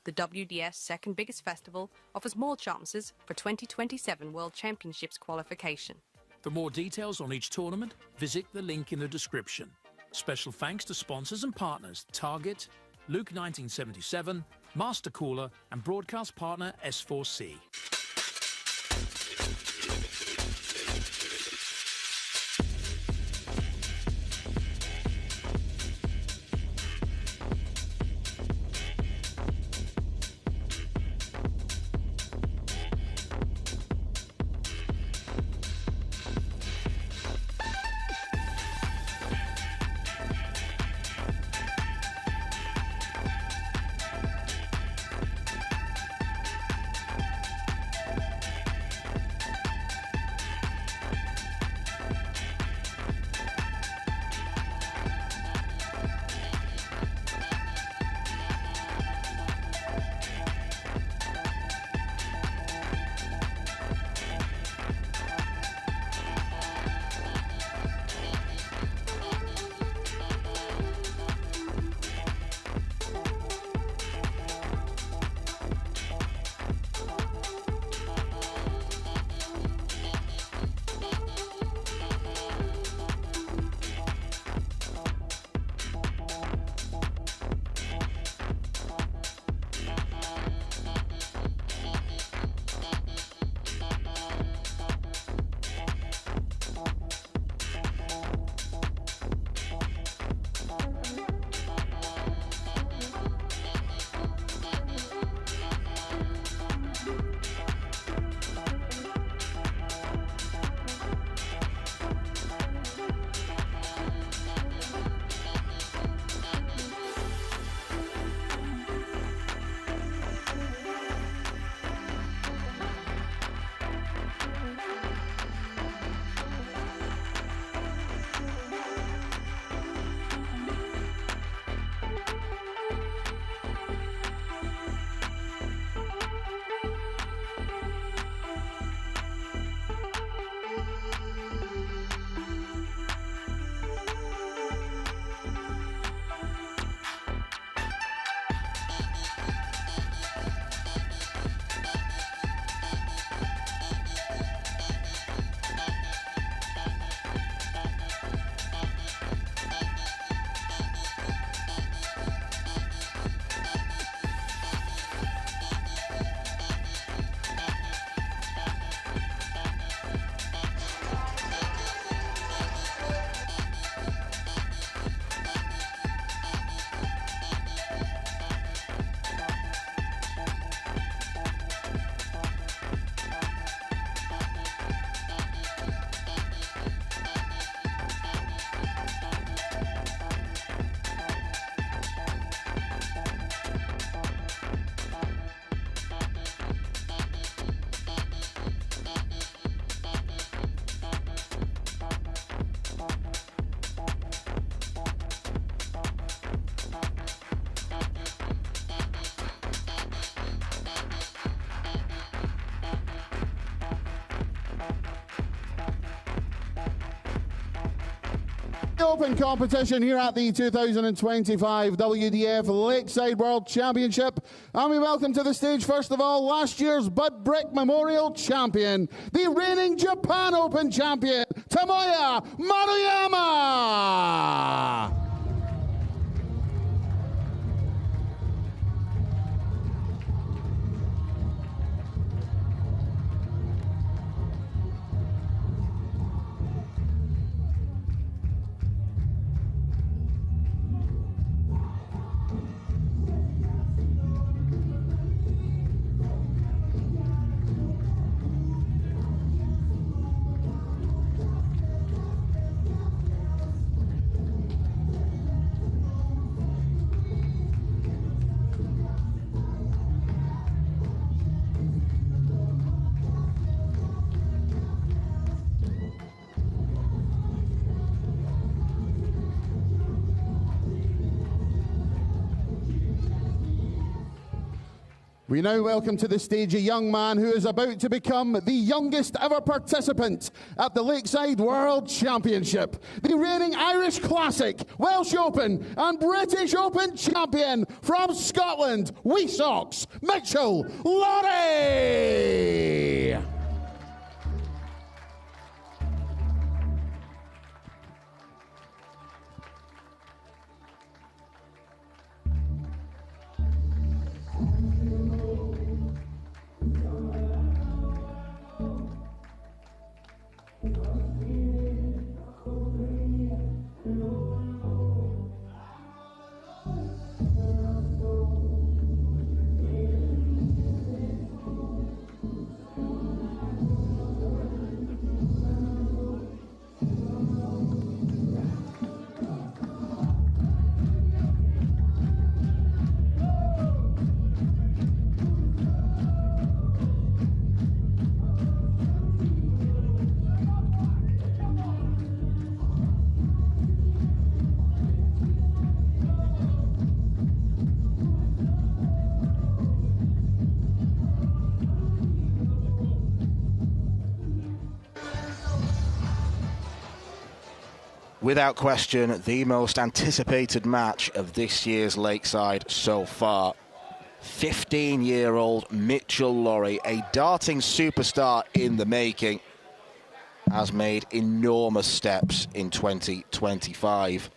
The WDF's second biggest festival offers more chances for 2027 World Championships qualification. For more details on each tournament, visit the link in the description. Special thanks to sponsors and partners Target, Luke 1977, Master Cooler and broadcast partner S4C. Open competition here at the 2025 WDF Lakeside World Championship. And we welcome to the stage, first of all, last year's Bud Brick Memorial Champion, the reigning Japan Open Champion, Tomoya Maruyama. We now welcome to the stage a young man who is about to become the youngest ever participant at the Lakeside World Championship. The reigning Irish Classic, Welsh Open and British Open champion from Scotland, Wee Sox, Mitchell Lorry. Without question, the most anticipated match of this year's Lakeside so far. 15-year-old Mitchell Lorry, a darting superstar in the making, has made enormous steps in 2025.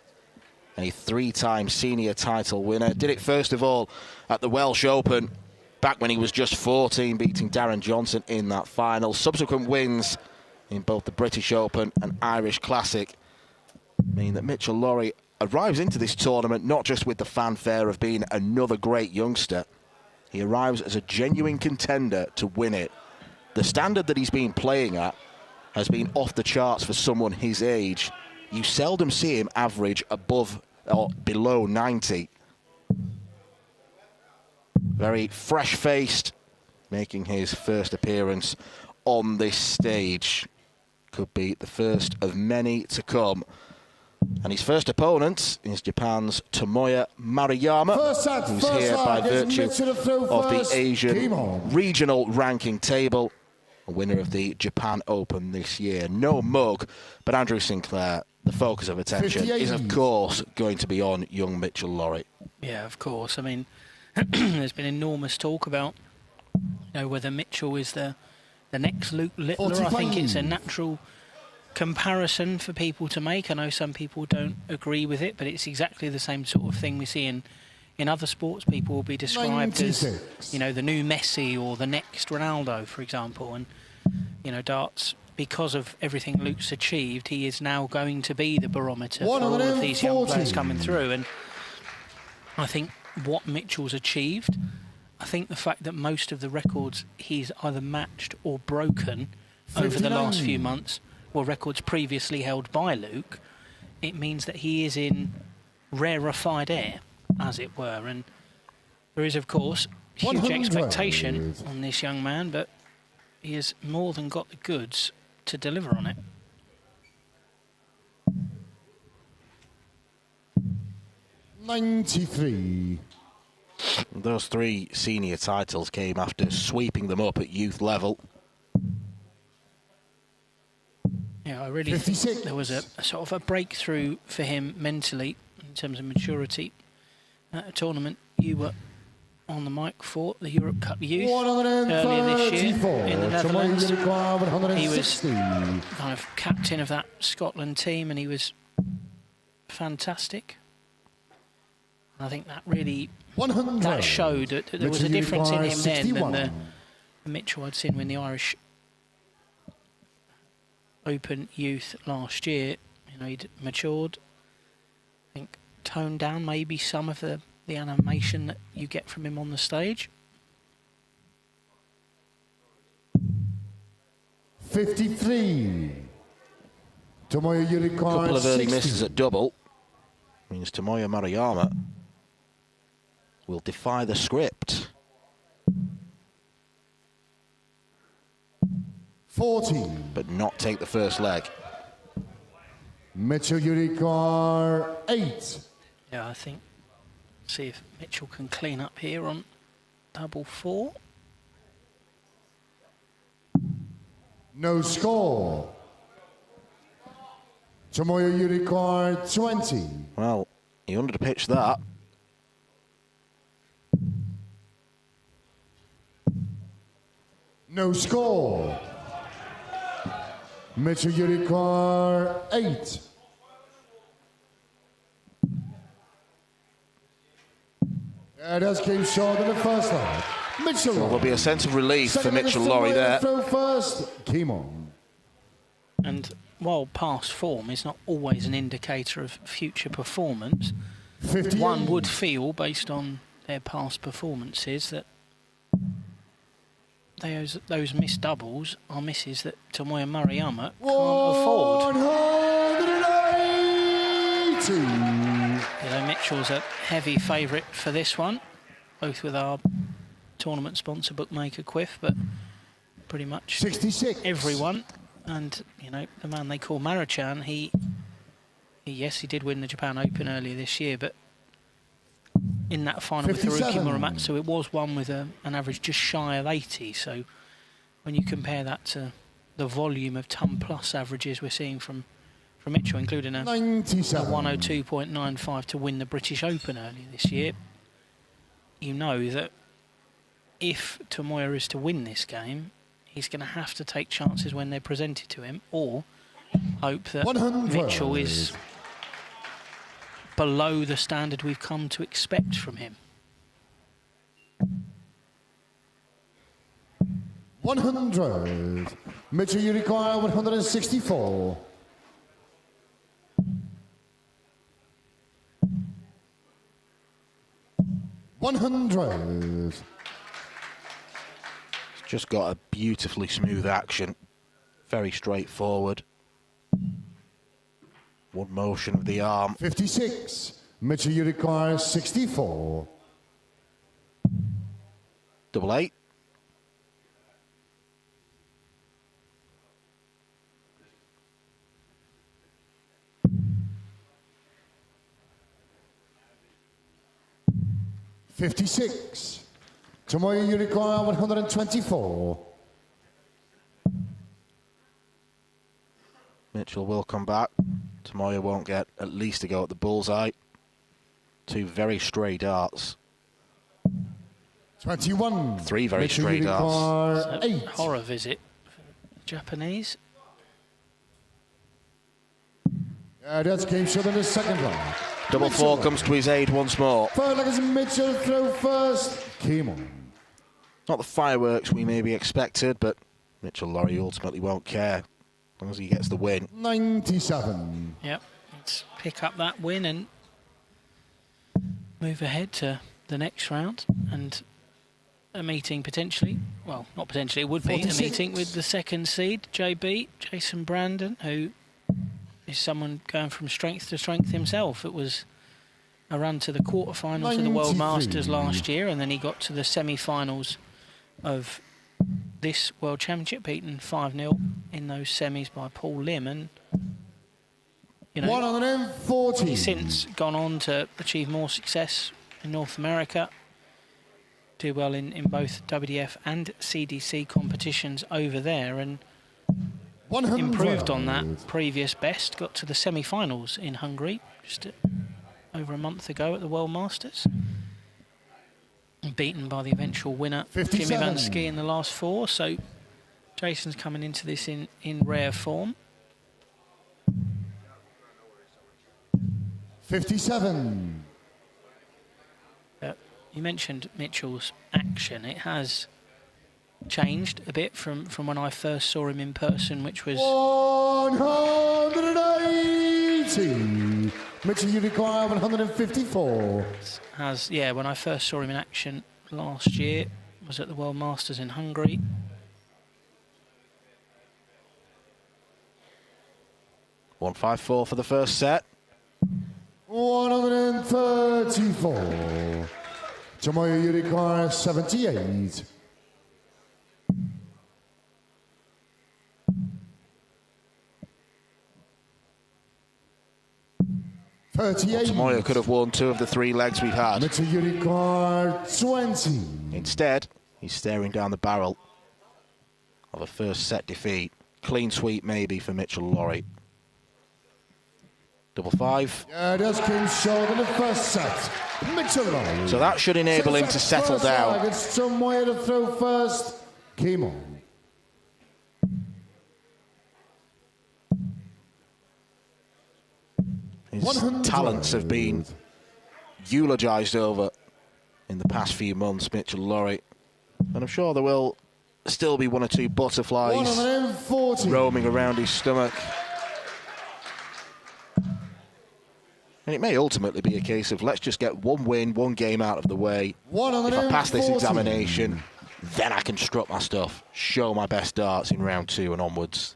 A three-time senior title winner. Did it first of all at the Welsh Open, back when he was just 14, beating Darren Johnson in that final. Subsequent wins in both the British Open and Irish Classic mean that Mitchell Lorry arrives into this tournament not just with the fanfare of being another great youngster. He arrives as a genuine contender to win it. The standard that he's been playing at has been off the charts for someone his age. You seldom see him average above or below 90. Very fresh-faced, making his first appearance on this stage. Could be the first of many to come. And his first opponent is Japan's Tomoya Maruyama, who's here by virtue of the Asian regional ranking table, a winner of the Japan Open this year. No mug, but Andrew Sinclair, the focus of attention is, of course, going to be on young Mitchell Lorry. Yeah, of course. I mean, there's been enormous talk about whether Mitchell is the next Luke Littler. I think it's a natural comparison for people to make. I know some people don't agree with it, but it's exactly the same sort of thing we see in other sports. People will be described as, the new Messi or the next Ronaldo, for example. And, darts, because of everything Luke's achieved, he is now going to be the barometer for all of these young players coming through. And I think what Mitchell's achieved, I think the fact that most of the records he's either matched or broken over the last few months were records previously held by Luke, it means that he is in rarefied air, as it were. And there is, of course, huge expectation on this young man, but he has more than got the goods to deliver on it. .93. Those three senior titles came after sweeping them up at youth level. Yeah, I really think there was a sort of a breakthrough for him mentally in terms of maturity at a tournament you were on the mic for, the Europe Cup Youth, earlier this year in the Netherlands. He was kind of captain of that Scotland team and he was fantastic. I think that really that showed that there was a difference in him then than the Mitchell I'd seen when the Irish Open Youth last year. You know, he'd matured, I think toned down maybe some of the animation that you get from him on the stage. 53. Tomoya Yurikar, a couple of early 60. misses at double means Tomoya Maruyama will defy the script. 40. But not take the first leg. Mitchell Yurikar, 8. Yeah, I think, see if Mitchell can clean up here on double 4. No score. Tomoya Yurikar, 20. Well, he underpitched that. No score. Mitchell Yurikar, 8. That came short in the first leg. Mitchell. Well, there'll be a sense of relief for Mitchell Lorry there. Throw first. Came on. And while past form is not always an indicator of future performance, 58. one would feel, based on their past performances, that those missed doubles are misses that Tomoya Maruyama can't afford. 180. You know, Mitchell's a heavy favourite for this one, both with our tournament sponsor bookmaker Quiff, but pretty much 66. everyone. And you know, the man they call Marachan, he yes, he did win the Japan Open earlier this year, but in that final 57. with Haruki Murematsu, it was one with an average just shy of 80. So when you compare that to the volume of ton-plus averages we're seeing from Mitchell, including a 102.95 to win the British Open earlier this year, you know that if Tomoya is to win this game, he's going to have to take chances when they're presented to him, or hope that 100. Mitchell is below the standard we've come to expect from him. 100. Mitchell Yurikar, 164. $100. Just got a beautifully smooth action. Very straightforward. One motion of the arm. 56. Mitchell Yurikar, 64. Double 8. $56. Tomoya Yurikar, 124. Mitchell will come back. Tomoya won't get at least a go at the bullseye. Two very stray darts. 21. Three very Mitchell stray darts. So, 8. horror visit for the Japanese. That came short in the second round. Double 4 comes to his aid once more. Third leg is Mitchell, throw first. Came on. Not the fireworks we maybe expected, but Mitchell Lorry ultimately won't care as long as he gets the win. 97. Yep, let's pick up that win and move ahead to the next round and a meeting potentially, well, not potentially, it would be 46. a meeting with the second seed, JB, Jason Brandon, who is someone going from strength to strength himself. It was a run to the quarterfinals of the World 93. Masters last year, and then he got to the semi-finals of this World Championship, beaten 5-0 in those semis by Paul Lim, and you know, 140. he's since gone on to achieve more success in North America, do well in both WDF and CDC competitions over there, and improved on that previous best, got to the semi-finals in Hungary just over a month ago at the World Masters. Beaten by the eventual winner, 57. Jimmy Van Ski, in the last 4. So Jason's coming into this in rare form. 57. You mentioned Mitchell's action. It has changed a bit from when I first saw him in person, which was 180. Mitchell, you require 154. when I first saw him in action last year, was at the World Masters in Hungary. $154 for the first set. 134. Tomoyo, you require 78. Tomoyo could have won 2 of the 3 legs we've had. Mitchell, you require 20. Instead, he's staring down the barrel of a first set defeat. Clean sweep maybe for Mitchell Lorry. 5-5. Yeah, just came short in the first set. Mitchell Lorry. So that should enable him to settle down. It's Tomoyo to throw first. Came on. His talents have been eulogised over in the past few months, Mitchell Lorry. And I'm sure there will still be 1 or 2 butterflies roaming around his stomach. And it may ultimately be a case of let's just get 1 win, 1 game out of the way. If I pass this examination, then I can strut my stuff, show my best darts in round 2 and onwards.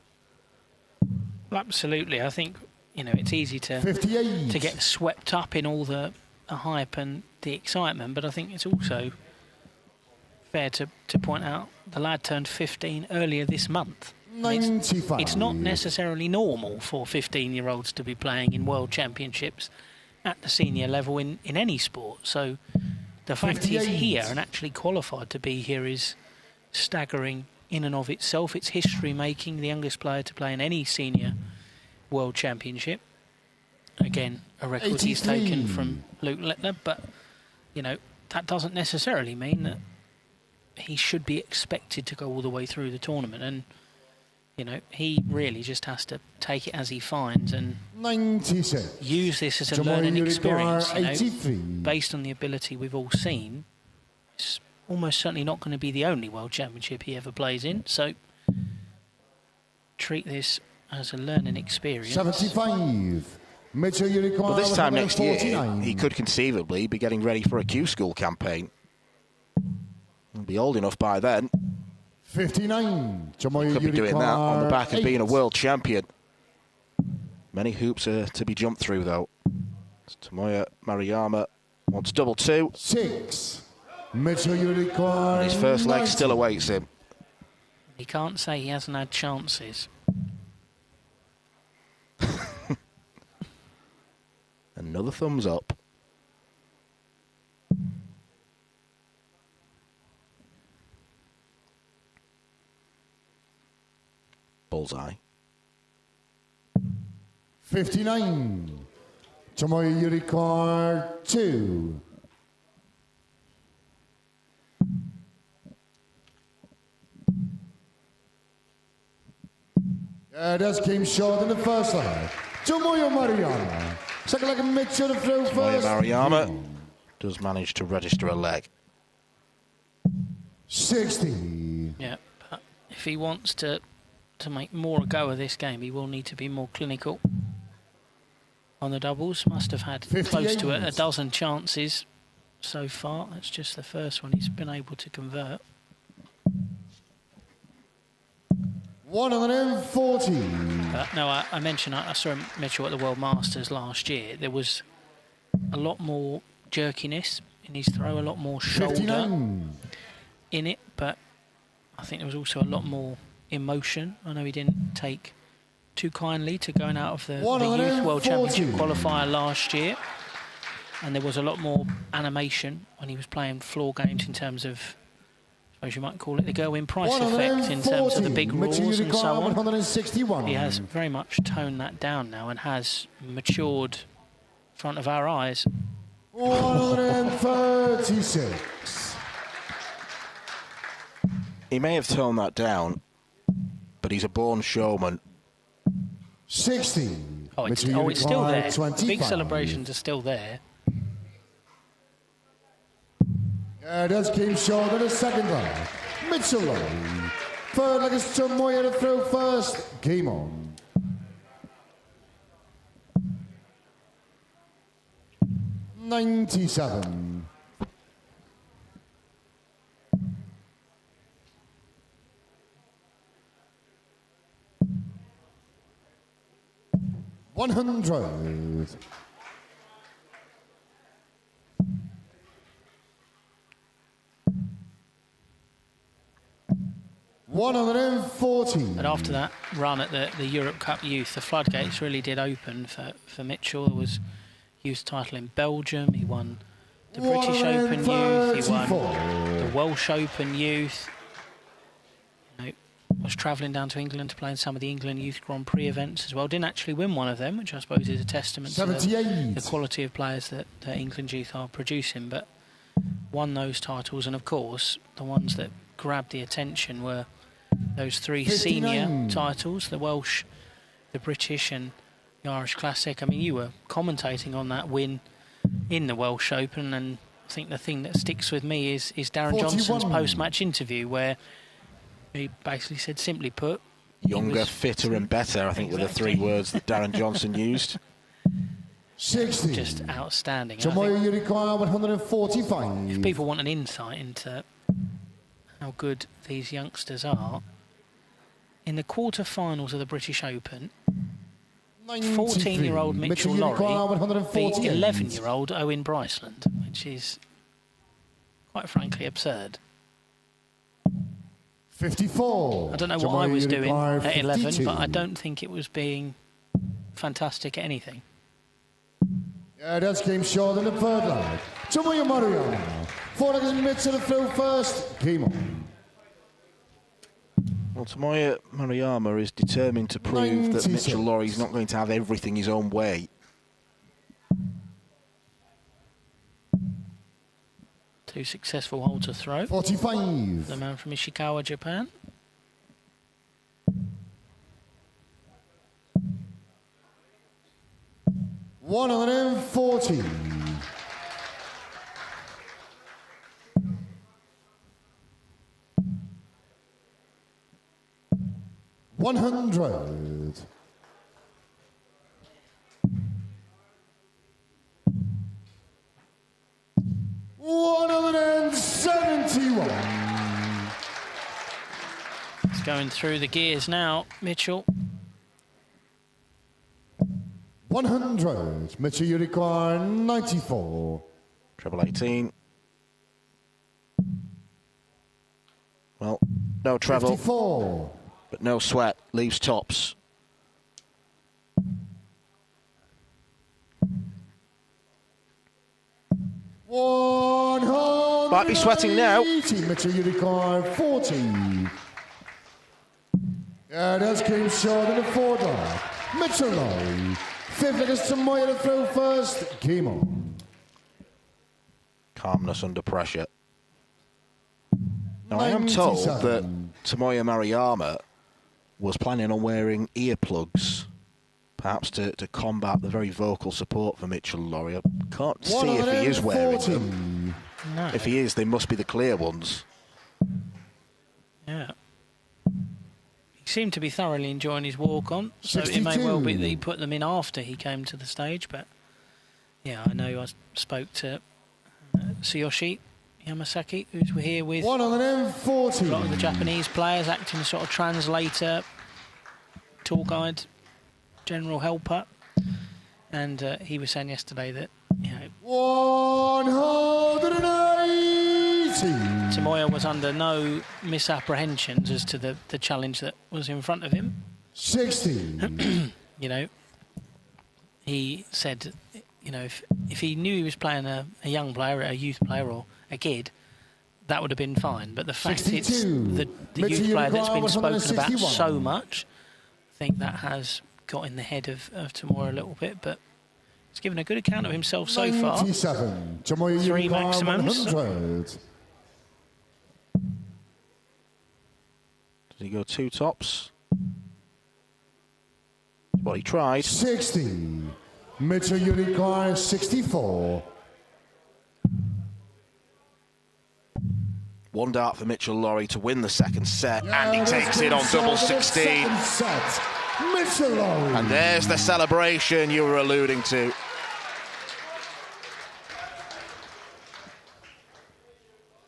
Well, absolutely. I think, you know, it's easy to get swept up in all the hype and the excitement, but I think it's also fair to point out the lad turned 15 earlier this month. It's not necessarily normal for 15-year-olds to be playing in World Championships at the senior level in any sport. So the fact he's here and actually qualified to be here is staggering in and of itself. It's history-making, the youngest player to play in any senior World Championship. Again, a record he's taken from Luke Littler, but, you know, that doesn't necessarily mean that he should be expected to go all the way through the tournament. And you know, he really just has to take it as he finds and use this as a learning experience. You know, based on the ability we've all seen, it's almost certainly not going to be the only World Championship he ever plays in. So treat this as a learning experience. 75. Mitchell, you require well, this time next year, 149. he could conceivably be getting ready for a Q-School campaign. He'll be old enough by then. 59. Could be doing that on the back of being a world champion. Many hoops are to be jumped through, though. Tomoya Maruyama wants double 2. 6. Mitchell, you require and his first 90. leg still awaits him. He can't say he hasn't had chances. Another thumbs up. Bullseye. 59. Tomoya, you require 2. Just came short in the first leg. Tomoya Maruyama. Second leg, Mitchell to throw first. Maruyama does manage to register a leg. 60. Yeah, but if he wants to make more a go of this game, he will need to be more clinical on the doubles. Must have had 58. close to a dozen chances so far. That's just the first one he's been able to convert. 140. No, I mentioned I saw Mitchell at the World Masters last year. There was a lot more jerkiness in his throw, a lot more shoulder 59. in it, but I think there was also a lot more emotion. I know he didn't take too kindly to going out of the Youth World Championship qualifier last year, and there was a lot more animation when he was playing floor games in terms of suppose you might call it the Gerwin Price effect in terms of the big roars and so on. 161. He has very much toned that down now and has matured in front of our eyes. 136. He may have toned that down, but he's a born showman. 60. Oh, it's still there. The big celebrations are still there. That's game short in the second leg. Mitchell Lorry. Third leg is Tomoya to throw first. Game on. $97. $100. $140. But after that run at the Europe Cup Youth, the floodgates really did open for Mitchell. There was youth title in Belgium. He won the British Open Youth. He won the Welsh Open Youth. You know, was travelling down to England to play in some of the England Youth Grand Prix events as well. Didn't actually win one of them, which I suppose is a testament to the quality of players that England Youth are producing, but won those titles. And of course, the ones that grabbed the attention were those 3 senior titles, the Welsh, the British and the Irish Classic. I mean, you were commentating on that win in the Welsh Open, and I think the thing that sticks with me is Darren Johnson's post-match interview, where he basically said, simply put, younger, fitter and better, I think were the 3 words that Darren Johnson used. 60. Just outstanding. $145. If people want an insight into how good these youngsters are, in the quarter-finals of the British Open, 14-year-old Mitchell Lorry beat 11-year-old Owen Bryceland, which is quite frankly absurd. 54. I don't know what I was doing at 11, but I don't think it was being fantastic at anything. Yeah, that's game short in the third leg. Tomoya Maruyama. 4 legs Mitchell to throw first. Game on. Well, Tomoya Maruyama is determined to prove that Mitchell Lorry is not going to have everything his own way. Two successful hold to throw. 45. The man from Ishikawa, Japan. $140. $100. $171. It's going through the gears now, Mitchell. 100. Mitchell, you require 94. Treble 18. Well, no travel. 54. But no sweat. Leaves tops. Might be sweating now. Mitchell, you require 40. Yeah, that's came short in the fourth leg. Mitchell Lorry. 5th leg is Tomoya to throw first. Game on. Calmness under pressure. Now, I am told that Tomoya Maruyama was planning on wearing earplugs, perhaps to combat the very vocal support for Mitchell Lorry. I can't see if he is wearing them. No. If he is, they must be the clear ones. Yeah. He seemed to be thoroughly enjoying his walk on, so it may well be that he put them in after he came to the stage, but yeah, I know I spoke to Tsuyoshi Yamasaki, who's here with 140. a lot of the Japanese players, acting as sort of translator, tour guide, general helper, and he was saying yesterday that, you know, 180. Tomoya was under no misapprehensions as to the challenge that was in front of him. 60. You know, he said, you know, if he knew he was playing a young player, a youth player or a kid, that would have been fine. But the fact 62. it's the youth player that's been spoken about so much, I think that has got in the head of Tomoya a little bit. But he's given a good account of himself so far. 3 maximums. Did he go 2 tops? Well, he tried. 60. Mitchell Unicorn 64. 1 dart for Mitchell Lorry to win the second set, and he takes it on double 16. Mitchell Lorry. And there's the celebration you were alluding to.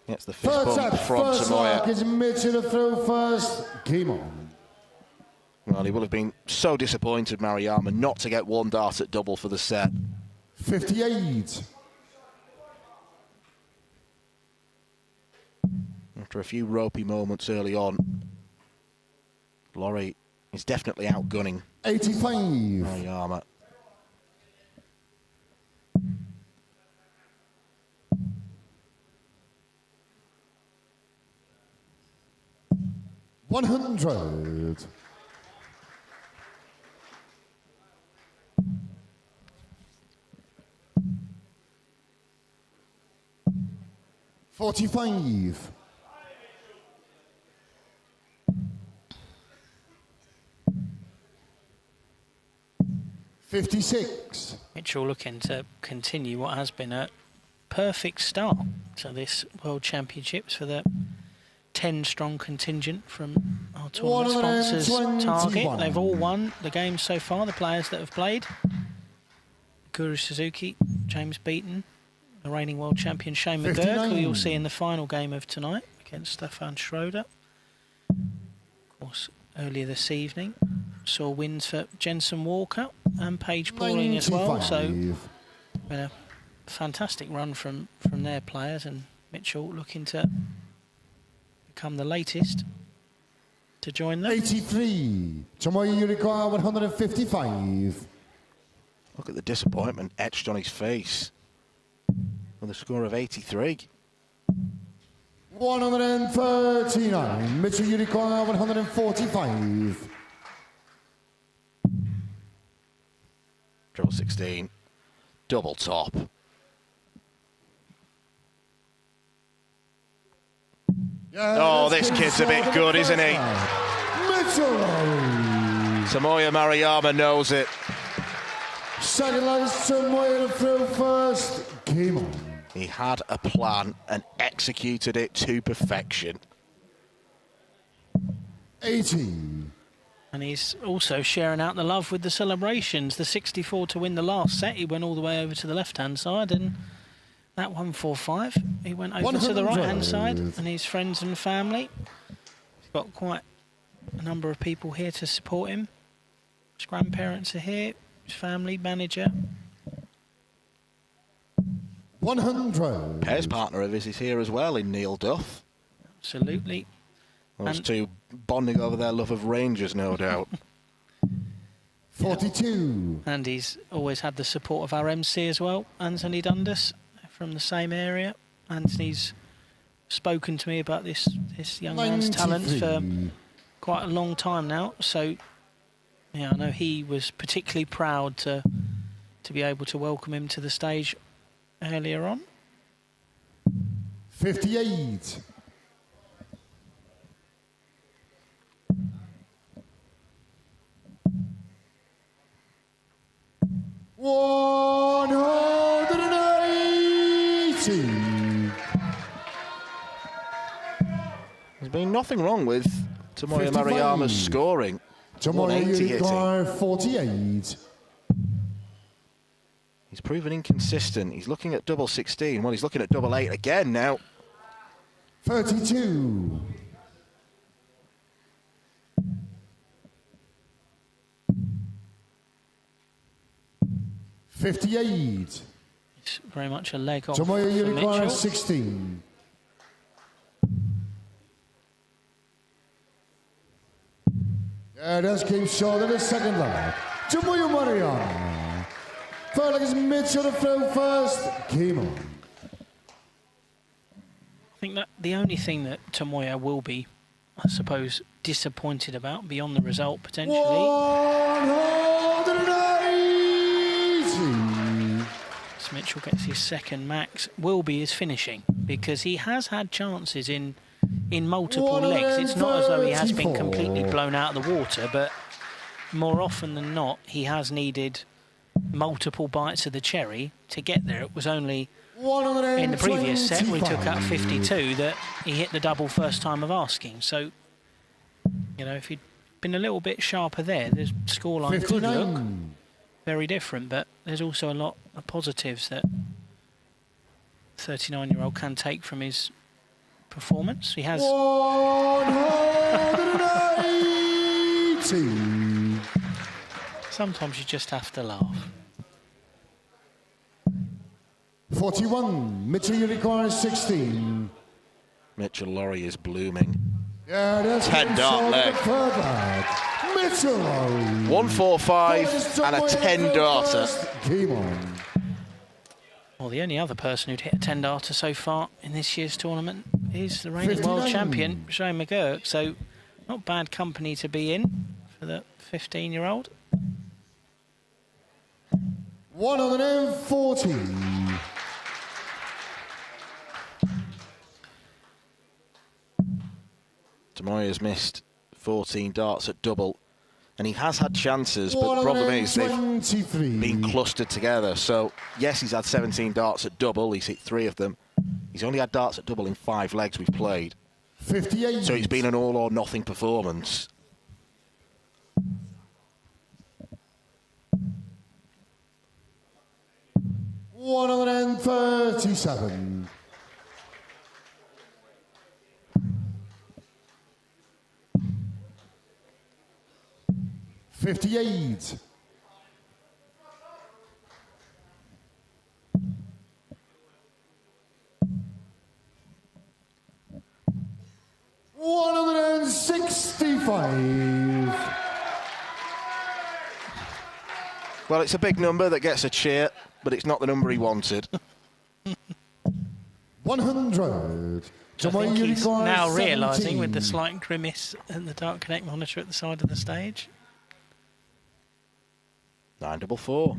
It's the fist bump from Tomoya. Is Mitchell to throw first. Game on. Well, he will have been so disappointed, Maruyama, not to get 1 dart at double for the set. 58. After a few ropey moments early on, Lorry is definitely outgunning 85. Maruyama. $100. 45. 56. Mitchell looking to continue what has been a perfect start to this World Championships for the 10-strong contingent from our tournament sponsors Target. They've all won the games so far, the players that have played. Guru Suzuki, James Beaton, the reigning world champion Shane McGerk, who you'll see in the final game of tonight against Stefan Schroeder. Of course, earlier this evening saw wins for Jensen Walker and Paige Pauling as well. So been a fantastic run from their players, and Mitchell looking to become the latest to join them. 83. Tomoya Yurikawa 155. Look at the disappointment etched on his face with a score of 83. 139. Mitchell Yurikawa 145. Draw 16. Double top. Oh, this kid's a bit good, isn't he? Tomoya Maruyama knows it. Second line is Tomoya to throw first. Game on. He had a plan and executed it to perfection. 80. And he's also sharing out the love with the celebrations. The 64 to win the last set, he went all the way over to the left-hand side, and that 145, he went over to the right-hand side, and his friends and family. He's got quite a number of people here to support him. His grandparents are here, his family, manager. 100. Pairs partner of his is here as well in Neil Duff. Absolutely. Those two bonding over their love of Rangers, no doubt. 42. And he's always had the support of our MC as well, Anthony Dundas, from the same area. Anthony's spoken to me about this young man's talents for quite a long time now. So, yeah, I know he was particularly proud to be able to welcome him to the stage earlier on. 58. 180. There's been nothing wrong with Tomoya Maruyama's scoring. Tomoya Yurikawa 48. He's proven inconsistent. He's looking at double 16. Well, he's looking at double 8 again now. 32. 58. It's very much a leg off Tomoya for Yurikawa Mitchell. 16. That came short in the second leg. Tomoya Maruyama. Third leg is Mitchell to throw first. Game on. I think that the only thing that Tomoya will be, I suppose, disappointed about beyond the result potentially. 180. As Mitchell gets his second max, will be his finishing, because he has had chances in multiple legs. It's not as though he has been completely blown out of the water, but more often than not, he has needed multiple bites of the cherry to get there. It was only in the previous set where he took out 52 that he hit the double first time of asking. So, you know, if he'd been a little bit sharper there, the scoreline could look very different, but there's also a lot of positives that 39-year-old can take from his performance. He has... 180. Sometimes you just have to laugh. 41. Mitchell, you require 16. Mitchell Lorry is blooming. Yeah, that's 10-dart leg. Mitchell. 145 and a 10-darter. Game on. Well, the only other person who'd hit a 10-darter so far in this year's tournament is the reigning world champion, McGerk. So, not bad company to be in for the 15-year-old. 140. Tomoya's missed 14 darts at double, and he has had chances, but the problem is they've been clustered together. So, yes, he's had 17 darts at double. He's hit 3 of them. He's only had darts at double in 5 legs we've played. 58. So it's been an all-or-nothing performance. $137. 58. 165. Well, it's a big number that gets a cheer, but it's not the number he wanted. 100. I think he's now realising with the slight grimace and the Dark Connect monitor at the side of the stage. 944.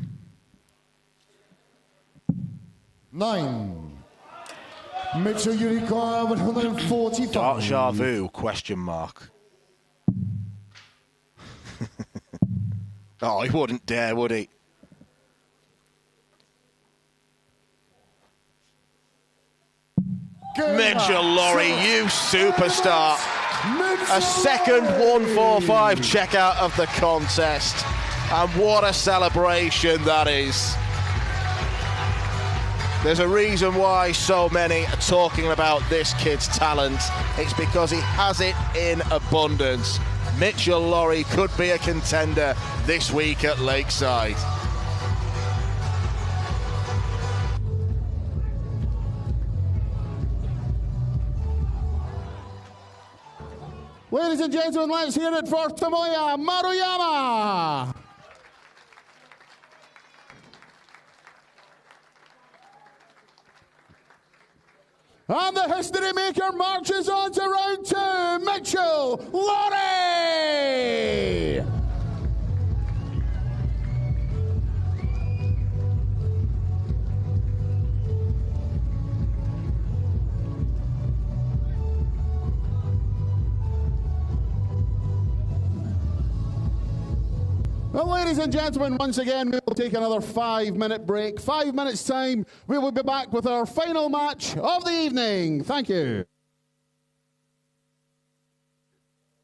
9. Mitchell Unicorn 145. Deja vu, question mark. Oh, he wouldn't dare, would he? Mitchell Lorry, you superstar. A second 145 checkout of the contest. And what a celebration that is. There's a reason why so many are talking about this kid's talent. It's because he has it in abundance. Mitchell Lorry could be a contender this week at Lakeside. Ladies and gentlemen, let's hear it for Tomoya Maruyama. And the history maker marches on to round 2, Mitchell Lorry. Well, ladies and gentlemen, once again, we will take another 5-minute break. 5 minutes' time, we will be back with our final match of the evening. Thank you.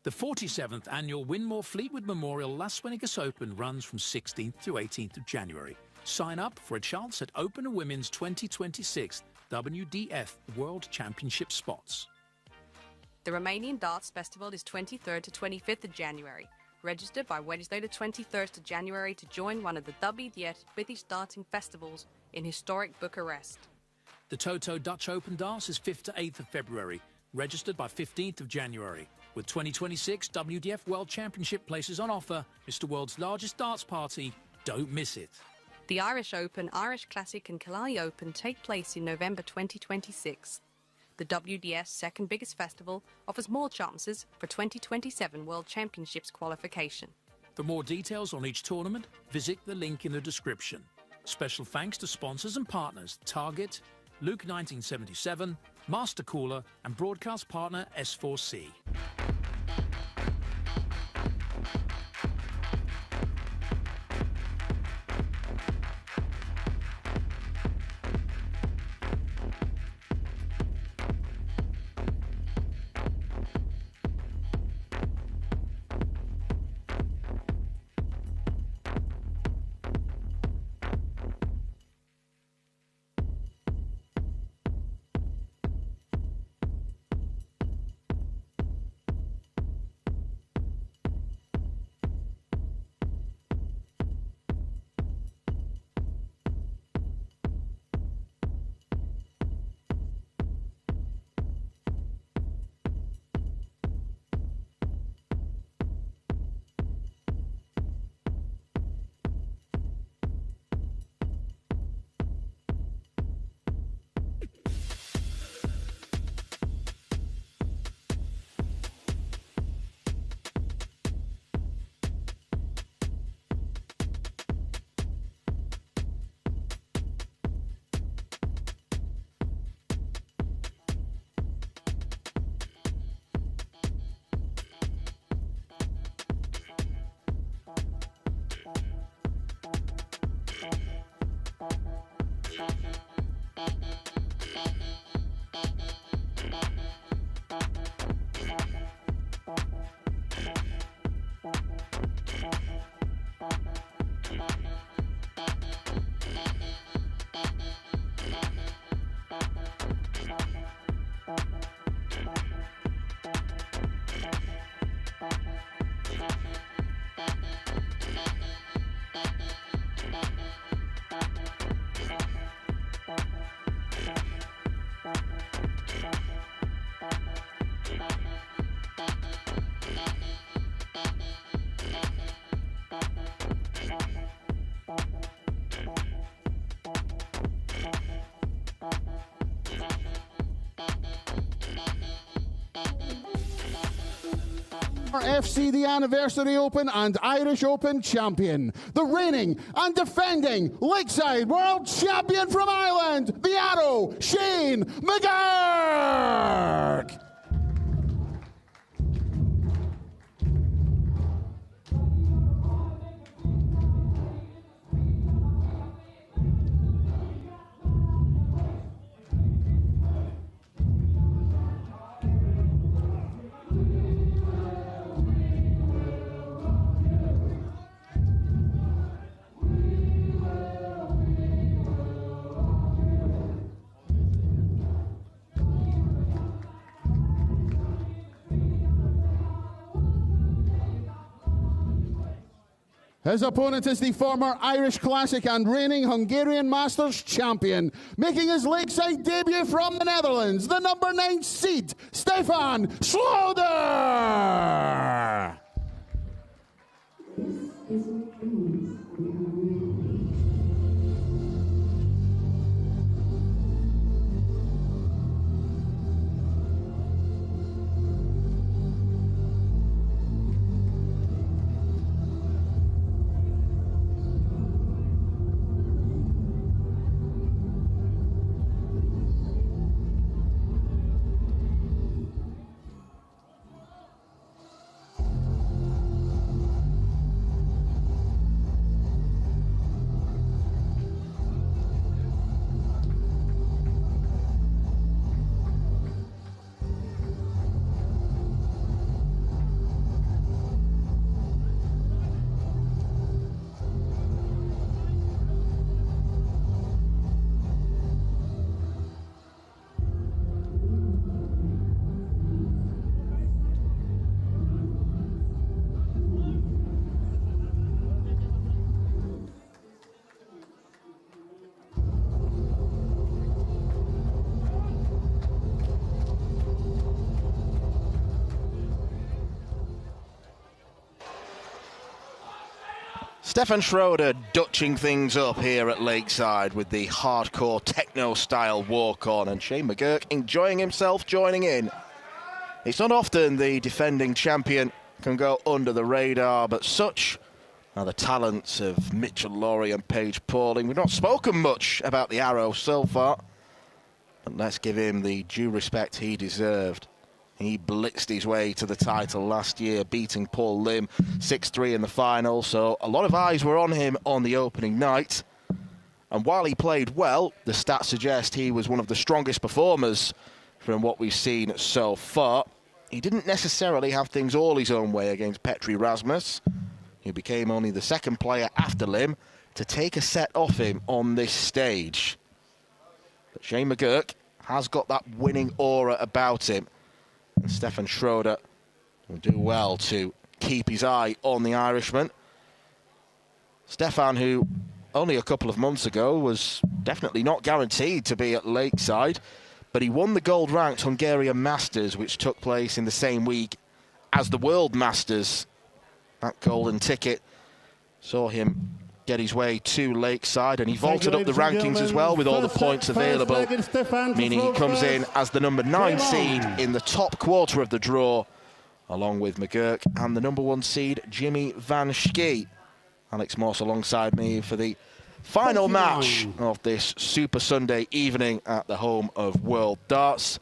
The 47th annual Winmore Fleetwood Memorial Las Vegas Open runs from 16th to 18th of January. Sign up for a chance at Open and Women's 2026 WDF World Championship spots. The Romanian Darts Festival is 23rd to 25th of January. Register by Wednesday the 23rd of January to join one of the WDF British Darting Festivals in historic Bucharest. The Toto Dutch Open Darts is 5th to 8th of February. Registered by 15th of January. With 2026 WDF World Championship places on offer, Mr. World's largest darts party. Don't miss it. The Irish Open, Irish Classic and Killarney Open take place in November 2026. The WDF's second biggest festival offers more chances for 2027 World Championships qualification. For more details on each tournament, visit the link in the description. Special thanks to sponsors and partners Target, Luke 1977, Master Cooler and broadcast partner S4C. FC the Anniversary Open and Irish Open champion, the reigning and defending Lakeside World Champion from Ireland, the Arrow, Shane McGerk. His opponent is the former Irish Classic and reigning Hungarian Masters champion, making his Lakeside debut from the Netherlands, the number 9 seed, Stefan Schroeder. Stefan Schroeder dutching things up here at Lakeside with the hardcore techno-style walk-on, and Shane McGerk enjoying himself joining in. It's not often the defending champion can go under the radar, but such are the talents of Mitchell Lawrie and Paige Pauling. We've not spoken much about the Arrow so far, but let's give him the due respect he deserved. He blitzed his way to the title last year, beating Paul Lim 6-3 in the final, so a lot of eyes were on him on the opening night. And while he played well, the stats suggest he was one of the strongest performers from what we've seen so far. He didn't necessarily have things all his own way against Petri Rasmus, who became only the second player after Lim to take a set off him on this stage. But Shane McGerk has got that winning aura about him, and Stefan Schroeder will do well to keep his eye on the Irishman. Stefan, who only a couple of months ago was definitely not guaranteed to be at Lakeside, but he won the gold-ranked Hungarian Masters, which took place in the same week as the World Masters. That golden ticket saw him get his way to Lakeside, and he vaulted up the rankings as well with all the points available, meaning he comes in as the number 9 seed in the top quarter of the draw, along with McGerk and the number 1 seed Jimmy Van Schie. Alex Morse alongside me for the final match of this Super Sunday evening at the home of World Darts.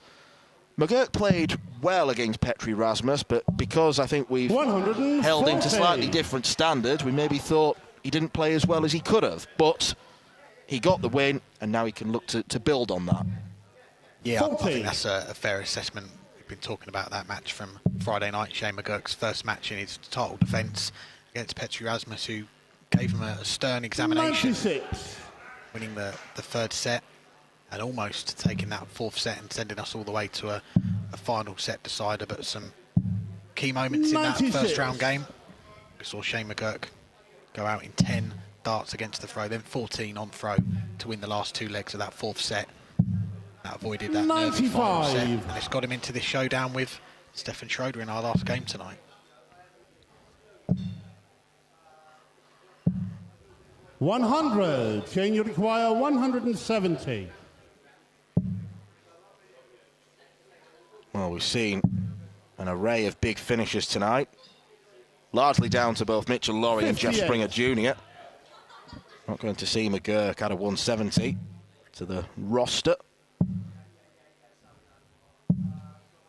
McGerk played well against Petri Rasmus, but because I think we've held him to slightly different standards, we maybe thought he didn't play as well as he could have, but he got the win, and now he can look to build on that. Yeah, I think that's a fair assessment. We've been talking about that match from Friday night, Shane McGerk's first match in his title defence against Petri Rasmus, who gave him a stern examination, 96. winning the third set and almost taking that fourth set and sending us all the way to a final set decider. But some key moments 96. In that first round game. We saw Shane McGerk go out in 10 darts against the throw, then 14 on throw to win the last 2 legs of that fourth set. That avoided that nervy final set, and it's got him into this showdown with Stefan Schroeder in our last game tonight. $100. Shane, you require 170. Well, we've seen an array of big finishes tonight, largely down to both Mitchell Lawrie and Jeff Springer Jr. Not going to see McGerk add a 170 to the roster.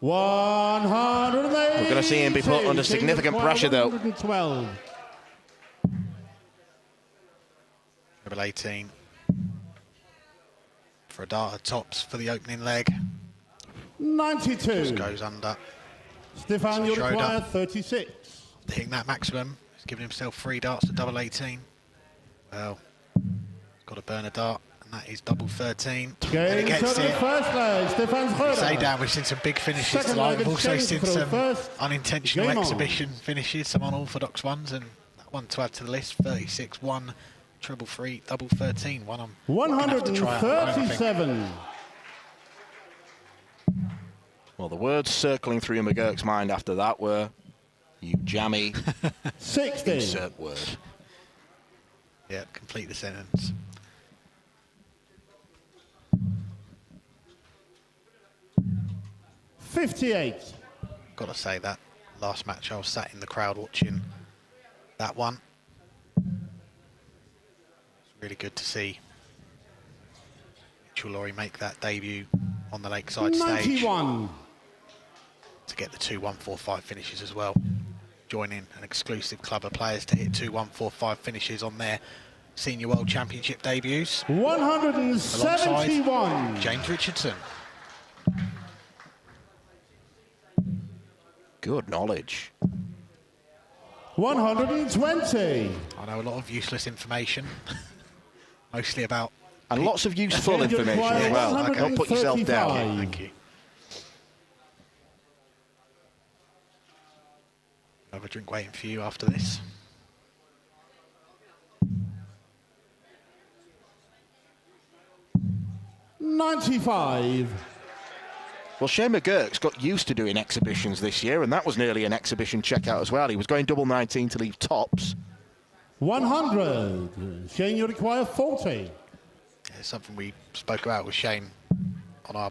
180. We're going to see him be put under significant pressure, though. 112. Level 18 for a dart at tops for the opening leg. 92. Just goes under. Stefan, you require 36. Hitting that maximum. He's given himself 3 darts at double 18. Well, got to burn a dart, and that is double 13. And he gets it. First leg, Stefan Schroeder. Say down, we've seen some big finishes tonight. We've also seen some unintentional exhibition finishes, some unorthodox ones, and that one to add to the list, 36, 1, treble 3, double 13. One I'm 137. Well, the words circling through McGerk's mind after that were, "You jammy." 60. Insert word. Yeah, complete the sentence. $58. Got to say that last match I was sat in the crowd watching that one. It's really good to see Mitchell Lawrie make that debut on the Lakeside 91. Stage. To get the 2-1-4-5 finishes as well. Joining an exclusive club of players to hit 2-1-4-5 finishes on their Senior World Championship debuts. 171. James Richardson. Good knowledge. 120. I know a lot of useless information, mostly about... And lots of useful information as well. Okay. Don't put yourself down. Thank you. Have a drink waiting for you after this. $95. Well, Shane McGerk's got used to doing exhibitions this year, and that was nearly an exhibition checkout as well. He was going double 19 to leave tops. 100. Shane, you require 40. Yeah, it's something we spoke about with Shane on our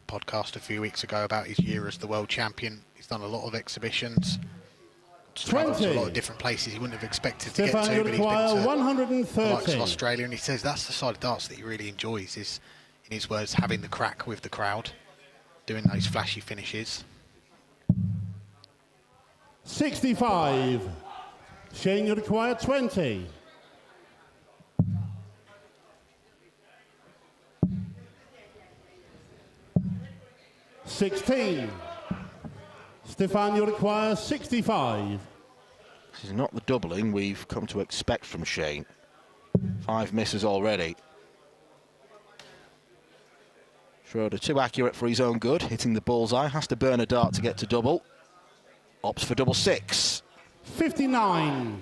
podcast a few weeks ago about his year as the world champion. He's done a lot of exhibitions. Travelled to a lot of different places he wouldn't have expected to get to, but he's been to 130. the likes of Australia, and he says that's the side of darts that he really enjoys, is, in his words, having the crack with the crowd, doing those flashy finishes. 65. Shane, you require 20. $16. Stefan, you require 65. This is not the doubling we've come to expect from Shane. 5 misses already. Schroeder too accurate for his own good, hitting the bullseye, has to burn a dart to get to double. Opts for double 6. 59.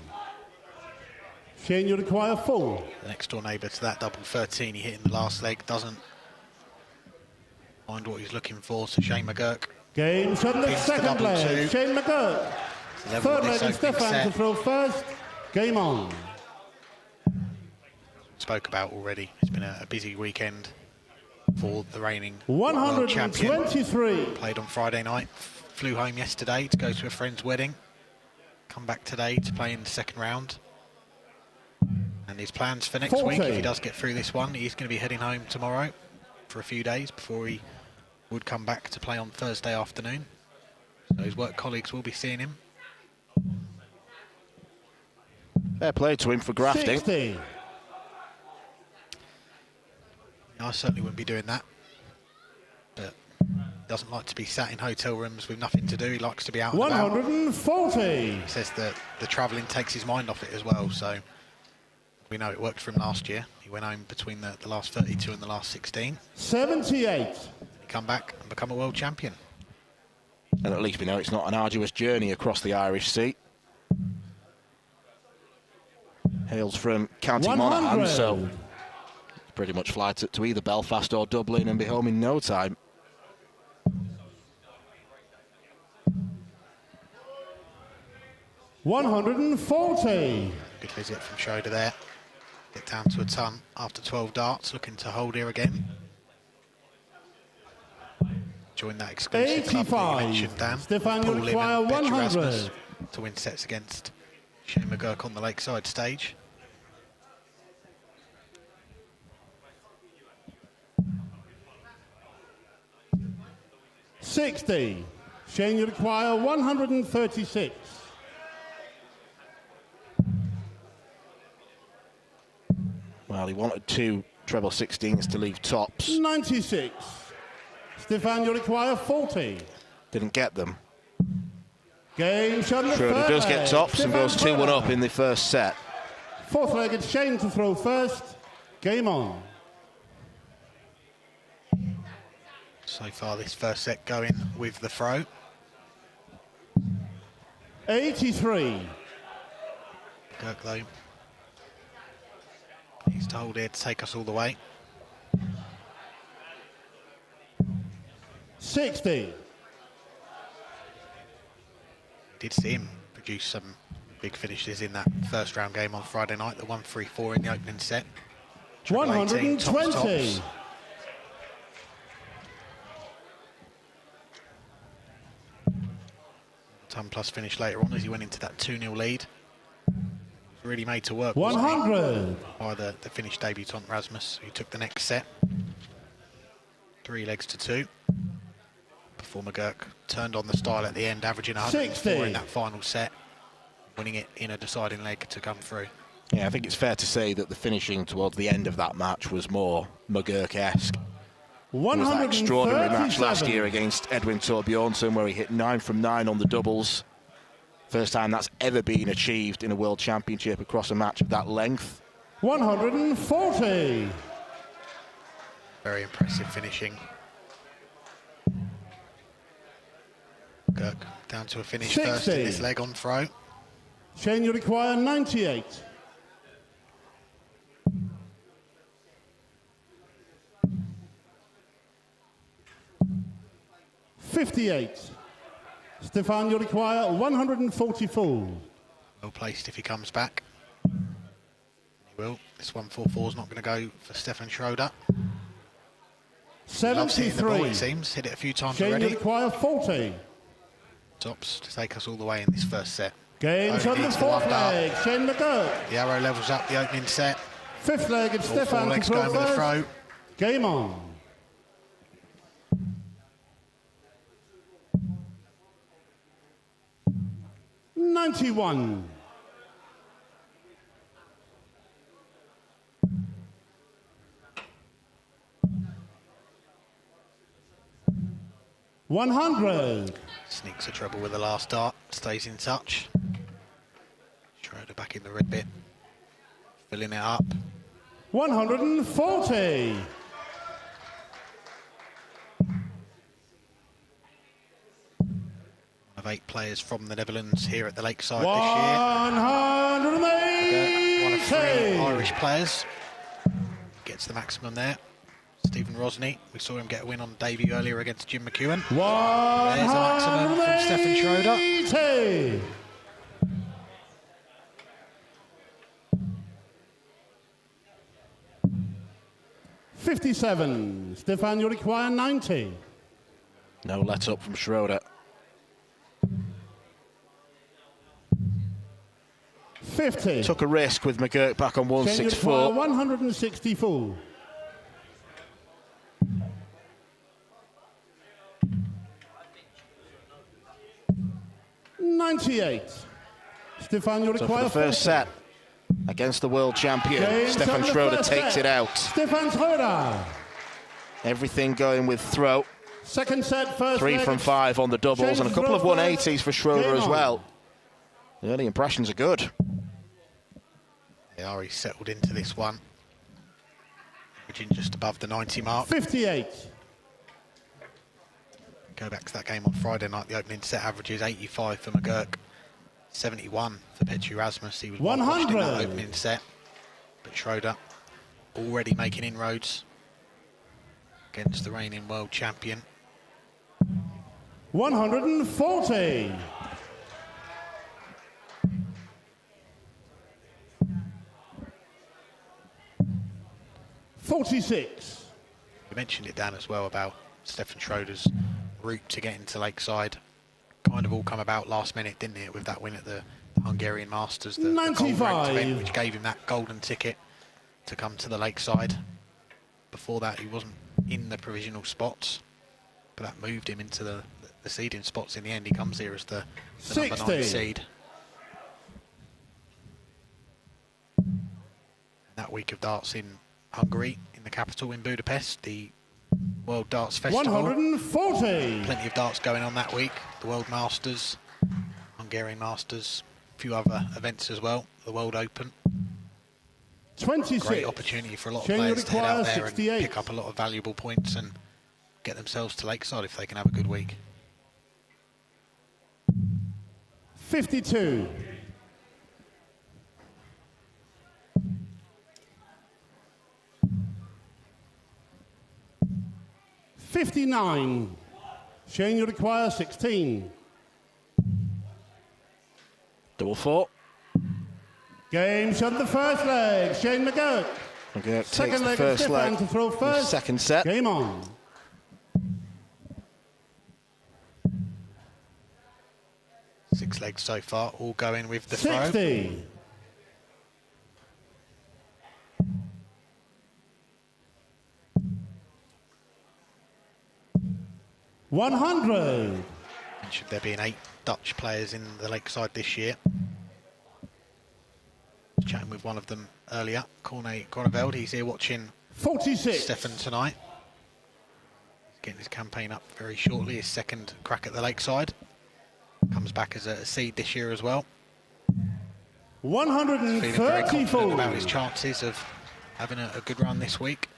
Shane, you require 4. The next door neighbour to that double 13 he hit in the last leg doesn't find what he's looking for, so Shane McGerk. Game shot in the second leg. Shane McGerk. Third leg and Stefan to throw first. Game on. Spoke about already. It's been a busy weekend for the reigning world 123. champion. Played on Friday night. Flew home yesterday to go to a friend's wedding. Come back today to play in the second round. And his plans for next week, if he does get through this one, he's going to be heading home tomorrow for a few days before he would come back to play on Thursday afternoon. So his work colleagues will be seeing him. Fair play to him for grafting. 60. I certainly wouldn't be doing that. But doesn't like to be sat in hotel rooms with nothing to do. He likes to be out and 140. He says that the travelling takes his mind off it as well. So we know it worked for him last year. He went home between the last 32 and the last 16. 78. He come back and become a world champion. And at least we know it's not an arduous journey across the Irish Sea. Hails from County 100. Monaghan, so pretty much fly to either Belfast or Dublin and be home in no time. $140. Good visit from Schroeder there. Get down to a ton after 12 darts, looking to hold here again. Join that exclusive club that you mentioned, Dan. Stefan, Paul you Lim require and Petr 100. Rasmus to win sets against Shane McGerk on the Lakeside stage. $60. Shane, you require 136. Well, he wanted 2 treble 16s to leave tops. 96. Stefan, you require 40. Didn't get them. Game shot in the Schroeder third does get leg. tops and goes Stefan 2-1 up Schroeder. in the first set. Fourth leg, it's Shane to throw first. Game on. So far this first set going with the throw. 83. McGerk though needs to hold here to take us all the way. 60. Did see him produce some big finishes in that first round game on Friday night, the 1-3-4 in the opening set. 120. Tops. Ton plus finish later on as he went into that 2-0 lead. Really made to work, 100. by the Finnish debutant Rasmus, who took the next set. 3 legs to 2. Before McGerk turned on the style at the end, averaging 104 60. in that final set, winning it in a deciding leg to come through. Yeah, I think it's fair to say that the finishing towards the end of that match was more McGerk-esque. It was that extraordinary match last year against Edwin Thorbjornsen where he hit 9 from 9 on the doubles. First time that's ever been achieved in a World Championship across a match of that length. 140. Very impressive finishing. Kirk down to a finish 60. first in this leg on throw. Shane, you require 98. $58. Stefan, you require 144. Well placed if he comes back. will. This 144 is not going to go for Stefan Schroeder. 73. Loves hitting the ball, it seems. Hit it a few times already. Require 40. Tops to take us all the way in this first set. Games on the fourth leg. Shane McGerk. The arrow levels up the opening set. Fifth leg and Stefan legs going with the throw. Game on. $91. $100. Sneaks a treble with the last dart, stays in touch. Schroeder back in the red bit, filling it up. 140. One of 8 players from the Netherlands here at the Lakeside this year. 180. One of 3 Irish players. Gets the maximum there. Stephen Rosny, we saw him get a win on debut earlier against Jim McEwen. There's a maximum from Stefan Schroeder. 57. Stefan, you require 90. No let up from Schroeder. 50. Took a risk with McGerk back on 164. 164. 98. Stefan, you So for require the first 40. set against the world champion, Games Stefan on the Schroeder first takes set. it out. Stefan Schroeder. Everything going with throw. Second set, first 3 leg. from 5 on the doubles and a couple of 180s for Schroeder Game as on. well. The early impressions are good. They are, he's settled into this one. Averaging just above the 90 mark. 58. Go back to that game on Friday night. The opening set averages 85 for McGerk, 71 for Petru Rasmus. He was washed in that 100. opening set. But Schroeder already making inroads against the reigning world champion. 140. 46. You mentioned it, Dan, as well, about Stefan Schroeder's route to getting to Lakeside. Kind of all come about last minute, didn't it, with that win at the Hungarian Masters, the gold-ranked 95. event, which gave him that golden ticket to come to the Lakeside. Before that, he wasn't in the provisional spots, but that moved him into the seeding spots. In the end, he comes here as the number 9 seed. That week of darts in Hungary, in the capital in Budapest, the World Darts Festival. 140. Plenty of darts going on that week. The World Masters, Hungarian Masters, a few other events as well. The World Open. 26. Great opportunity for a lot of Shane players to head out there 68. and pick up a lot of valuable points and get themselves to Lakeside if they can have a good week. 52. 59. Shane, you require 16. Double 4. Game shot the first leg. Shane McGerk. McGerk takes Second the leg, first Stefan leg. to throw The first. second set. Game on. Six legs so far, all going with the throw. 60. 100. Mentioned there being 8 Dutch players in the Lakeside this year. Chatting with one of them earlier, Corne Groneveld. He's here watching 46. Stefan tonight. He's getting his campaign up very shortly, his second crack at the Lakeside. Comes back as a seed this year as well. Feeling very confident 134. about his chances of having a good run this week.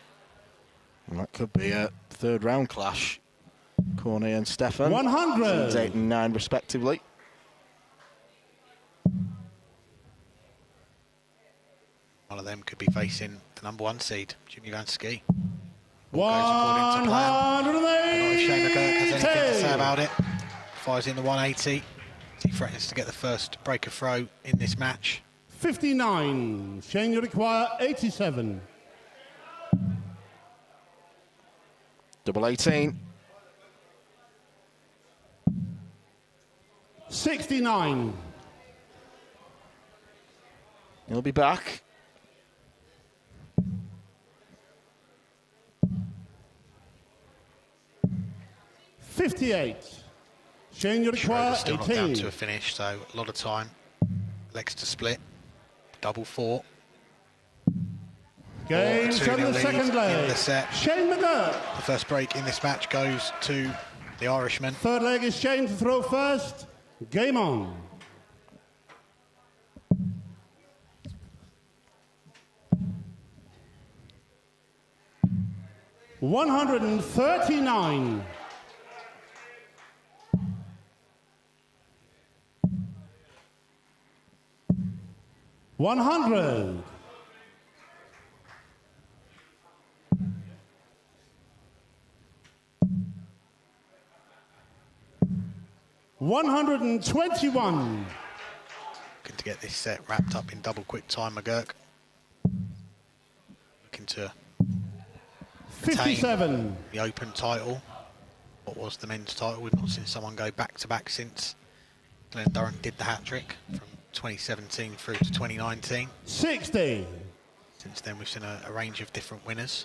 And that could be a third round clash. Corne and Stefan. 100. Seeds 8 and 9 respectively. One of them could be facing the number 1 seed, Jimmy Van Ski. All goes according to plan. But not if Shane McGerk has anything to say about it. Fires in the 180. He threatens to get the first break of throw in this match. 59. Shane, you require 87. Double 18. 69. He'll be back. $58. Shane, you require Still 18. not down to a finish, so a lot of time. Legs to split. Double 4. Game from the second leg. In the set. Shane McGerk. The first break in this match goes to the Irishman. Third leg is Shane to throw first. Game on. $139. $100. $121. Looking to get this set wrapped up in double quick time, McGerk. Looking to 57. The Open title. What was the men's title? We've not seen someone go back-to-back since Glenn Durrant did the hat-trick from 2017 through to 2019. 60. Since then, we've seen a range of different winners.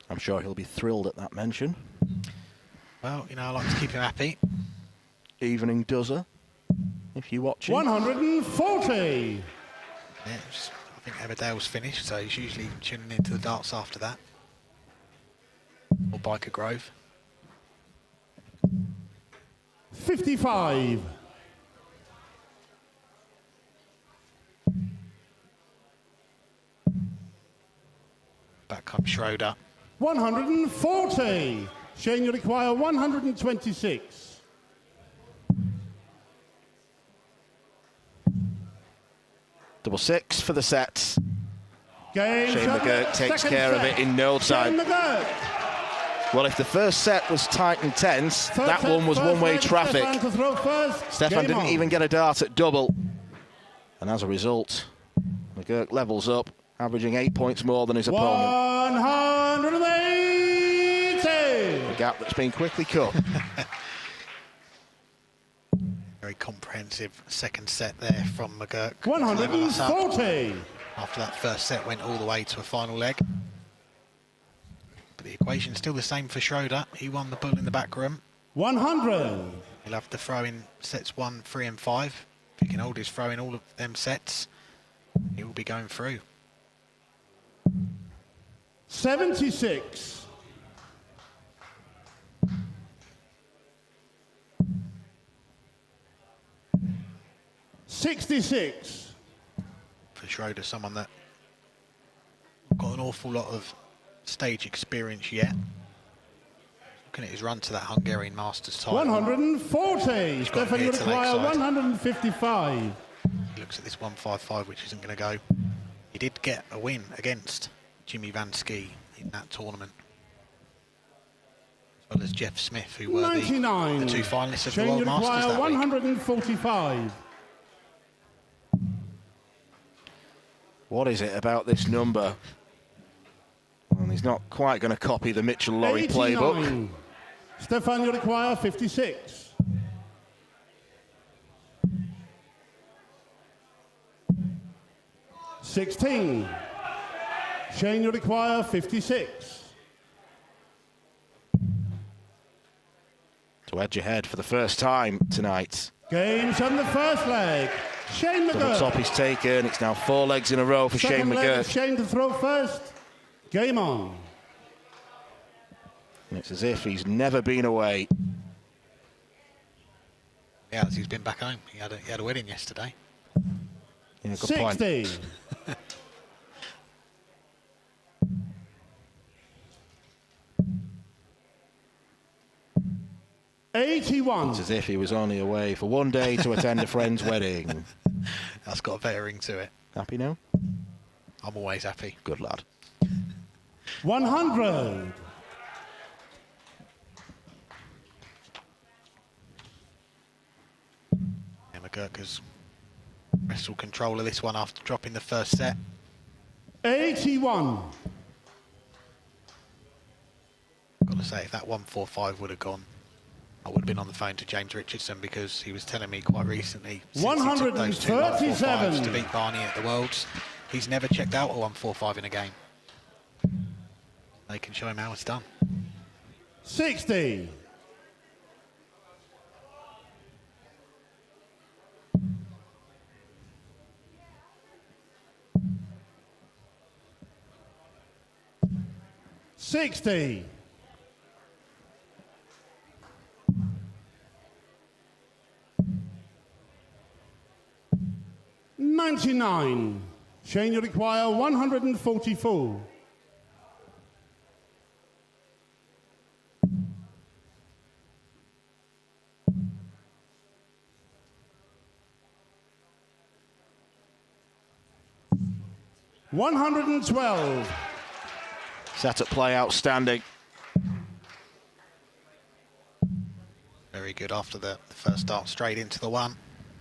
I'm sure he'll be thrilled at that mention. Well, you know, I like to keep him happy. Evening dozer, if you watch it. 140. Yeah, I think Everdale's finished, so he's usually tuning into the darts after that. Or Biker Grove. 55. Back comes Schroeder. 140. Shane, you require 126. Double 6 for the set. Game Shane McGerk takes care of it in no time. Shane McGerk. Well, if the first set was tight and tense, that one was one-way traffic. Stefan didn't even get a dart at double. And as a result, McGerk levels up, averaging 8 points more than his opponent. 180. A gap that's been quickly cut. Very comprehensive second set there from McGerk. 140. After that first set went all the way to a final leg. But the equation's still the same for Schroeder. He won the bull in the back room. 100. He'll have to throw in sets 1, 3 and 5. If he can hold his throw in all of them sets, he will be going through. 76. 66. For Schroeder, someone that got an awful lot of stage experience yet. Looking at his run to that Hungarian Masters title. 140. Stefan, you require 155. He looks at this 155, which isn't going to go. He did get a win against Jimmy Van Ski in that tournament, as well as Jeff Smith, who were the two finalists of the World Masters that 145. week. What is it about this number? Well, he's not quite going to copy the Mitchell-Lawrie playbook. Stefan, you require 56. $16. Shane, you require 56. To edge ahead for the first time tonight. Games on the first leg. Shane Double McGerk. top is taken. It's now 4 legs in a row for Shane Second leg McGerk. is Shane to throw first. Game on. And it's as if he's never been away. Yeah, as he's been back home. He had a wedding yesterday. Yeah, good 60. point. 81. It's as if he was only away for 1 day to attend a friend's wedding. That's got a better ring to it. Happy now? I'm always happy. Good lad. 100. Yeah, McGerk has wrestle control of this one after dropping the first set. 81. Got to say, if that 145 would have gone, I would have been on the phone to James Richardson, because he was telling me quite recently, since he took those two 145s to beat Barney at the Worlds, he's never checked out a 145 in a game. They can show him how it's done. 60. $60. 99. Shane, you require 144. $112. Set up play outstanding. Very good after the first start, straight into the one.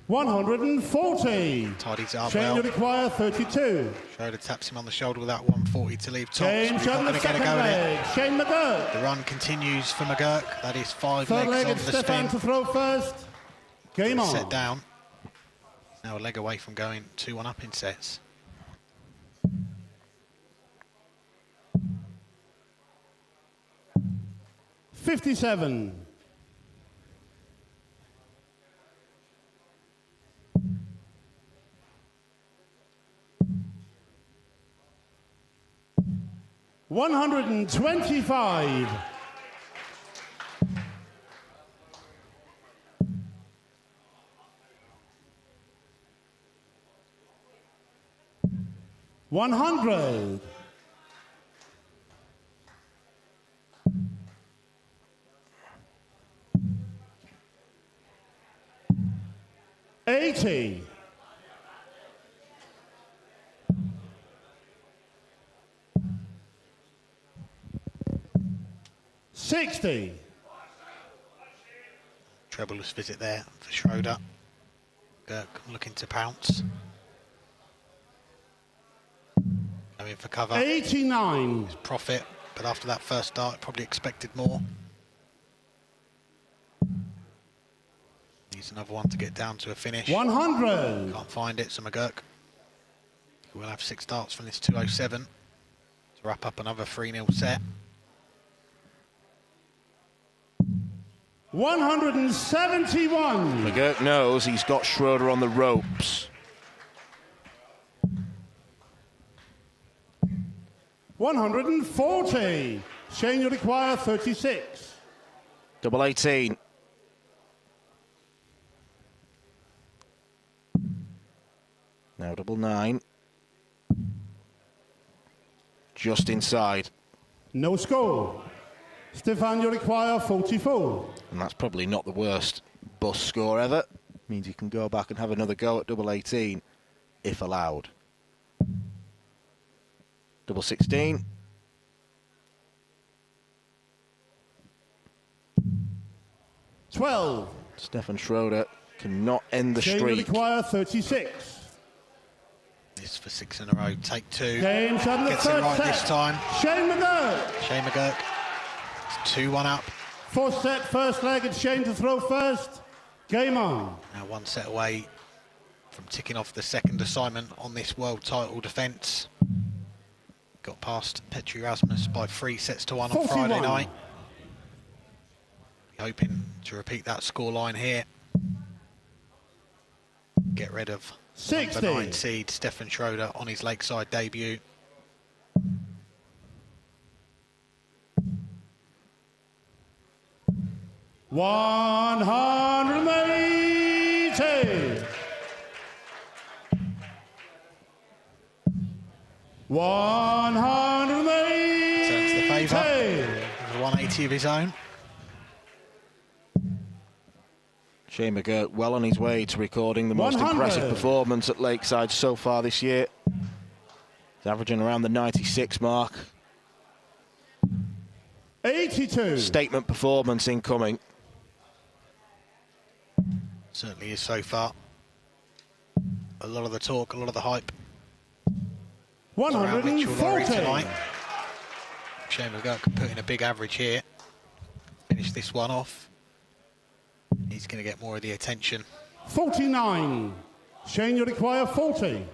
140. Tidies up Shane, well. you require 32. Schroeder taps him on the shoulder with that 140 to leave tops. James on the second leg. Shane McGerk. The run continues for McGerk. That is 5 Third legs leg, on it's the Stefan spin. to throw first. Game on. Set down. Now a leg away from going 2-1 up in sets. $57. $125. $100. $80. $60. Trebleless visit there for Schroeder. Guirk looking to pounce. Going for cover. 89. Profit, but after that first start, probably expected more. Needs another one to get down to a finish. 100. Can't find it, so McGerk will have 6 starts from this 207 to wrap up another 3-0 set. 171. McGerk knows he's got Schroeder on the ropes. 140. Shane, you require 36. Double 18. Now double 9. Just inside. No score. Stefan, you require 44. And that's probably not the worst bus score ever. Means you can go back and have another go at double 18, if allowed. Double 16. $12. Stefan Schroeder cannot end the Shane, you streak. require 36. This for 6 in a row. Take 2. James on the Gets it third right set. this time. Shane McGerk. Shane McGerk. It's 2-1 up. Fourth set, first leg, it's Shane to throw first. Game on. Now 1 set away from ticking off the second assignment on this world title defence. Got past Petri Rasmus by 3 sets to 1 on 41. Friday night. Hoping to repeat that scoreline here. Get rid of 60. number 9 seed Stefan Schroeder on his Lakeside debut. $180. 180. Turns the favour. 180 of his own. Shane McGerk well on his way to recording the most 100. impressive performance at Lakeside so far this year. He's averaging around the 96 mark. 82. Statement performance incoming. Certainly is so far. a lot of the talk, a lot of the hype. 140. Tonight. Shane McGerk can put in a big average here. Finish this one off. He's going to get more of the attention. 49. Shane, you require 40.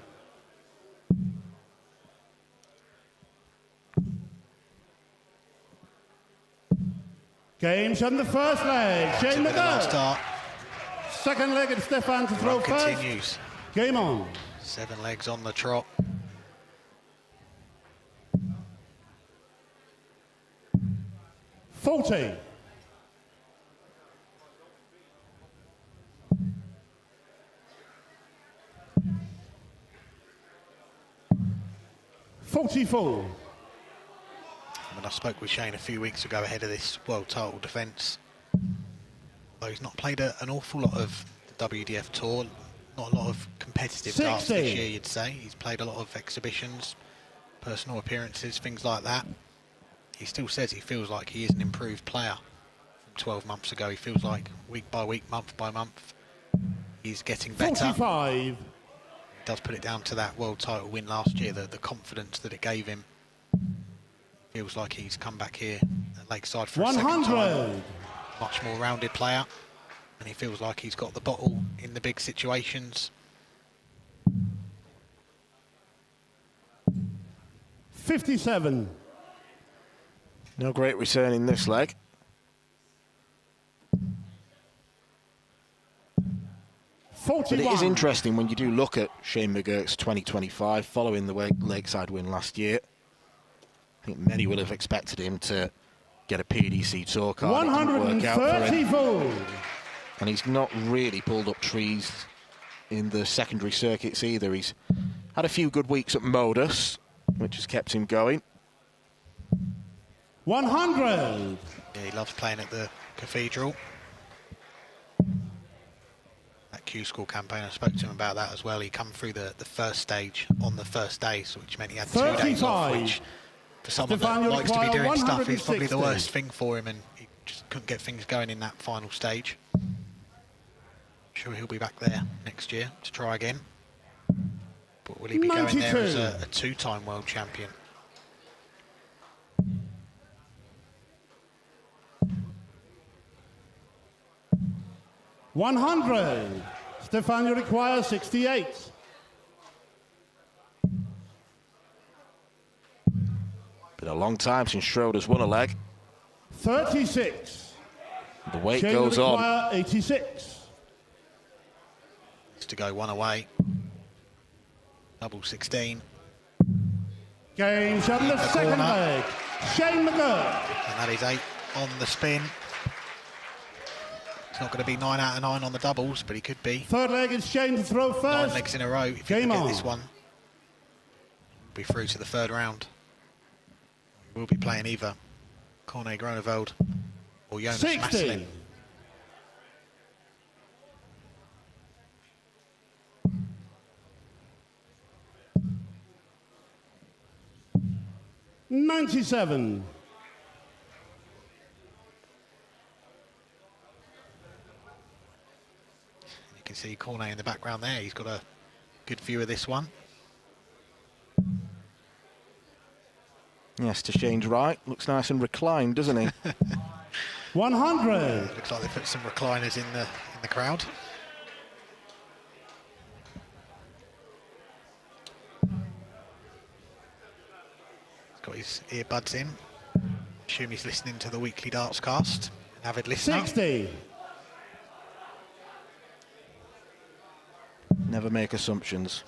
Games on the first leg. Shane McGerk. Second leg, it's Stefan to throw first. Continues. Game on. 7 legs on the trot. $40. 44. When I spoke with Shane a few weeks ago ahead of this world title defence, though he's not played an awful lot of the WDF Tour, not a lot of competitive darts this year, you'd say. He's played a lot of exhibitions, personal appearances, things like that. He still says he feels like he is an improved player from 12 months ago. He feels like week by week, month by month, he's getting better. 45. He does put it down to that world title win last year, the confidence that it gave him. Feels like he's come back here at Lakeside for 100. a second time. Much more rounded player, and he feels like he's got the bottle in the big situations. 57. No great return in this leg. But it is interesting when you do look at Shane McGerk's 2025 following the Lakeside win last year. I think many would have expected him to get a PDC Tour card. It didn't work out for him. And he's not really pulled up trees in the secondary circuits either. He's had a few good weeks at Modus, which has kept him going. 100. Yeah, he loves playing at the Cathedral. That Q School campaign, I spoke to him about that as well. He come through the first stage on the first day, so which meant he had 2 days off, which for someone that likes to be doing stuff is probably the worst thing for him, and he just couldn't get things going in that final stage. I'm sure he'll be back there next year to try again. But will he be 92. Going there as a 2-time world champion? $100. Stefan, you require 68. Been a long time since Schroeder's won a leg. 36. The weight Shane goes on. 86. It's to go one away. Double 16. Game shot in the second leg. Shane McGerk. And that is 8 on the spin. It's not going to be 9 out of 9 on the doubles, but he could be. Third leg is Shane to throw first. 9 legs in a row. If you get this one, be through to the third round. We'll be playing either Corne Groneveld or Jonas 60. Maslin. $97. You can see Corne in the background there. He's got a good view of this one. Yes, to Shane's right. Looks nice and reclined, doesn't he? 100. Looks like they put some recliners in the crowd. He's got his earbuds in. Assume he's listening to the weekly darts cast. An avid listener. 60. Never make assumptions.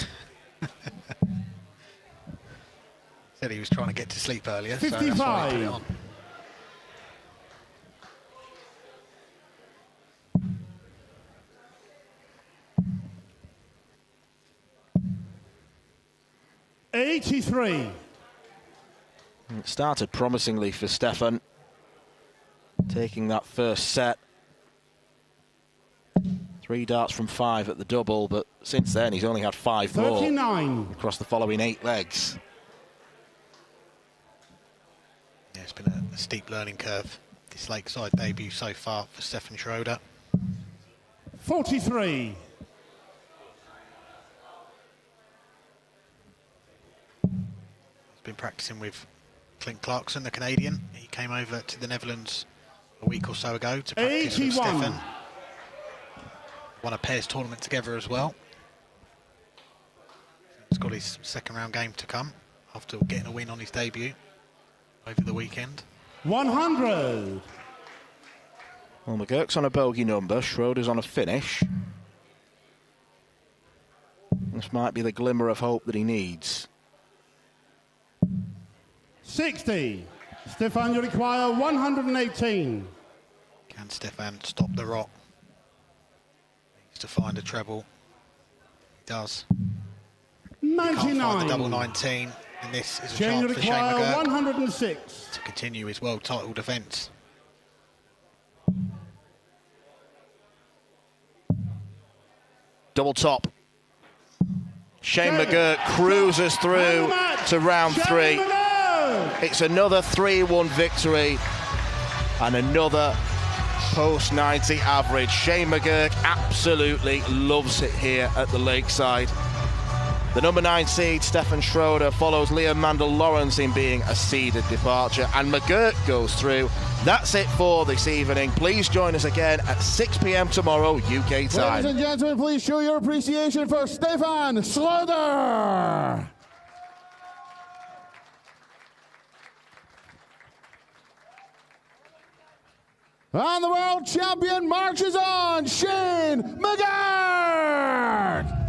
Said he was trying to get to sleep earlier, 55. so that's why he put it on. $83. It started promisingly for Stefan, taking that first set. 3 darts from 5 at the double, but since then he's only had 5 39. more across the following 8 legs. Yeah, it's been a steep learning curve. This Lakeside debut so far for Stefan Schroeder. 43. been practicing with Clint Clarkson, the Canadian. He came over to the Netherlands a week or so ago to practice with Stefan. Won a pairs tournament together as well. He's got his second round game to come after getting a win on his debut over the weekend. 100. Well, McGerk's on a bogey number, Schroeder's on a finish. This might be the glimmer of hope that he needs. 60. Stefan, you require 118. Can Stefan stop the rot? Needs to find a treble. He does. 99. Can't find the double 19, and this is a chance for Shane McGerk 106 to continue his world title defence. Double top. Shane McGerk cruises through to round 3. It's another 3-1 victory and another post-90 average. Shane McGerk absolutely loves it here at the Lakeside. The number 9 seed, Stefan Schroeder, follows Liam Mandel-Lawrence in being a seeded departure, and McGerk goes through. That's it for this evening. Please join us again at 6 p.m. tomorrow, UK time. Ladies and gentlemen, please show your appreciation for Stefan Schroeder. And the world champion marches on, Shane McGerk.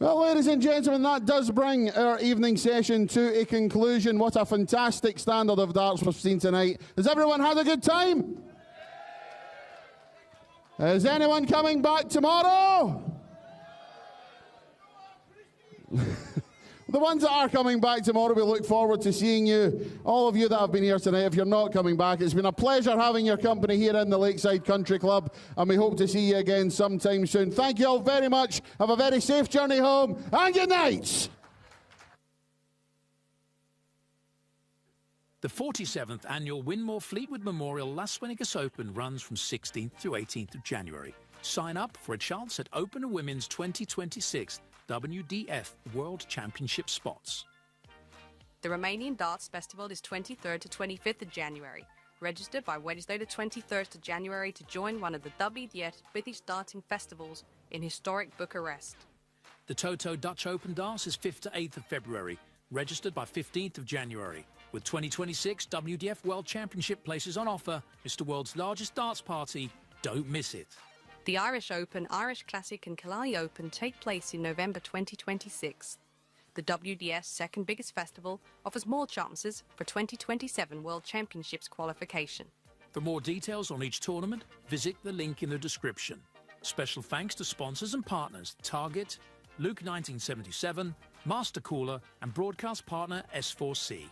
Well, ladies and gentlemen, that does bring our evening session to a conclusion. What a fantastic standard of darts we've seen tonight. Has everyone had a good time? Is anyone coming back tomorrow? The ones that are coming back tomorrow, we look forward to seeing you. All of you that have been here tonight, if you're not coming back, it's been a pleasure having your company here in the Lakeside Country Club, and we hope to see you again sometime soon. Thank you all very much. Have a very safe journey home, and good night. The 47th annual Winmore Fleetwood Memorial Las Vegas Open runs from 16th through 18th of January. Sign up for a chance at Open Women's 2026 WDF World Championship spots. The Romanian Darts Festival is 23rd to 25th of January. Register by Wednesday the 23rd of January to join one of the WDF British Darting Festivals in historic Bucharest. The Toto Dutch Open Darts is 5th to 8th of February. Registered by 15th of January. With 2026 WDF World Championship places on offer, it's the world's largest darts party. Don't miss it. The Irish Open, Irish Classic and Killarney Open take place in November 2026. The WDF's second biggest festival offers more chances for 2027 World Championships qualification. For more details on each tournament, visit the link in the description. Special thanks to sponsors and partners Target, Luke 1977, Master Cooler and broadcast partner S4C.